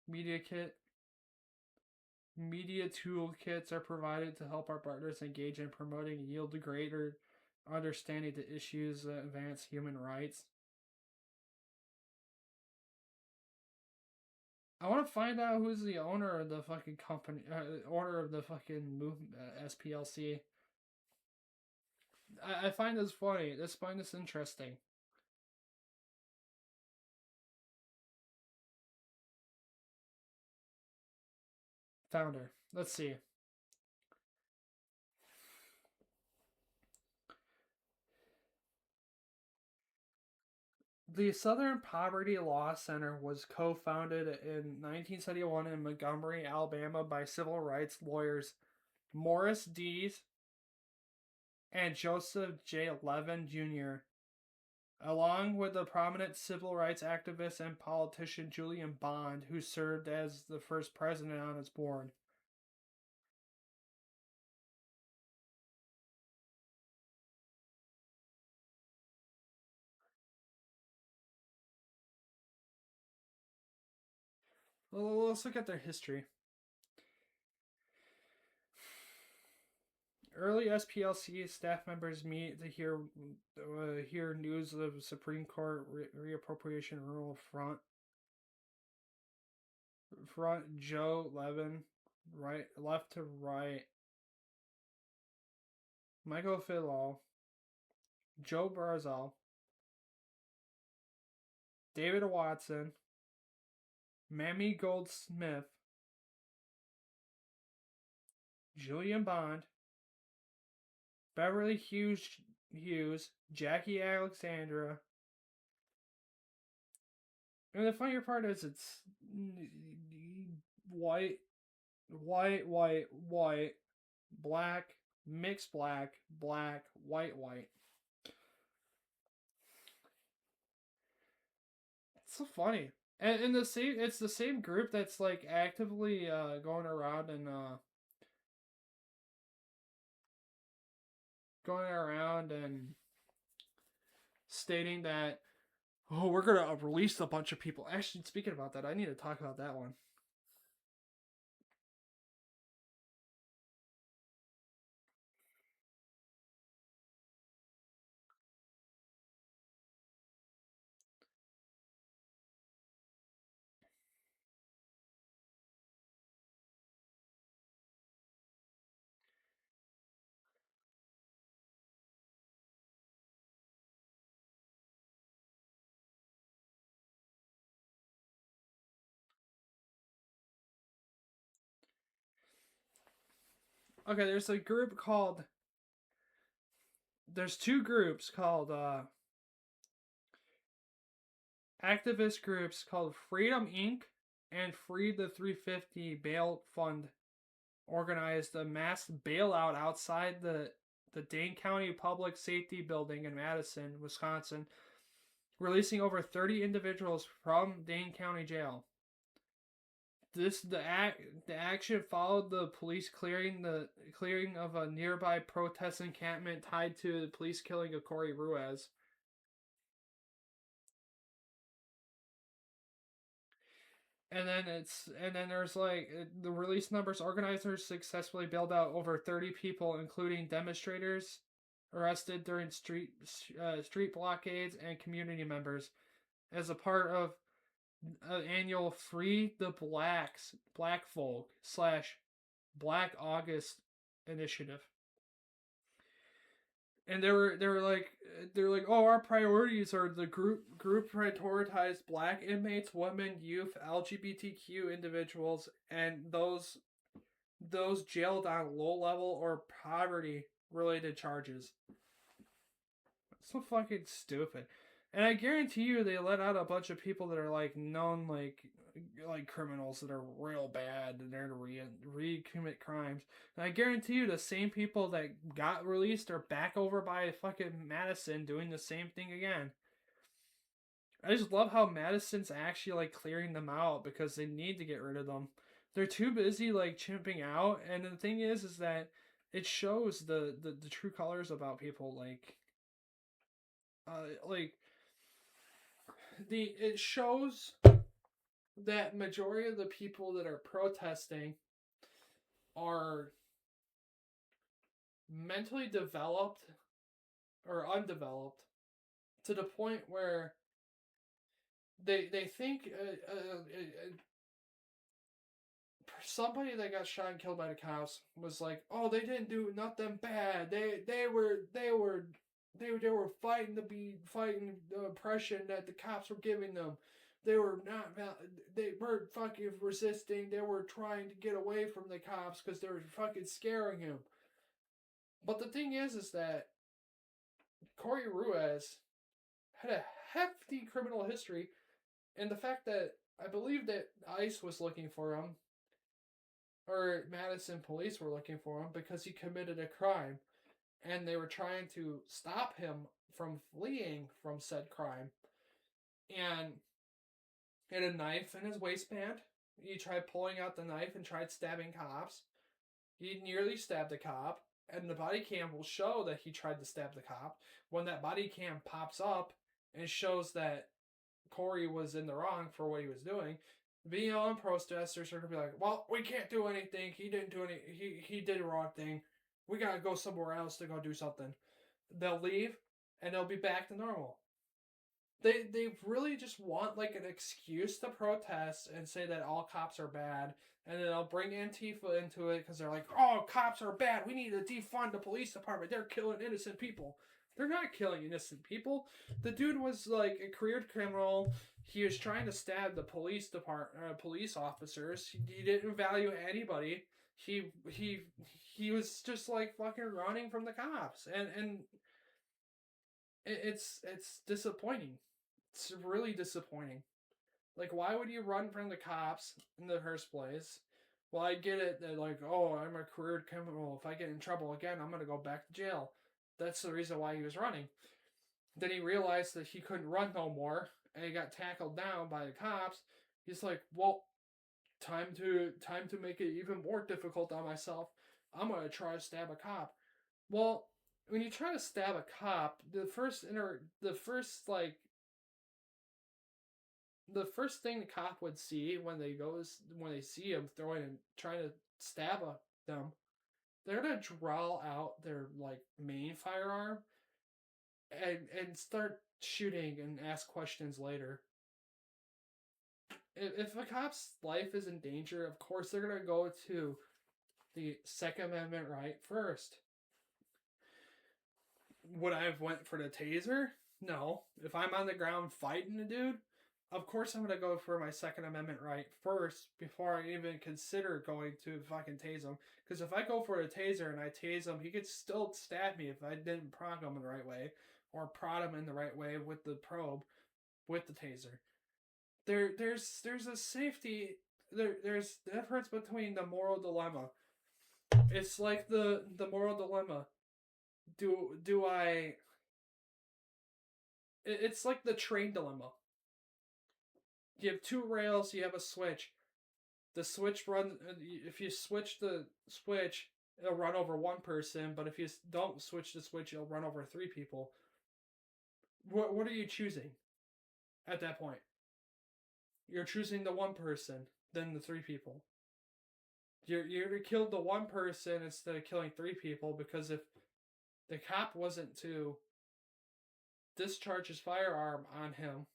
Media kit. Media toolkits are provided to help our partners engage in promoting yield greater understanding to issues that advance human rights. I want to find out who's the owner of the fucking company, owner of the fucking movement, SPLC. I find this funny. I find this interesting. Founder. Let's see. The Southern Poverty Law Center was co-founded in 1971 in Montgomery, Alabama by civil rights lawyers Morris Dees and Joseph J. Levin Jr., along with the prominent civil rights activist and politician Julian Bond, who served as the first president on its board. Well, let's look at their history. Early SPLC staff members meet to hear news of Supreme Court reappropriation rule front Joe Levin, left to right, Michael Fidel, Joe Barzell, David Watson, Mamie Goldsmith, Julian Bond, Beverly Hughes, Jackie Alexandra. And the funnier part is it's white, black, mixed black, white. It's so funny. And it's the same group that's like actively going around and stating that, oh, we're gonna release a bunch of people. Actually, speaking about that, I need to talk about that one. Okay, there's a group called. There's two groups called activist groups called Freedom Inc. and Free the 350 Bail Fund organized a mass bailout outside the Dane County Public Safety Building in Madison, Wisconsin, releasing over 30 individuals from Dane County Jail. The action followed the police clearing of a nearby protest encampment tied to the police killing of Corey Ruiz. And then there's like the release numbers. Organizers successfully bailed out over 30 people, including demonstrators arrested during street blockades and community members, as a part of an annual Free the Black Folk / Black August initiative. And they were like, oh, our priorities are the group prioritized black inmates, women, youth, LGBTQ individuals, and those jailed on low level or poverty related charges. So fucking stupid. And I guarantee you they let out a bunch of people that are like known like criminals that are real bad and they're to re-commit crimes. And I guarantee you the same people that got released are back over by fucking Madison doing the same thing again. I just love how Madison's actually like clearing them out because they need to get rid of them. They're too busy like chimping out, and the thing is that it shows the true colors about people like it shows that majority of the people that are protesting are mentally developed or undeveloped to the point where they think somebody that got shot and killed by the cops was like, oh, they didn't do nothing bad. They were fighting the oppression that the cops were giving them. They weren't fucking resisting. They were trying to get away from the cops because they were fucking scaring him. But the thing is that Corey Ruiz had a hefty criminal history, and the fact that I believe that ICE was looking for him, or Madison police were looking for him because he committed a crime, and they were trying to stop him from fleeing from said crime. And he had a knife in his waistband. He tried pulling out the knife and tried stabbing cops. He nearly stabbed a cop, and the body cam will show that he tried to stab the cop. When that body cam pops up and shows that Corey was in the wrong for what he was doing, BLM protesters are gonna be like, well, we can't do anything. He didn't do any. He did the wrong thing. We gotta go somewhere else to go do something. They'll leave, and they'll be back to normal. They really just want like an excuse to protest and say that all cops are bad, and then they'll bring Antifa into it because they're like, oh, cops are bad. We need to defund the police department. They're killing innocent people. They're not killing innocent people. The dude was like a career criminal. He was trying to stab the police officers. He didn't value anybody. He was just like fucking running from the cops, and it's disappointing. It's really disappointing. Like, why would you run from the cops in the first place? Well, I get it that like, oh, I'm a career criminal. If I get in trouble again, I'm gonna go back to jail. That's the reason why he was running. Then he realized that he couldn't run no more, and he got tackled down by the cops. He's like, well, time to make it even more difficult on myself. I'm gonna try to stab a cop. Well, when you try to stab a cop, the first thing the cop would see when they see him throwing and trying to stab them, they're gonna draw out their like main firearm and start shooting and ask questions later. If a cop's life is in danger, of course they're gonna go to the Second Amendment right first. Would I have went for the taser? No. If I'm on the ground fighting a dude, of course I'm gonna go for my Second Amendment right first before I even consider going to fucking tase him. Because if I go for a taser and I tase him, he could still stab me if I didn't prod him in the right way or prod him in the right way with the probe with the taser. There's a safety there's a difference between the moral dilemma. It's like the moral dilemma. Do I? It's like the train dilemma. You have two rails. You have a switch. The switch run. If you switch the switch, it'll run over one person. But if you don't switch the switch, it'll run over three people. What are you choosing at that point? You're choosing the one person, then the three people. You're killed the one person instead of killing three people, because if the cop wasn't to discharge his firearm on him,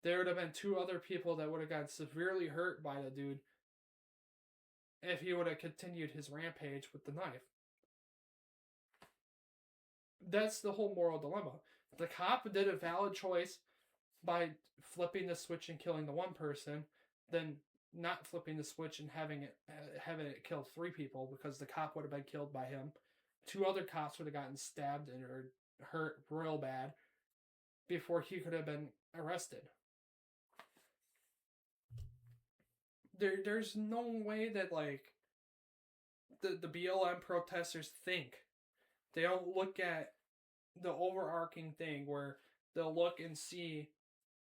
there would have been two other people that would have gotten severely hurt by the dude if he would have continued his rampage with the knife. That's the whole moral dilemma. The cop did a valid choice by flipping the switch and killing the one person, then not flipping the switch and having it kill three people, because the cop would have been killed by him. Two other cops would have gotten stabbed or hurt real bad before he could have been arrested. There's no way that, like, the BLM protesters think. They don't look at the overarching thing where they'll look and see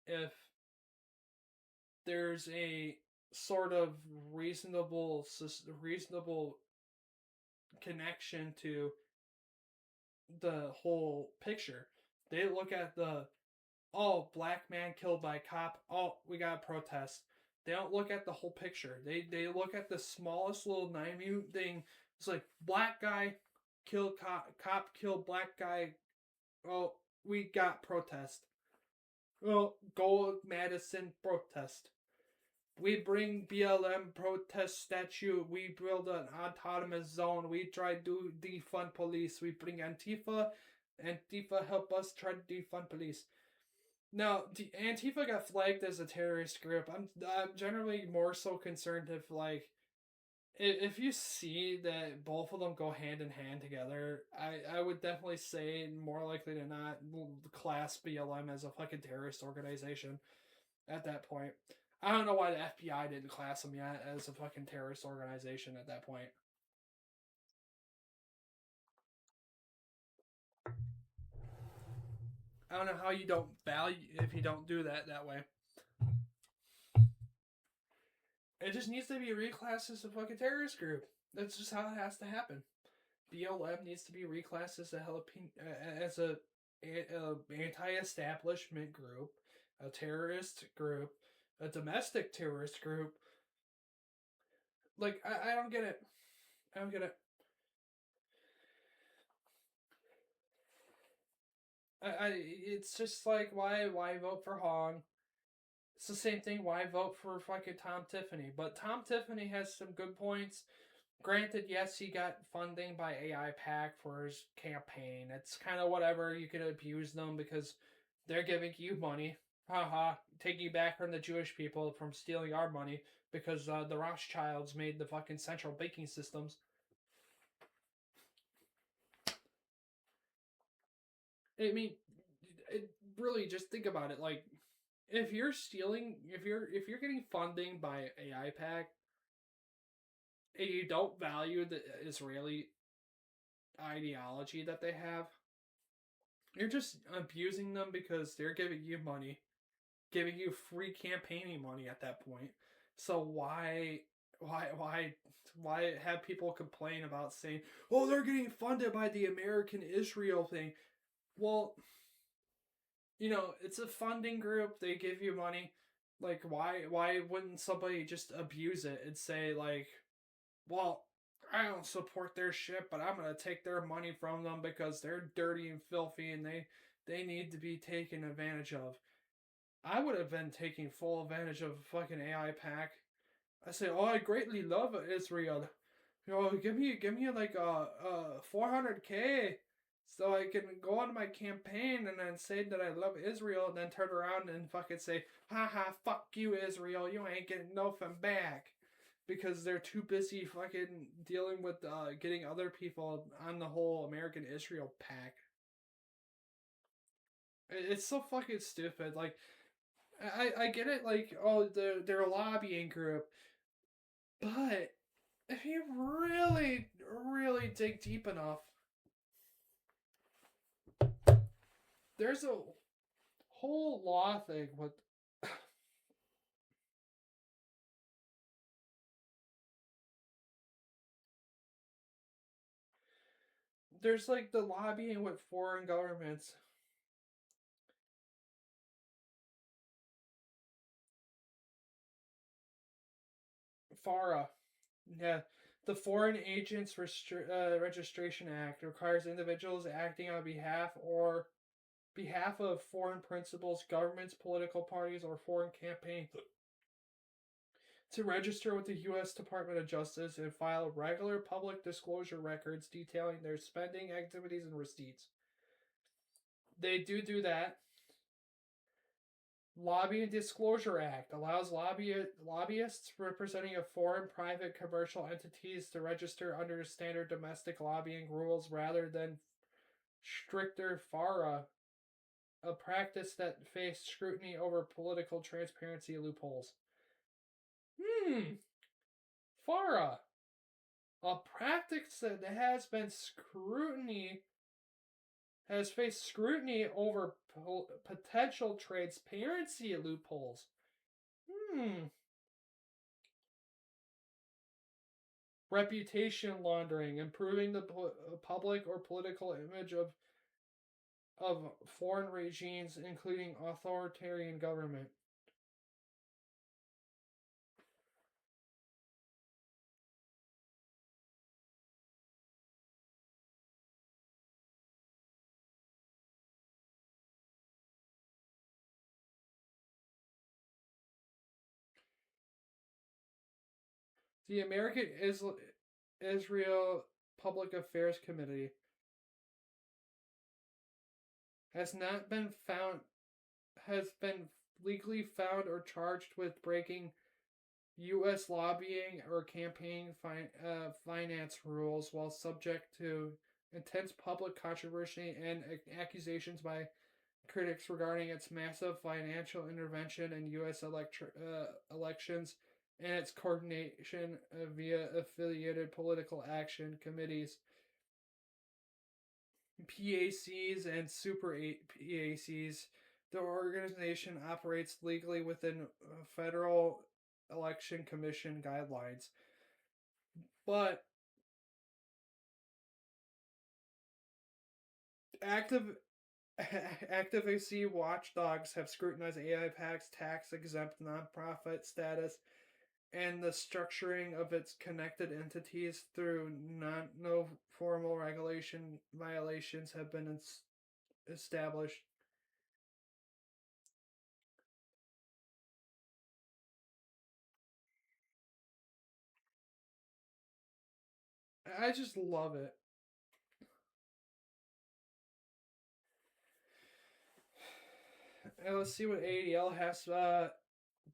if there's a sort of reasonable connection to the whole picture. They look at black man killed by cop, we got a protest. They don't look at the whole picture. They look at the smallest little minute thing. It's like, black guy killed cop killed black guy. Oh, we got protest. Oh, go Madison protest. We bring BLM protest statue. We build an autonomous zone. We try to defund police. We bring Antifa. Antifa help us try to defund police. Now, Antifa got flagged as a terrorist group. I'm generally more so concerned if you see that both of them go hand in hand together, I would definitely say more likely than not class BLM as a fucking terrorist organization at that point. I don't know why the FBI didn't class them yet as a fucking terrorist organization at that point. I don't know how you don't value if you don't do that way. It just needs to be reclassed as a fucking terrorist group. That's just how it has to happen. BLM needs to be reclassed as a anti-establishment group, a terrorist group, a domestic terrorist group. Like, I don't get it. I don't get it. It's just like, why vote for Hong? It's the same thing. Why vote for fucking Tom Tiffany? But Tom Tiffany has some good points. Granted, yes, he got funding by AI PAC for his campaign. It's kind of whatever. You could abuse them because they're giving you money. Haha, taking back from the Jewish people from stealing our money because the Rothschilds made the fucking central banking systems. I mean, really, just think about it. Like, if you're stealing, if you're getting funding by AI PAC, and you don't value the Israeli ideology that they have, you're just abusing them because they're giving you money, giving you free campaigning money at that point. So why have people complain about saying, "Oh, they're getting funded by the American Israel thing"? Well, it's a funding group. They give you money. Like, why wouldn't somebody just abuse it and say, like, well, I don't support their shit, but I'm gonna take their money from them because they're dirty and filthy and they need to be taken advantage of. I would have been taking full advantage of fucking AI PAC. I say, I greatly love Israel. Give me like 400K So I can go on my campaign and then say that I love Israel and then turn around and fucking say, haha, fuck you, Israel, you ain't getting nothing back. Because they're too busy fucking dealing with getting other people on the whole American Israel pack. It's so fucking stupid. Like, I get it, like, oh, they're a lobbying group. But if you really, really dig deep enough, there's a whole law thing with. There's like the lobbying with foreign governments. FARA. Yeah. The Foreign Agents Registration Act requires individuals acting on behalf of foreign principals, governments, political parties, or foreign campaigns to register with the U.S. Department of Justice and file regular public disclosure records detailing their spending activities and receipts. They do that. Lobbying Disclosure Act allows lobbyists representing a foreign private commercial entities to register under standard domestic lobbying rules rather than stricter FARA, a practice that faced scrutiny over political transparency loopholes. FARA, a practice that has faced scrutiny over potential transparency loopholes. Reputation laundering, improving the public or political image of foreign regimes, including authoritarian government. The American Israel Public Affairs Committee has not been found has been legally found or charged with breaking U.S. lobbying or campaign finance rules while subject to intense public controversy and accusations by critics regarding its massive financial intervention in U.S. Elections and its coordination via affiliated political action committees, PACs, and super PACs. The organization operates legally within Federal Election Commission guidelines. But activity watchdogs have scrutinized AIPAC's tax-exempt nonprofit status and the structuring of its connected entities through no formal regulation violations have been established. I just love it. And let's see what ADL has.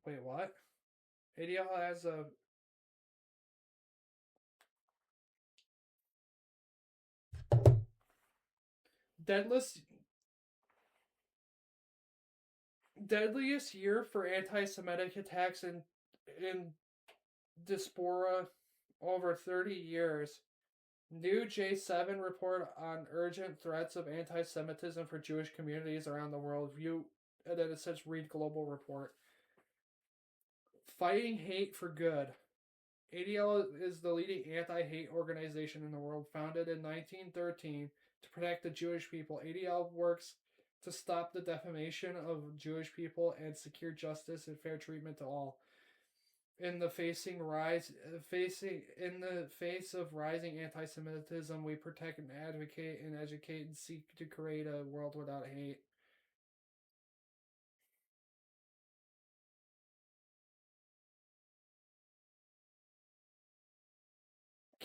Wait, what? ADL has a deadless deadliest year for anti-Semitic attacks in diaspora over 30 years. New J7 report on urgent threats of anti-Semitism for Jewish communities around the world. View, and then it says read global report. Fighting hate for good. ADL is the leading anti-hate organization in the world, founded in 1913 to protect the Jewish people. ADL works to stop the defamation of Jewish people and secure justice and fair treatment to all. In the face of rising anti-Semitism, we protect and advocate and educate and seek to create a world without hate.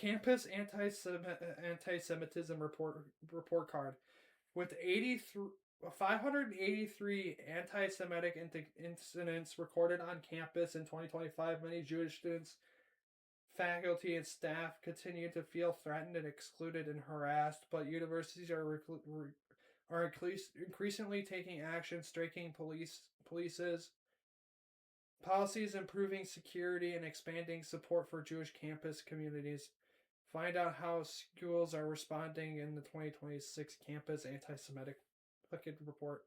campus anti-Semitism report card with 583 anti-Semitic incidents recorded on campus in 2025. Many Jewish students, faculty, and staff continue to feel threatened and excluded and harassed, but universities are increasingly taking action, striking policies, policies improving security, and expanding support for Jewish campus communities. Find out how schools are responding in the 2026 Campus Anti-Semitic Report.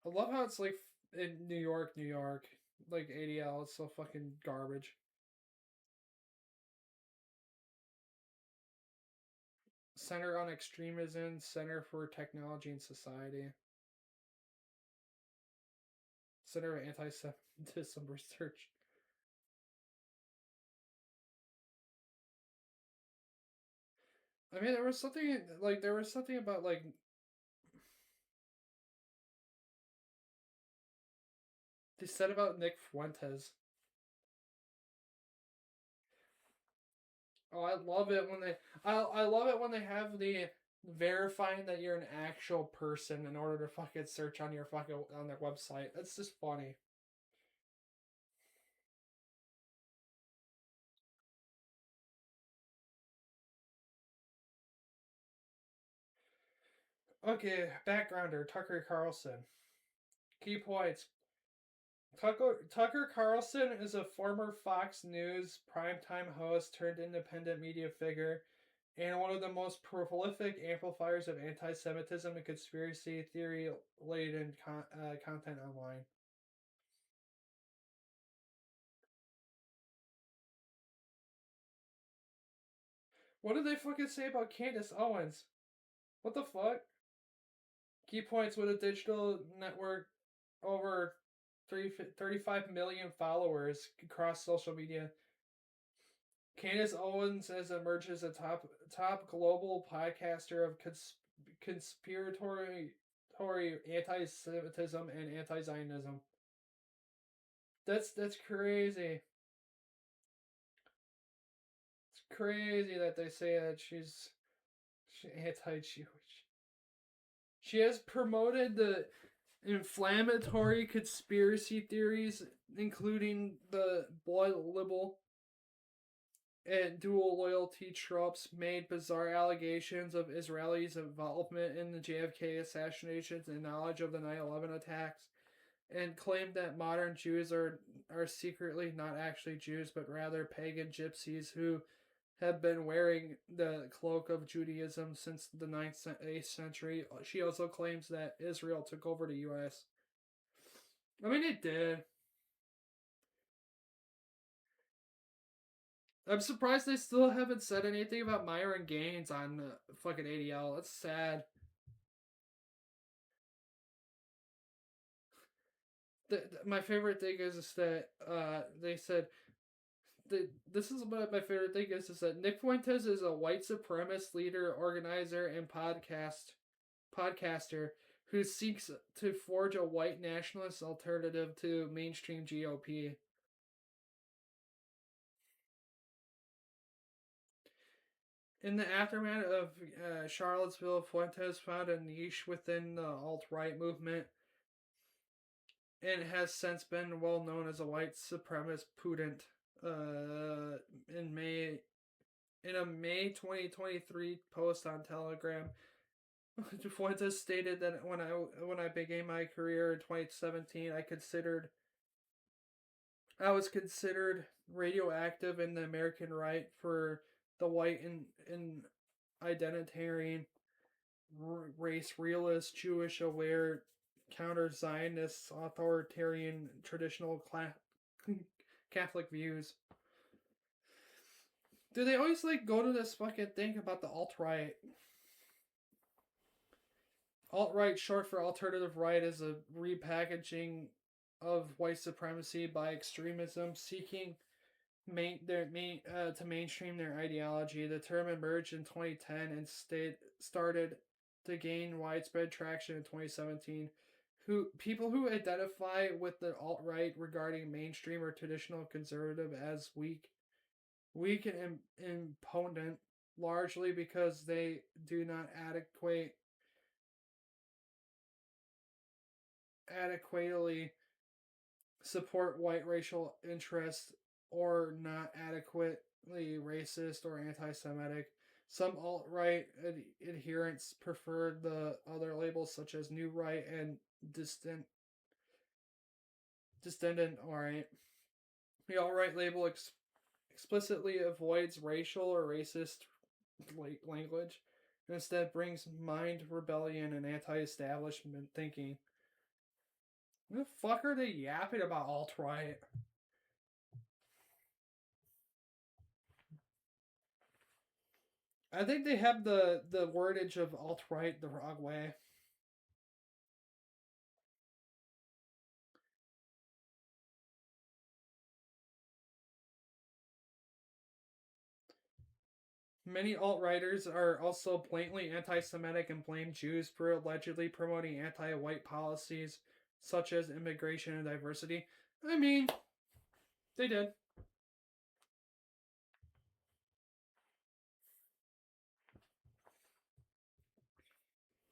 I love how it's like in New York, like ADL. It's so fucking garbage. Center on Extremism, Center for Technology and Society, Center of Anti-Semitism Research. I mean, there was something about like they said about Nick Fuentes. Oh, I love it when I love it when they have the verifying that you're an actual person in order to fucking search on your fucking on their website. That's just funny. Okay, backgrounder Tucker Carlson. Key points. Tucker Carlson is a former Fox News primetime host turned independent media figure and one of the most prolific amplifiers of anti Semitism and conspiracy theory laden content online. What did they fucking say about Candace Owens? What the fuck? Key points with a digital network over 35 million followers across social media. Candace Owens has emerged as a top global podcaster of conspiratory anti-Semitism and anti-Zionism. That's crazy. It's crazy that they say that she's anti-Jewish. She has promoted the inflammatory conspiracy theories, including the blood libel and dual loyalty tropes, made bizarre allegations of Israelis' involvement in the JFK assassinations and knowledge of the 9/11 attacks, and claimed that modern Jews are secretly not actually Jews, but rather pagan gypsies who have been wearing the cloak of Judaism since the 9th, 8th century. She also claims that Israel took over the U.S. I mean, it did. I'm surprised they still haven't said anything about Myron Gaines on fucking ADL. That's sad. My favorite thing is that they said this is what my favorite thing is that Nick Fuentes is a white supremacist leader, organizer, and podcaster who seeks to forge a white nationalist alternative to mainstream GOP. In the aftermath of Charlottesville, Fuentes found a niche within the alt-right movement and has since been well known as a white supremacist pundit. In a May 2023 post on Telegram, Fuentes stated that when I began my career in 2017, I was considered radioactive in the American right for the white and identitarian, race realist, Jewish aware, counter Zionist, authoritarian, traditional Catholic views. Do they always like go to this fucking thing about the alt right? Alt right, short for alternative right, is a repackaging of white supremacy by extremism seeking to mainstream their ideology. The term emerged in 2010 and started to gain widespread traction in 2017. who people who identify with the alt right regarding mainstream or traditional conservative as weak and impotent, largely because they do not adequately support white racial interests or not adequately racist or anti-Semitic. Some alt-right adherents prefer the other labels such as new right and dissident right. The alt-right label explicitly avoids racial or racist language and instead brings mind rebellion and anti-establishment thinking. What the fuck are they yapping about alt-right? I think they have the wordage of alt right the wrong way. Many alt writers are also blatantly anti Semitic and blame Jews for allegedly promoting anti white policies such as immigration and diversity. I mean, they did.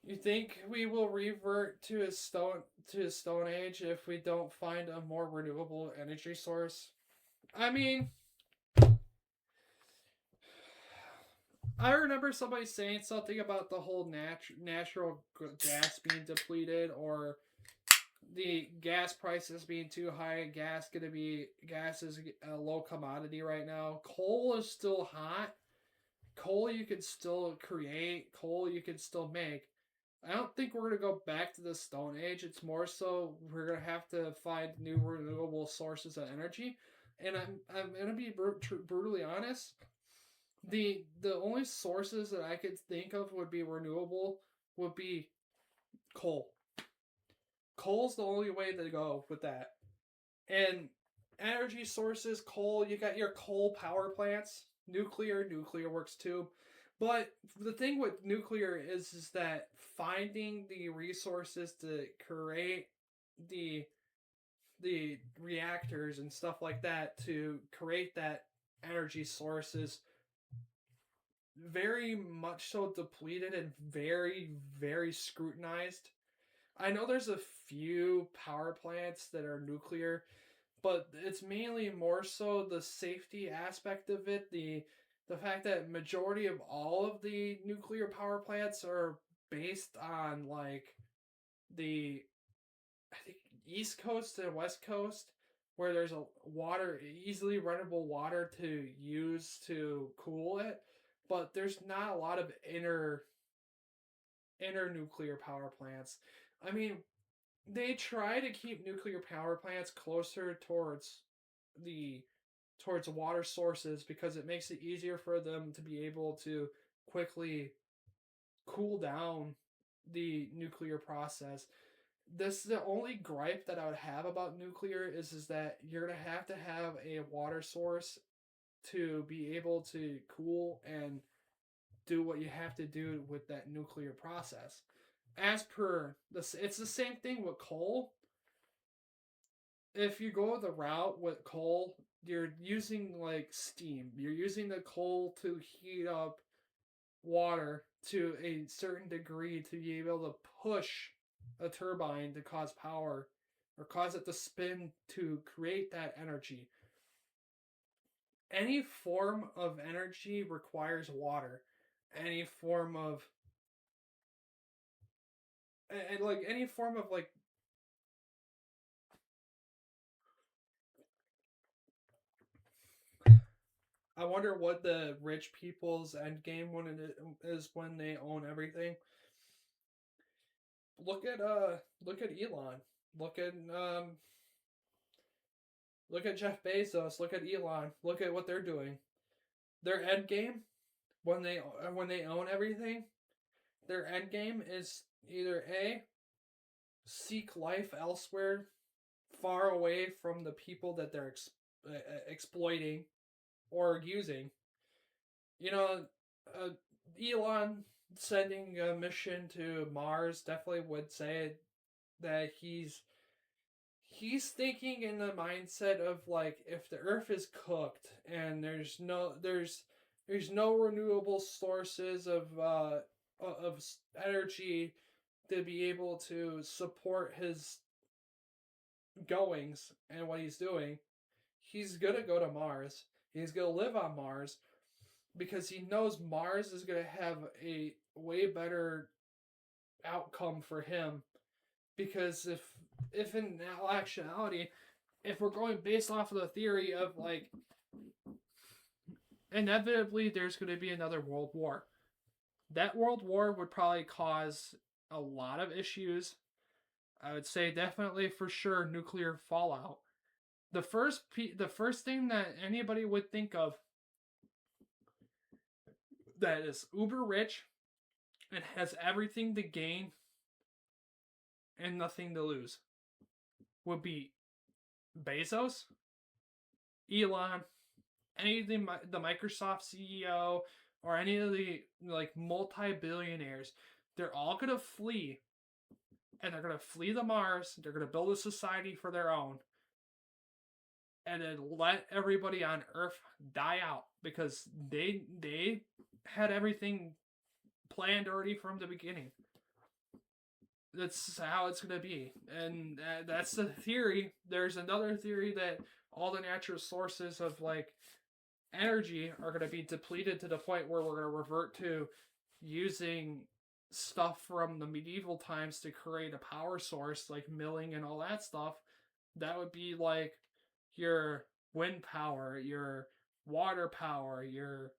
You think we will revert to a stone age if we don't find a more renewable energy source? I mean, I remember somebody saying something about the whole natural gas being depleted, or the gas prices being too high. Gas is a low commodity right now. Coal is still hot. Coal you can still create. Coal you can still make. I don't think we're gonna go back to the Stone Age. It's more so we're gonna have to find new renewable sources of energy. And I'm gonna be brutally honest. The only sources that I could think of would be renewable would be coal. Coal's the only way to go with that. And energy sources, coal, you got your coal power plants, nuclear works too. But the thing with nuclear is that finding the resources to create the the reactors and stuff like that to create that energy source is very much so depleted and very scrutinized. I know there's a few power plants that are nuclear, but it's mainly more so the safety aspect of it, the fact that majority of all of the nuclear power plants are based on like the I think East Coast and West Coast where there's a water easily runnable water to use to cool it, but there's not a lot of inner nuclear power plants. I mean, they try to keep nuclear power plants closer the towards water sources because it makes it easier for them to be able to quickly cool down the nuclear process. This the only gripe that I would have about nuclear is that you're gonna have a water source to be able to cool and do what you have to do with that nuclear process. As per this, it's the same thing with coal. If you go the route with coal, you're using like steam. You're using the coal to heat up water to a certain degree to be able to push a turbine to cause power or cause it to spin to create that energy. Any form of energy requires water. Any form of and like any form of like I wonder what the rich people's end game when it is when they own everything. Look at Elon. Look at um look at Jeff Bezos. Look at Elon. Look at what they're doing. Their end game when they own everything, their end game is either a seek life elsewhere, far away from the people that they're exploiting or using. You know, uh, Elon sending a mission to Mars definitely would say that he's thinking in the mindset of like, if the earth is cooked and there's no renewable sources of energy to be able to support his goings and what he's doing, he's gonna go to Mars. He's gonna live on Mars because he knows Mars is gonna have a way better outcome for him. Because if in actuality, if we're going based off of the theory of like, inevitably there's going to be another world war, that world war would probably cause a lot of issues. I would say definitely for sure nuclear fallout. The first thing that anybody would think of that is uber rich and has everything to gain and nothing to lose would be Bezos, Elon, any of the Microsoft CEO, or any of the like multi-billionaires. They're all gonna flee, and they're gonna flee to Mars. They're gonna build a society for their own, and then let everybody on Earth die out because they had everything planned already from the beginning. That's how it's going to be. And that's the theory. There's another theory that all the natural sources of like energy are going to be depleted to the point where we're going to revert to using stuff from the medieval times to create a power source, like milling and all that stuff. That would be like your wind power, your water power, your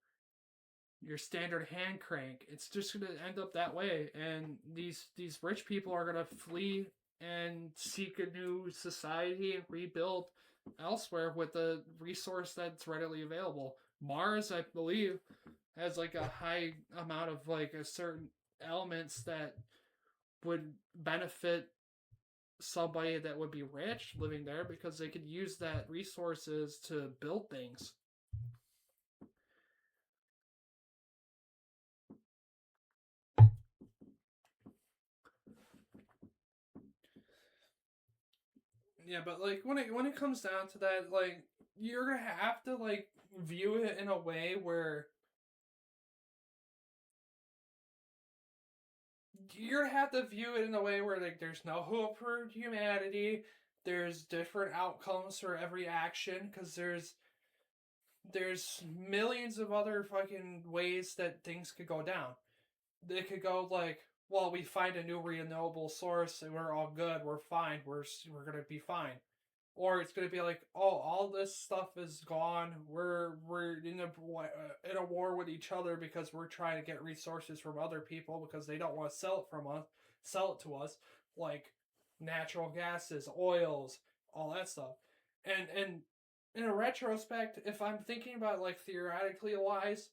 standard hand crank. It's just going to end up that way, and these rich people are going to flee and seek a new society and rebuild elsewhere with the resource that's readily available. Mars, I believe, has like a high amount of like a certain elements that would benefit somebody that would be rich living there because they could use that resources to build things. Yeah, but like when it comes down to that, like you're gonna have to like view it in a way where like there's no hope for humanity. There's different outcomes for every action because there's millions of other fucking ways that things could go down. They could go like, well, we find a new renewable source and we're all good, we're fine, we're gonna be fine. Or it's gonna be like, oh, all this stuff is gone. We're in a war with each other because we're trying to get resources from other people because they don't want to sell it to us, like natural gases, oils, all that stuff. And in a retrospect, if I'm thinking about like theoretically wise,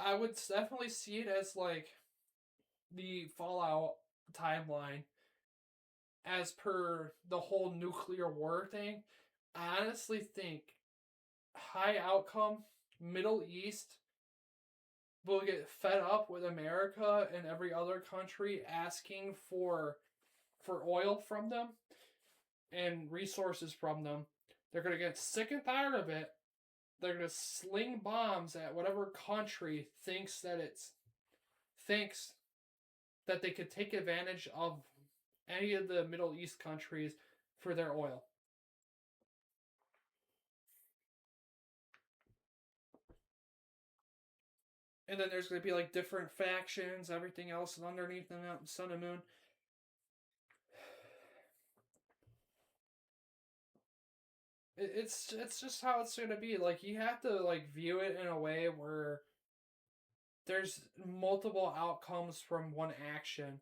I would definitely see it as like the Fallout timeline as per the whole nuclear war thing. I honestly think high outcome Middle East will get fed up with America and every other country asking for oil from them and resources from them. They're gonna get sick and tired of it. They're gonna sling bombs at whatever country thinks that they could take advantage of any of the Middle East countries for their oil. And then there's going to be like different factions, everything else underneath the sun and moon. It's just how it's going to be. Like you have to like view it in a way where there's multiple outcomes from one action,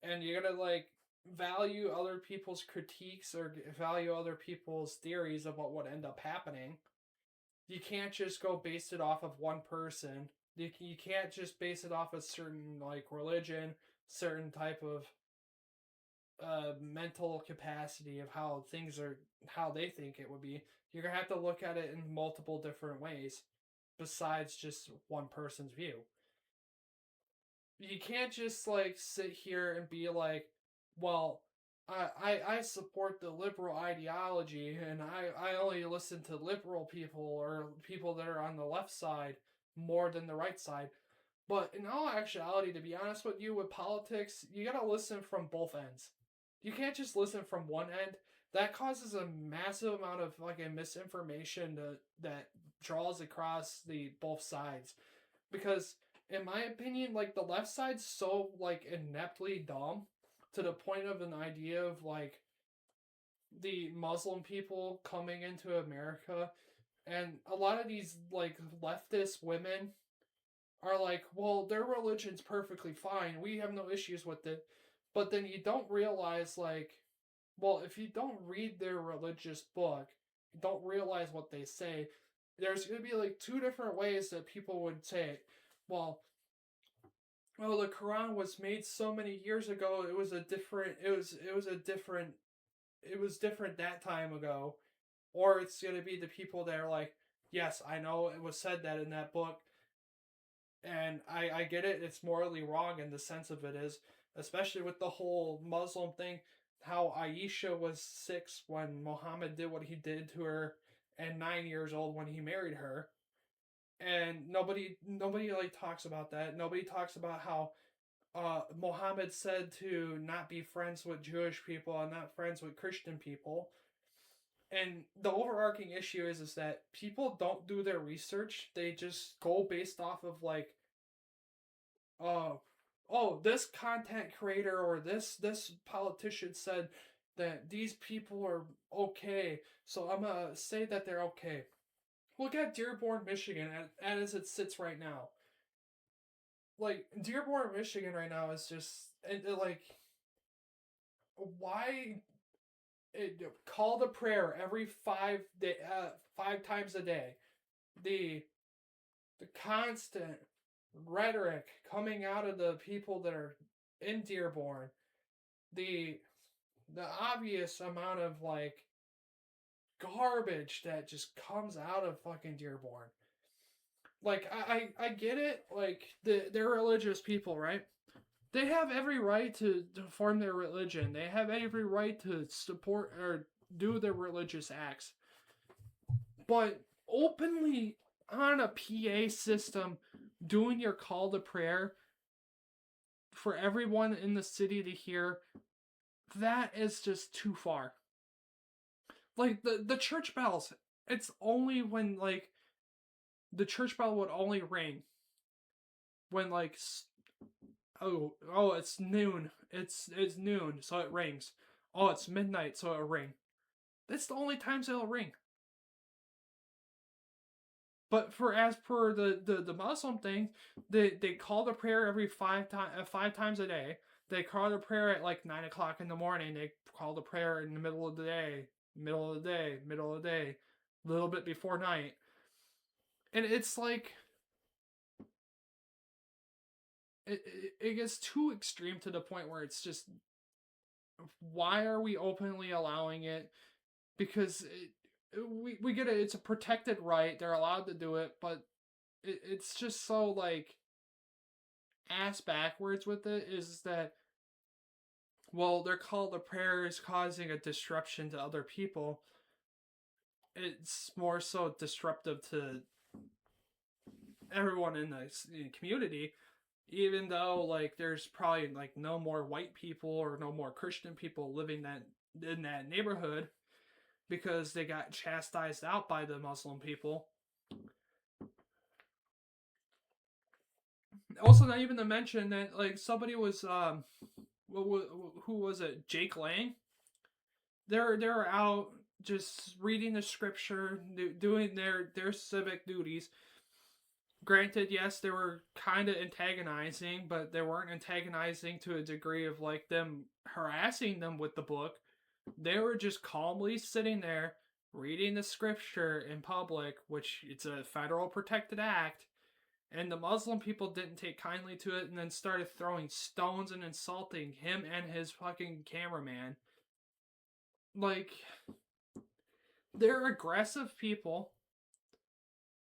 and you're gonna like value other people's critiques or value other people's theories of what would end up happening. You can't just go base it off of one person. You can't just base it off a certain like religion, certain type of mental capacity of how they think it would be. You're gonna have to look at it in multiple different ways besides just one person's view. You can't just like sit here and be like, well, I support the liberal ideology, and I only listen to liberal people or people that are on the left side more than the right side. But in all actuality, to be honest with you, with politics, you gotta listen from both ends. You can't just listen from one end. That causes a massive amount of like a misinformation that draws across the both sides. Because in my opinion, like the left side's so like ineptly dumb to the point of an idea of like the Muslim people coming into America, and a lot of these like leftist women are like, well, their religion's perfectly fine. We have no issues with it. But then you don't realize, like, well, if you don't read their religious book, you don't realize what they say, there's going to be like two different ways that people would say it. Well, well, the Quran was made so many years ago. It was a different. It was different that time ago. Or it's going to be the people that are like, yes, I know it was said that in that book, and I get it. It's morally wrong in the sense of it is, especially with the whole Muslim thing. How Aisha was 6 when Muhammad did what he did to her, and 9 years old when he married her, and nobody like talks about that. Nobody talks about how Muhammad said to not be friends with Jewish people and not friends with Christian people. And the overarching issue is that people don't do their research. They just go based off of like uh, oh, this content creator or this politician said that these people are okay, so I'm gonna say that they're okay. Look at Dearborn, Michigan, as it sits right now. Like Dearborn, Michigan, right now is just like why call the prayer every 5 times a day. The the constant rhetoric coming out of the people that are in Dearborn, the the obvious amount of like garbage that just comes out of fucking Dearborn. Like I get it, like they're religious people, right? They have every right to form their religion. They have every right to support or do their religious acts. But openly on a PA system doing your call to prayer for everyone in the city to hear, that is just too far. Like the church bells, it's only when like the church bell would only ring when like oh it's noon. It's noon, so it rings. Oh, it's midnight, so it'll ring. That's the only times it'll ring. But for as per the Muslim thing, they call the prayer every 5 times a day. They call the prayer at like 9 o'clock in the morning. They call the prayer in the middle of the day, middle of the day, middle of the day, a little bit before night. And it's like it gets too extreme to the point where it's just why are we openly allowing it? Because we get it. It's a protected right. They're allowed to do it, but it's just so like ass backwards with it is that well they're called the prayer is causing a disruption to other people. It's more so disruptive to everyone in the community, even though like there's probably like no more white people or no more Christian people living that in that neighborhood because they got chastised out by the Muslim people. Also, not even to mention that like somebody was who was it? Jake Lang. They're out just reading the scripture, doing their civic duties. Granted, yes, they were kind of antagonizing, but they weren't antagonizing to a degree of like them harassing them with the book. They were just calmly sitting there reading the scripture in public, which it's a federal protected act, and the Muslim people didn't take kindly to it and then started throwing stones and insulting him and his fucking cameraman. Like, they're aggressive people.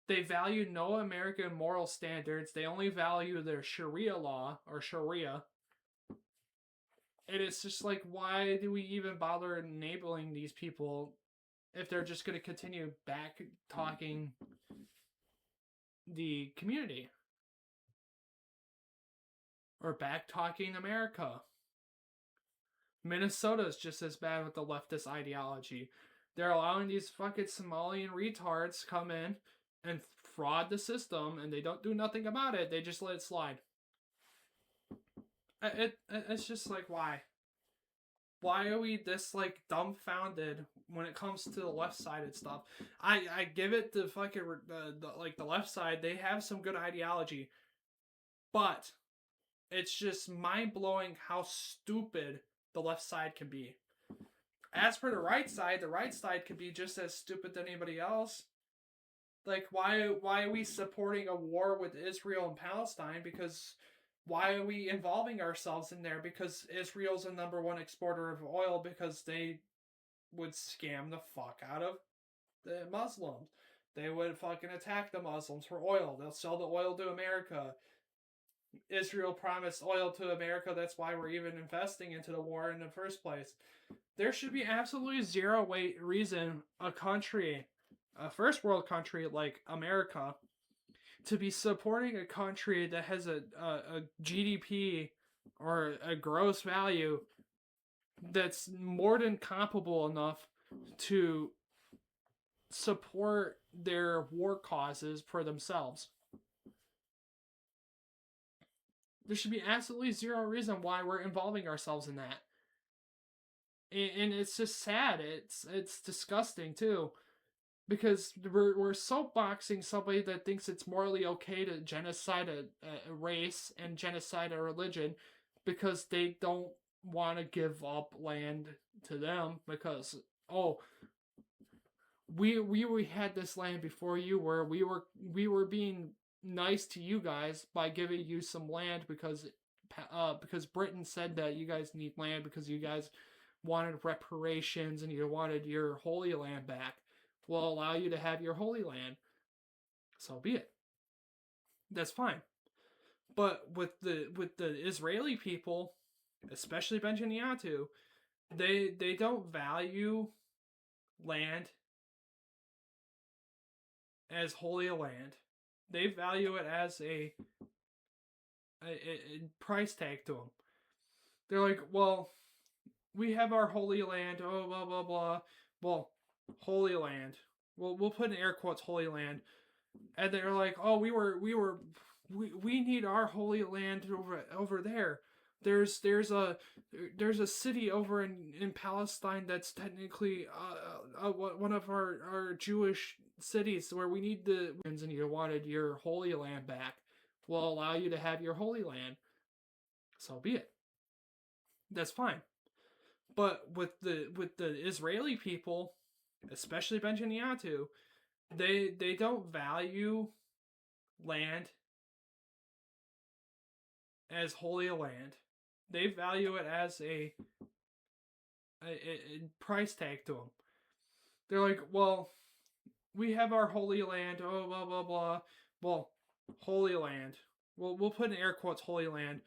They value no American moral standards. They only value their Sharia law or Sharia. And it's just like, why do we even bother enabling these people if they're just going to continue back talking the community or back talking America? Minnesota's just as bad with the leftist ideology. They're allowing these fucking Somalian retards come in and fraud the system, and they don't do nothing about it. They just let it slide. It's just like, why? Why are we this like dumbfounded when it comes to the left-sided stuff? I give it the fucking the left side. They have some good ideology, but it's just mind blowing how stupid the left side can be. As for the right side can be just as stupid as anybody else. Like, why are we supporting a war with Israel and Palestine? Because why are we involving ourselves in there? Because Israel's the number one exporter of oil, because they would scam the fuck out of the Muslims. They would fucking attack the Muslims for oil. They'll sell the oil to America. Israel promised oil to America. That's why we're even investing into the war in the first place. There should be absolutely zero reason a country, a first world country like America, to be supporting a country that has a GDP or a gross value that's more than comparable enough to support their war causes for themselves. There should be absolutely zero reason why we're involving ourselves in that. And it's just sad. It's disgusting too, because we're soapboxing somebody that thinks it's morally okay to genocide a race and genocide a religion because they don't want to give up land to them because, oh, we had this land before you, where we were being nice to you guys by giving you some land because Britain said that you guys need land because you guys wanted reparations and you wanted your Holy Land back. We'll allow you to have your Holy Land. So be it. That's fine. But with the Israeli people, especially Benjamin Netanyahu, they don't value land as holy land. They value it as a price tag to them. They're like, well, we have our holy land, oh, blah, blah, blah. Well, holy land. Well, we'll put in air quotes, holy land. And they're like, oh, we need our holy land over there. There's a city over in Palestine that's technically one of our Jewish cities where we need the, and you wanted your Holy Land back. We'll allow you to have your Holy Land. So be it. That's fine. But with the Israeli people, especially Benjamin Netanyahu, they don't value land as holy land. They value it as a price tag to them. They're like, well, we have our holy land, oh, blah, blah, blah. Well, holy land. Well, we'll put in air quotes, holy land.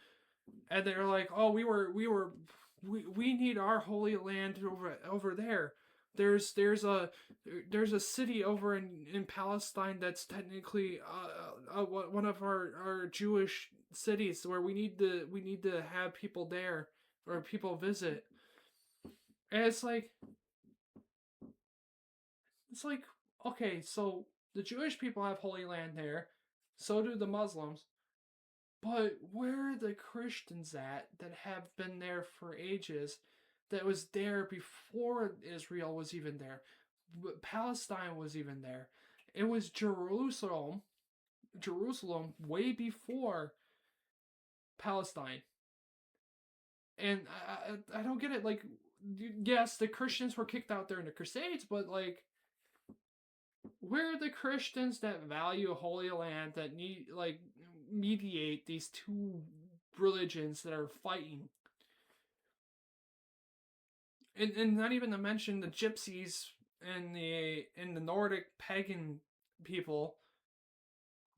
And they're like, oh, we need our holy land over there. There's a city over in Palestine that's technically one of our Jewish cities where we need to have people there or people visit. And it's like okay, so the Jewish people have holy land there, so do the Muslims. But where are the Christians at that have been there for ages, that was there before Israel was even there? Palestine was even there. It was Jerusalem way before Palestine. And I don't get it. Like, yes, the Christians were kicked out there in the Crusades, but like, where are the Christians that value Holy Land, that need like mediate these two religions that are fighting? And not even to mention the gypsies and the Nordic pagan people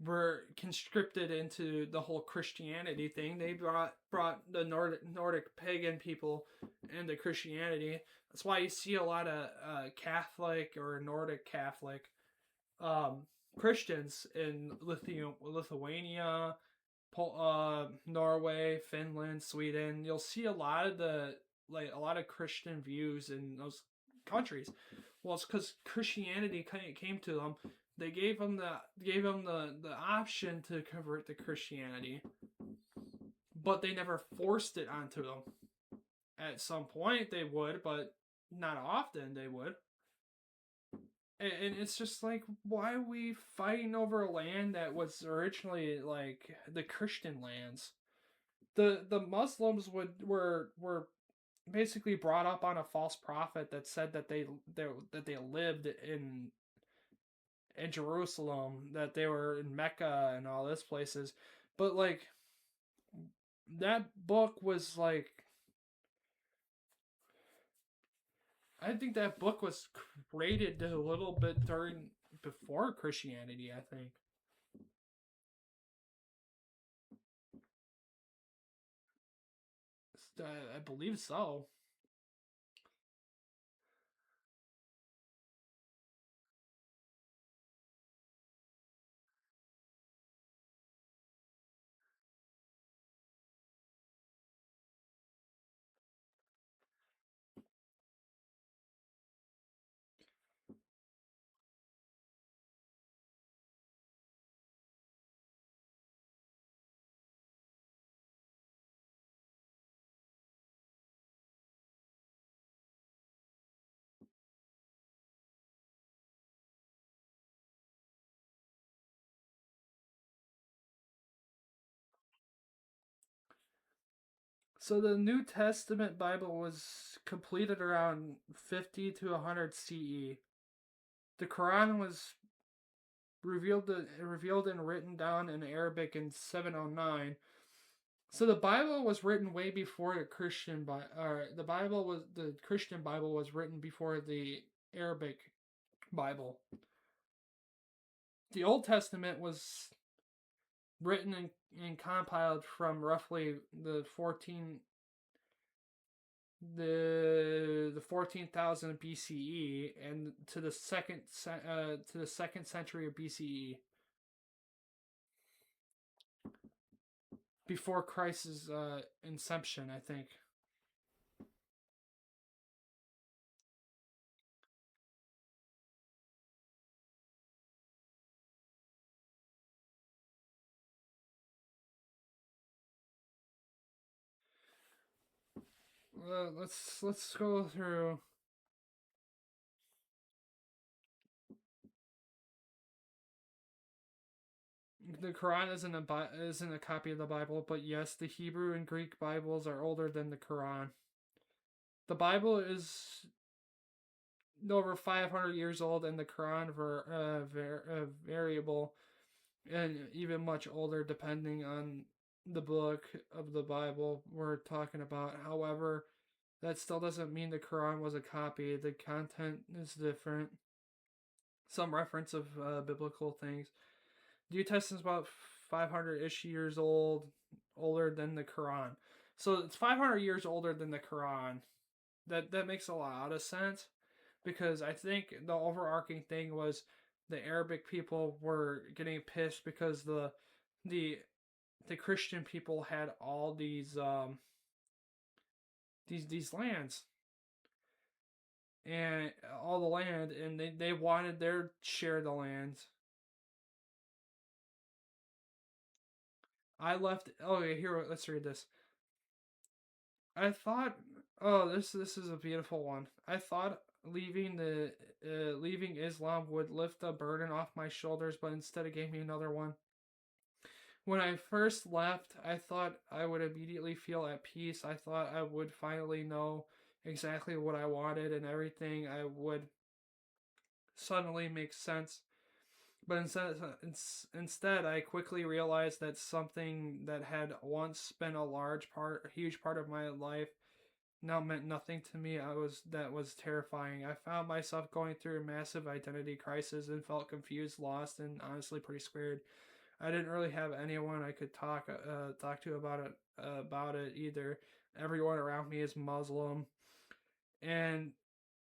were conscripted into the whole Christianity thing. They brought the Nordic pagan people into Christianity. That's why you see a lot of Catholic or Nordic Catholic um, Christians in Lithuania, Norway, Finland, Sweden. You'll see a lot of a lot of Christian views in those countries. Well, it's because Christianity kind of came to them. They gave them the option to convert to Christianity, but they never forced it onto them. At some point they would, but not often they would. And it's just like, why are we fighting over a land that was originally like the Christian lands? The Muslims were basically brought up on a false prophet that said that they lived in Jerusalem, that they were in Mecca and all these places. But like that book was like, I think that book was created a little bit before Christianity, I think. I believe so. So the New Testament Bible was completed around 50 to 100 CE. The Quran was revealed and written down in Arabic in 709. So the Bible was written way before the Christian the Christian Bible was written before the Arabic Bible. The Old Testament was written and compiled from roughly the 14,000 BCE and to the second century of BCE, before Christ's inception, I think. Let's go through. The Quran isn't a copy of the Bible, but yes, the Hebrew and Greek Bibles are older than the Quran. The Bible is over 500 years old, and the Quran variable and even much older, depending on the book of the Bible we're talking about. However, that still doesn't mean the Quran was a copy. The content is different. Some reference of biblical things. The New Testament is about 500-ish years old, older than the Quran. So it's 500 years older than the Quran. That makes a lot of sense, because I think the overarching thing was the Arabic people were getting pissed because the Christian people had all these lands and all the land, and they wanted their share of the land. I left. Okay, here. Let's read this. I thought. Oh, this is a beautiful one. I thought leaving Islam would lift the burden off my shoulders, but instead it gave me another one. When I first left, I thought I would immediately feel at peace. I thought I would finally know exactly what I wanted, and everything I would suddenly make sense. But instead, I quickly realized that something that had once been a huge part of my life, now meant nothing to me. That was terrifying. I found myself going through a massive identity crisis and felt confused, lost, and honestly pretty scared. I didn't really have anyone I could talk to about it either. Everyone around me is Muslim, and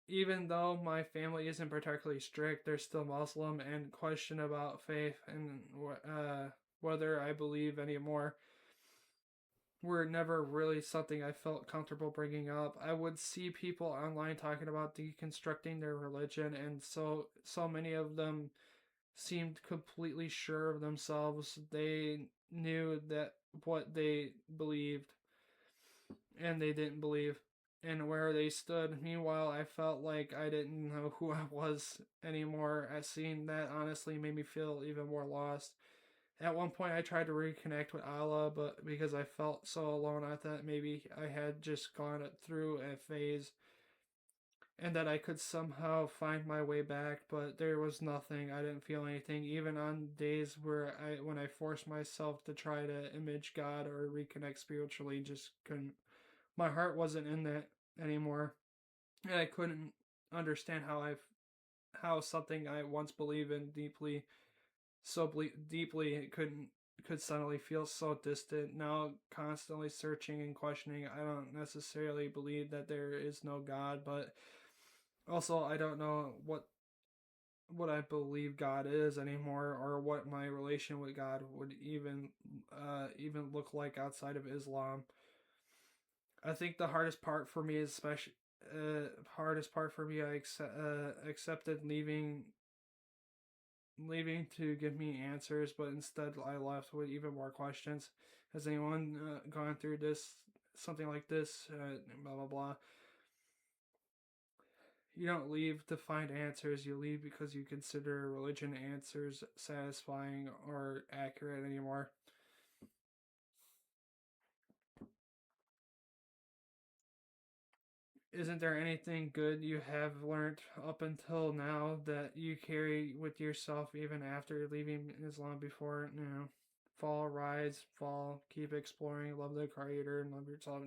even though my family isn't particularly strict, they're still Muslim and question about faith and whether I believe anymore were never really something I felt comfortable bringing up. I would see people online talking about deconstructing their religion, and so many of them seemed completely sure of themselves. They knew that what they believed and they didn't believe and where they stood. Meanwhile, I felt like I didn't know who I was anymore. Seeing that honestly made me feel even more lost. At one point, I tried to reconnect with Allah, but because I felt so alone, I thought maybe I had just gone through a phase and that I could somehow find my way back, but there was nothing. I didn't feel anything. Even on days when I forced myself to try to image God or reconnect spiritually, just couldn't. My heart wasn't in that anymore, and I couldn't understand how something I once believed in deeply, deeply, it could suddenly feel so distant. Now, constantly searching and questioning, I don't necessarily believe that there is no God, but also I don't know what I believe God is anymore, or what my relation with God would even look like outside of Islam. I think the hardest part for me is especially hardest part for me. Accepted leaving to give me answers, but instead I left with even more questions. Has anyone gone through something like this? Blah blah blah. You don't leave to find answers. You leave because you consider religion answers satisfying or accurate anymore. Isn't there anything good you have learned up until now that you carry with yourself even after leaving Islam before, fall, rise, fall, keep exploring, love the creator and love yourself.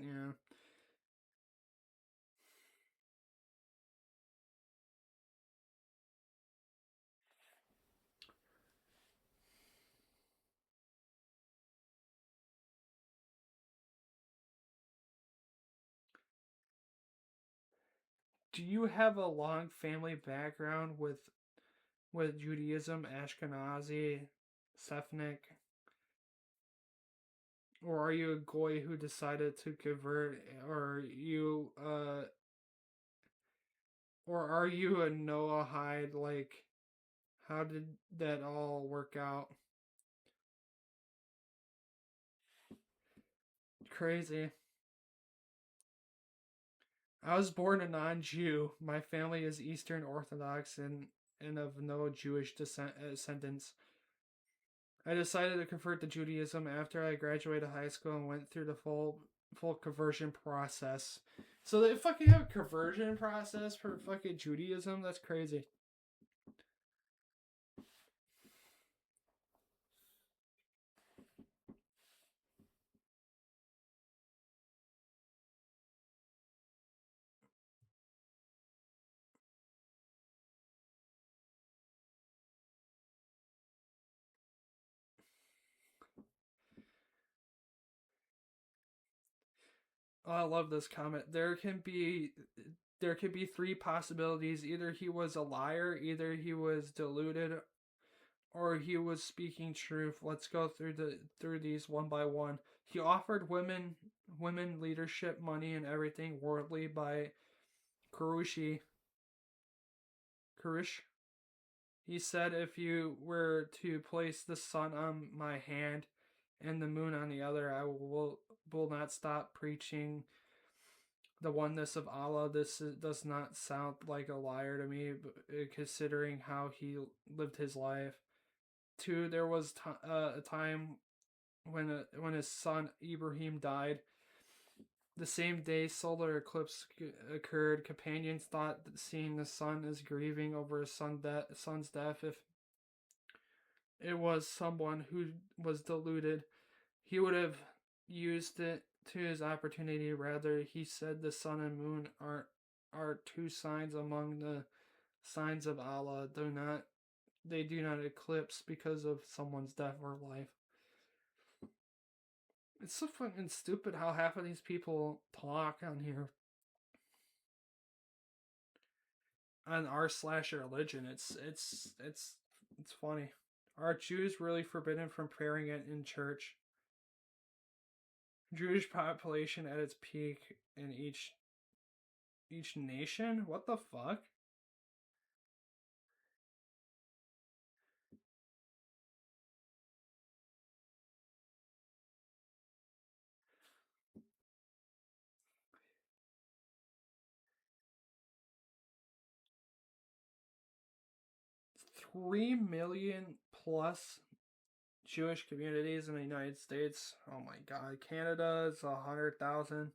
Do you have a long family background with Judaism, Ashkenazi, Sethnic, or are you a goy who decided to convert, or are you a Noahide? Like, how did that all work out? Crazy. I was born a non-Jew. My family is Eastern Orthodox and of no Jewish descendants. I decided to convert to Judaism after I graduated high school and went through the full conversion process. So they fucking have a conversion process for fucking Judaism? That's crazy. Oh, I love this comment. There can be three possibilities. Either he was a liar, either he was deluded, or he was speaking truth. Let's go through these one by one. He offered women leadership, money, and everything worldly by Kurushi. Kurish. He said, "If you were to place the sun on my hand and the moon on the other, I will not stop preaching the oneness of Allah." Does not sound like a liar to me, considering how he lived his life. Two, there was a time when his son Ibrahim died. The same day solar eclipse occurred. Companions thought that seeing the sun as grieving over his son's death. If it was someone who was deluded, he would have used it to his opportunity. Rather, he said the sun and moon are two signs among the signs of Allah. Do not they do not eclipse because of someone's death or life. It's so fucking stupid how half of these people talk on here on r/religion. It's funny. Are Jews really forbidden from praying in church? Jewish population at its peak in each nation? What the fuck? $3 million plus Jewish communities in the United States. Oh my god. Canada is 100,000.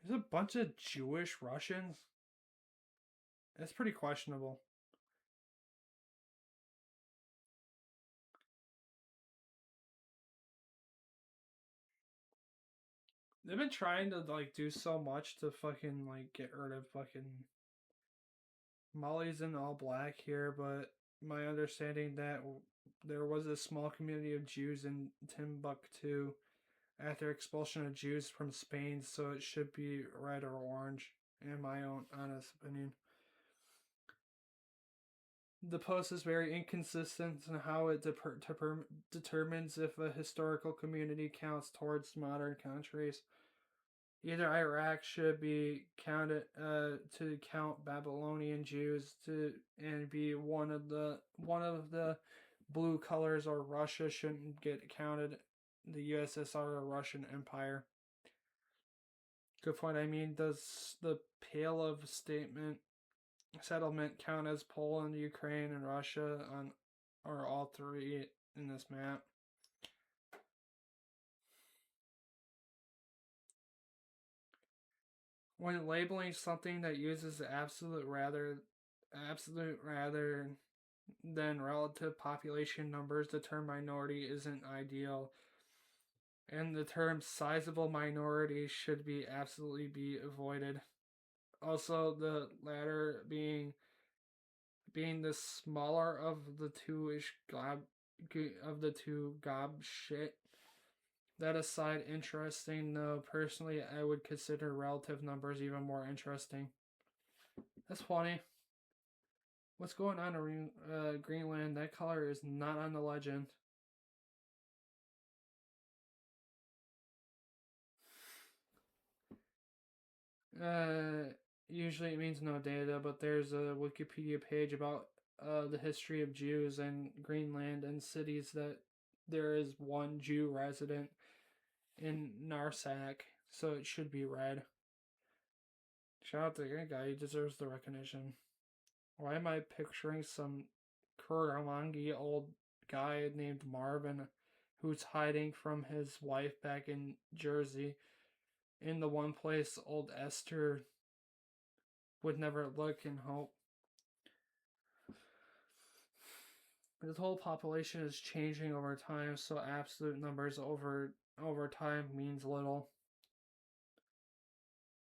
There's a bunch of Jewish Russians. That's pretty questionable. They've been trying to like do so much to fucking like get rid of fucking Molly's in all black here, but my understanding that there was a small community of Jews in Timbuktu after expulsion of Jews from Spain, so it should be red or orange, in my own honest opinion. The post is very inconsistent in how it determines if a historical community counts towards modern countries. Either Iraq should be counted to count Babylonian Jews to and be one of the blue colors, or Russia shouldn't get counted. The USSR or Russian Empire. Good point. I mean, does the Pale of Statement settlement count as Poland, Ukraine, and Russia on, or all three in this map? When labeling something that uses absolute rather than relative population numbers, the term minority isn't ideal, and the term sizable minority should be absolutely be avoided. Also, the latter being the smaller of the two gob shit. That aside, interesting though. Personally, I would consider relative numbers even more interesting. That's funny. What's going on in Greenland? That color is not on the legend. Usually it means no data, but there's a Wikipedia page about the history of Jews in Greenland and cities that there is one Jew resident in Narsak, so it should be red. Shout out to that guy, he deserves the recognition. Why am I picturing some Kuramangi old guy named Marvin who's hiding from his wife back in Jersey in the one place old Esther would never look and hope? This whole population is changing over time, so absolute numbers over time means little.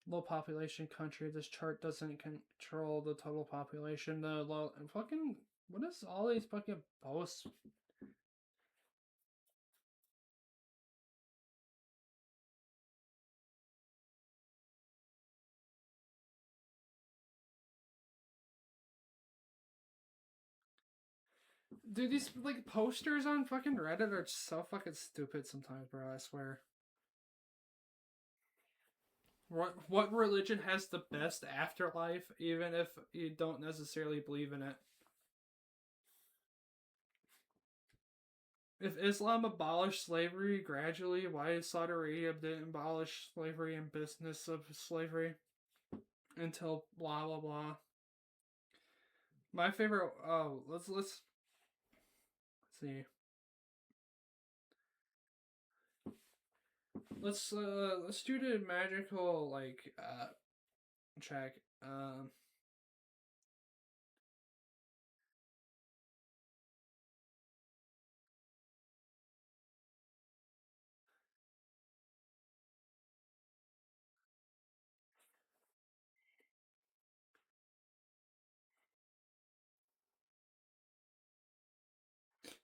Low population country. This chart doesn't control the total population. The low fucking what is all these fucking posts? Dude, these like posters on fucking Reddit are so fucking stupid sometimes, bro. I swear. What religion has the best afterlife, even if you don't necessarily believe in it? If Islam abolished slavery gradually, why Saudi Arabia didn't abolish slavery and business of slavery until blah blah blah? My favorite. Oh, let's see. Let's do the magical like check.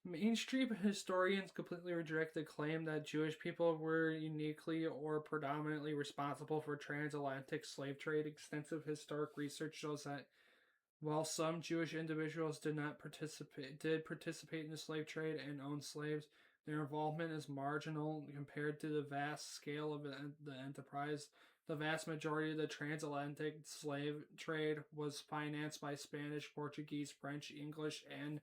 Mainstream historians completely reject the claim that Jewish people were uniquely or predominantly responsible for transatlantic slave trade. Extensive historic research shows that while some Jewish individuals did participate in the slave trade and owned slaves, their involvement is marginal compared to the vast scale of the enterprise. The vast majority of the transatlantic slave trade was financed by Spanish, Portuguese, French, English, and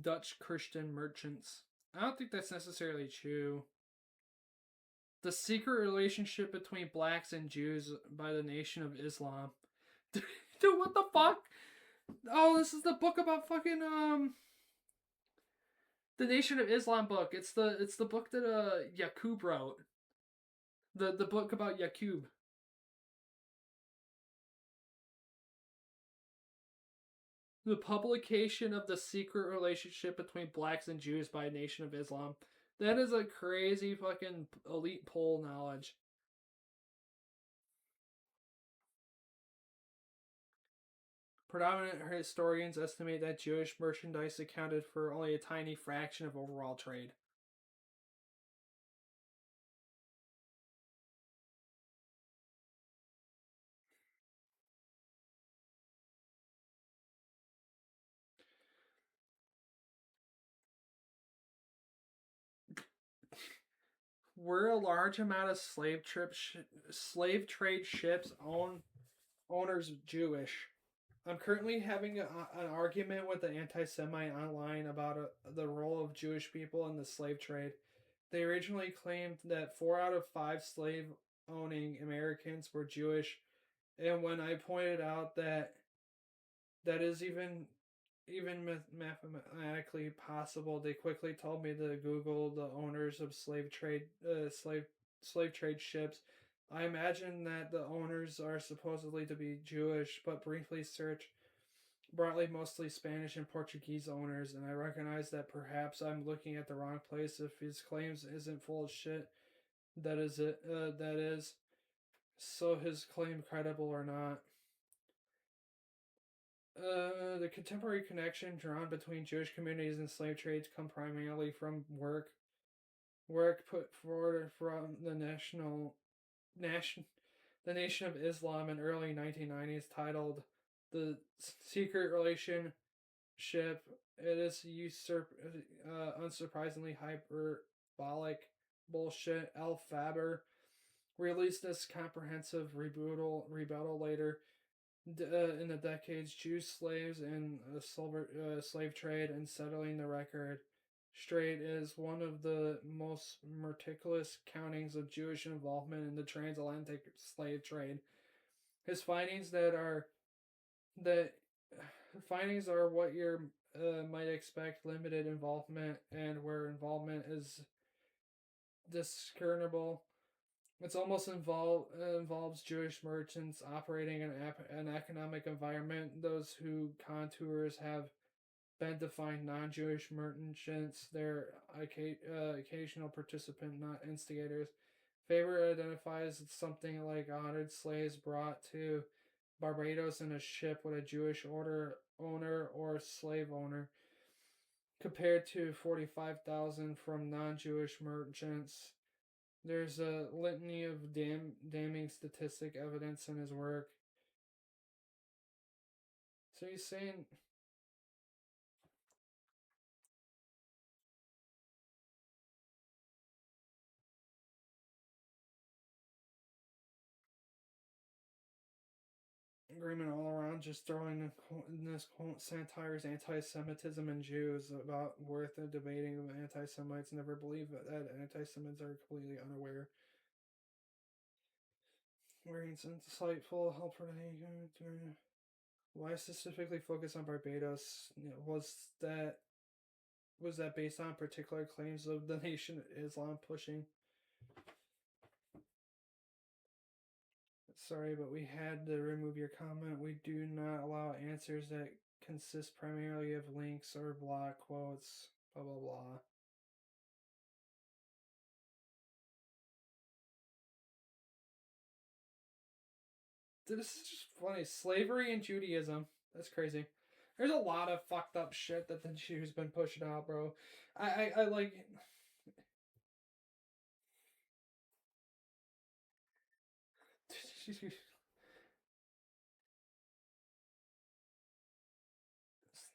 Dutch Christian merchants. I don't think that's necessarily true. The secret relationship between blacks and Jews by the Nation of Islam. Dude, what the fuck? Oh, this is the book about fucking the Nation of Islam book. It's the book that Yaqub wrote. The book about Yaqub. The publication of the secret relationship between blacks and Jews by Nation of Islam. That is a crazy fucking elite poll knowledge. Predominant historians estimate that Jewish merchandise accounted for only a tiny fraction of overall trade. Were a large amount of slave trade ships owners Jewish? I'm currently having an argument with an anti-Semite online about the role of Jewish people in the slave trade. They originally claimed that 4 out of 5 slave-owning Americans were Jewish, and when I pointed out that that is even mathematically possible, they quickly told me to Google the owners of slave trade ships. I imagine that the owners are supposedly to be Jewish, but briefly search broadly mostly Spanish and Portuguese owners, and I recognize that perhaps I'm looking at the wrong place if his claims isn't full of shit. That is it. That is so his claim credible or not? The contemporary connection drawn between Jewish communities and slave trades come primarily from work put forward from nation the Nation of Islam in early 1990s titled "The Secret Relationship." It is unsurprisingly hyperbolic bullshit. Al Faber released this comprehensive rebuttal later in the decades, Jews slaves in the slave trade and settling the record straight is one of the most meticulous countings of Jewish involvement in the transatlantic slave trade. His that findings are what you might expect: limited involvement, and where involvement is discernible. It's almost involves Jewish merchants operating in an economic environment. Those who contours have been defined non-Jewish merchants. They're occasional participant, not instigators. Faber identifies something like 100 slaves brought to Barbados in a ship with a Jewish owner or slave owner, compared to 45,000 from non-Jewish merchants. There's a litany of damning statistic evidence in his work. So he's saying agreement all around, just throwing in this satires anti-Semitism and Jews about worth of debating. Anti-Semites never believe that anti-Semites are completely unaware. Wearing insightful, helpful. Why specifically focus on Barbados? Was that based on particular claims of the Nation of Islam pushing? Sorry, but we had to remove your comment. We do not allow answers that consist primarily of links or block quotes. Blah blah blah. This is just funny. Slavery and Judaism. That's crazy. There's a lot of fucked up shit that the Jews been pushing out, bro. I like.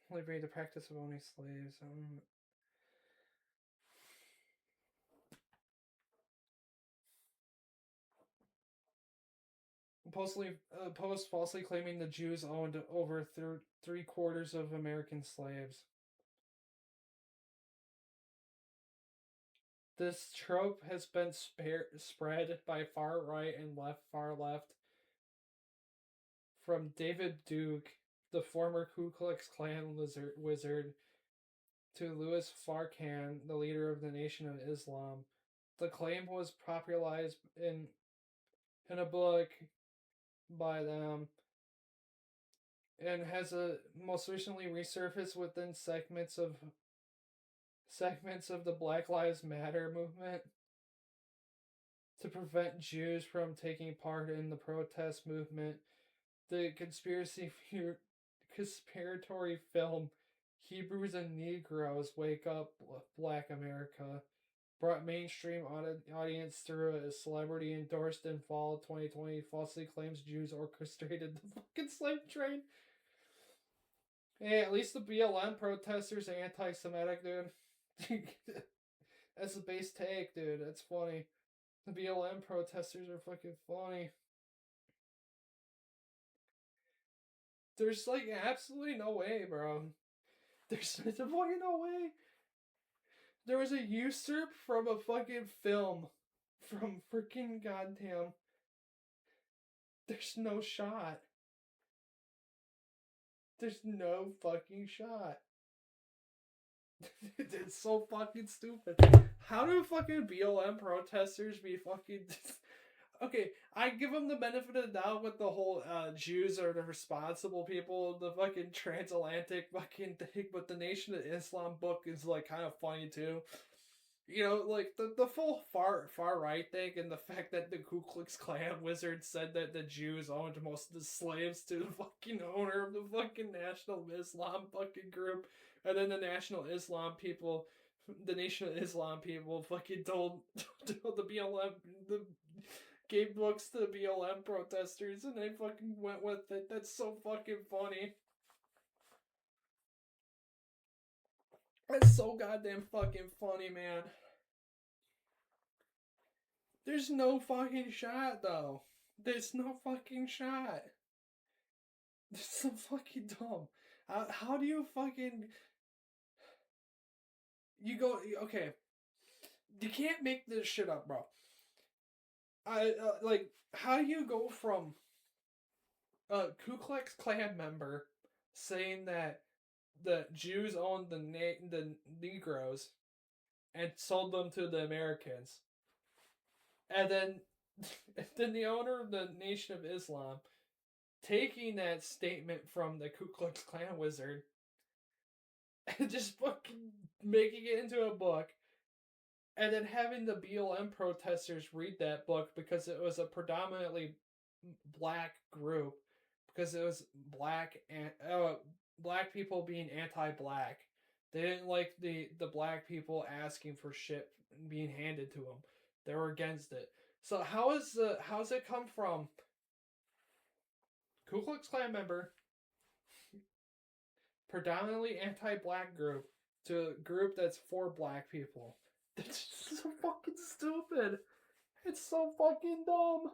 Slavery, the practice of owning slaves. Post falsely claiming the Jews owned over three-quarters of American slaves. This trope has been spread by far right and far left, from David Duke, the former Ku Klux Klan wizard, to Louis Farrakhan, the leader of the Nation of Islam. The claim was popularized in a book by them and has most recently resurfaced within segments of the Black Lives Matter movement to prevent Jews from taking part in the protest movement. The conspiratory film Hebrews and Negroes Wake Up Black America brought mainstream audience through a celebrity endorsed in fall 2020 falsely claims Jews orchestrated the fucking slave trade. Hey, at least the BLM protesters are anti-Semitic, dude. That's a base take, dude. That's funny. The BLM protesters are fucking funny. There's like absolutely no way, bro. There's fucking no way. There was a usurp from a fucking film from freaking goddamn. There's no shot. There's no fucking shot. It's so fucking stupid. How do fucking BLM protesters be fucking... Okay, I give them the benefit of the doubt with the whole Jews are the responsible people, the fucking transatlantic fucking thing, but the Nation of Islam book is like kind of funny too. You know, like the full far right thing, and the fact that the Ku Klux Klan wizard said that the Jews owned most of the slaves to the fucking owner of the fucking National Islam fucking group, and then the National Islam people, the Nation of Islam people, fucking told the BLM gave books to the BLM protesters, and they fucking went with it. That's so fucking funny. That's so goddamn fucking funny, man. There's no fucking shot, though. There's no fucking shot. This is so fucking dumb. How do you fucking... You go... Okay. You can't make this shit up, bro. Like, how do you go from a Ku Klux Klan member saying that the Jews owned the Negroes and sold them to the Americans, and then the owner of the Nation of Islam taking that statement from the Ku Klux Klan wizard and just fucking making it into a book, and then having the BLM protesters read that book because it was a predominantly black group, because it was black and black people being anti-black. They didn't like the black people asking for shit being handed to them. They were against it. So how's it come from Ku Klux Klan member, predominantly anti-black group, to a group that's for black people? That's so fucking stupid. It's so fucking dumb.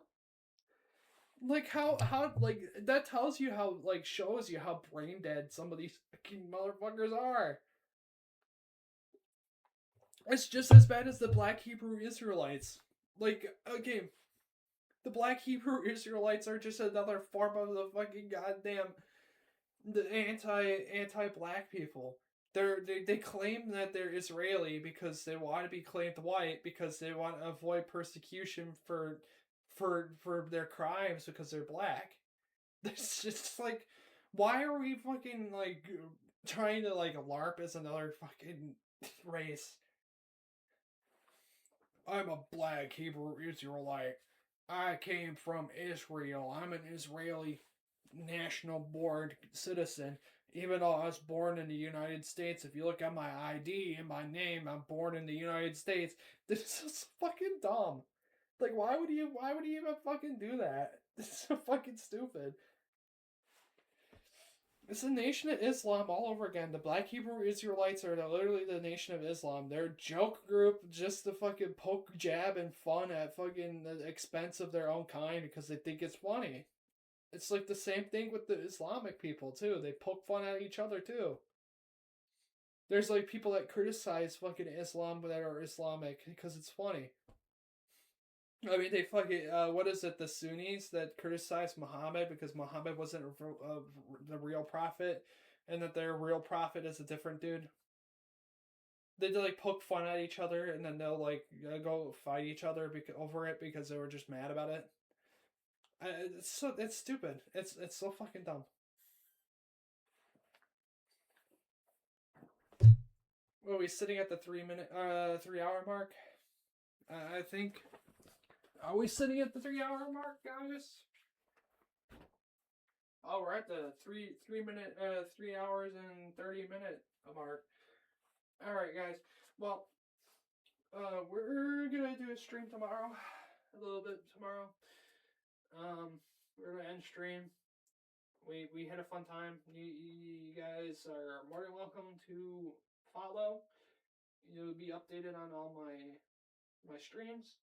Like how like that tells you how, like, shows you how brain dead some of these fucking motherfuckers are. It's just as bad as the Black Hebrew Israelites. Like, okay, the Black Hebrew Israelites are just another form of the fucking goddamn the anti black people. They claim that they're Israeli because they want to be claimed white, because they want to avoid persecution for their crimes because they're black. It's just like, why are we fucking like trying to like LARP as another fucking race? I'm a black Hebrew Israelite. I came from Israel. I'm an Israeli national board citizen. Even though I was born in the United States, if you look at my ID and my name, I'm born in the United States. This is so fucking dumb. Like, why would he even fucking do that? This is so fucking stupid. It's the Nation of Islam all over again. The Black Hebrew Israelites are literally the Nation of Islam. They're a joke group just to fucking poke, jab, and fun at fucking the expense of their own kind because they think it's funny. It's like the same thing with the Islamic people too. They poke fun at each other too. There's like people that criticize fucking Islam that are Islamic because it's funny. I mean, they fucking what is it? The Sunnis that criticize Muhammad because Muhammad wasn't the real prophet, and that their real prophet is a different dude. They like poke fun at each other, and then they'll like go fight each other over it because they were just mad about it. It's stupid. It's so fucking dumb. Well, are we sitting at the 3 hour mark? I think. Are we sitting at the 3 hour mark, guys? Oh, we're at the 3 hours and 30 minute mark. All right, guys. Well, we're gonna do a stream tomorrow, a little bit tomorrow. We're gonna end stream. We had a fun time. You guys are more than welcome to follow. You'll be updated on all my streams.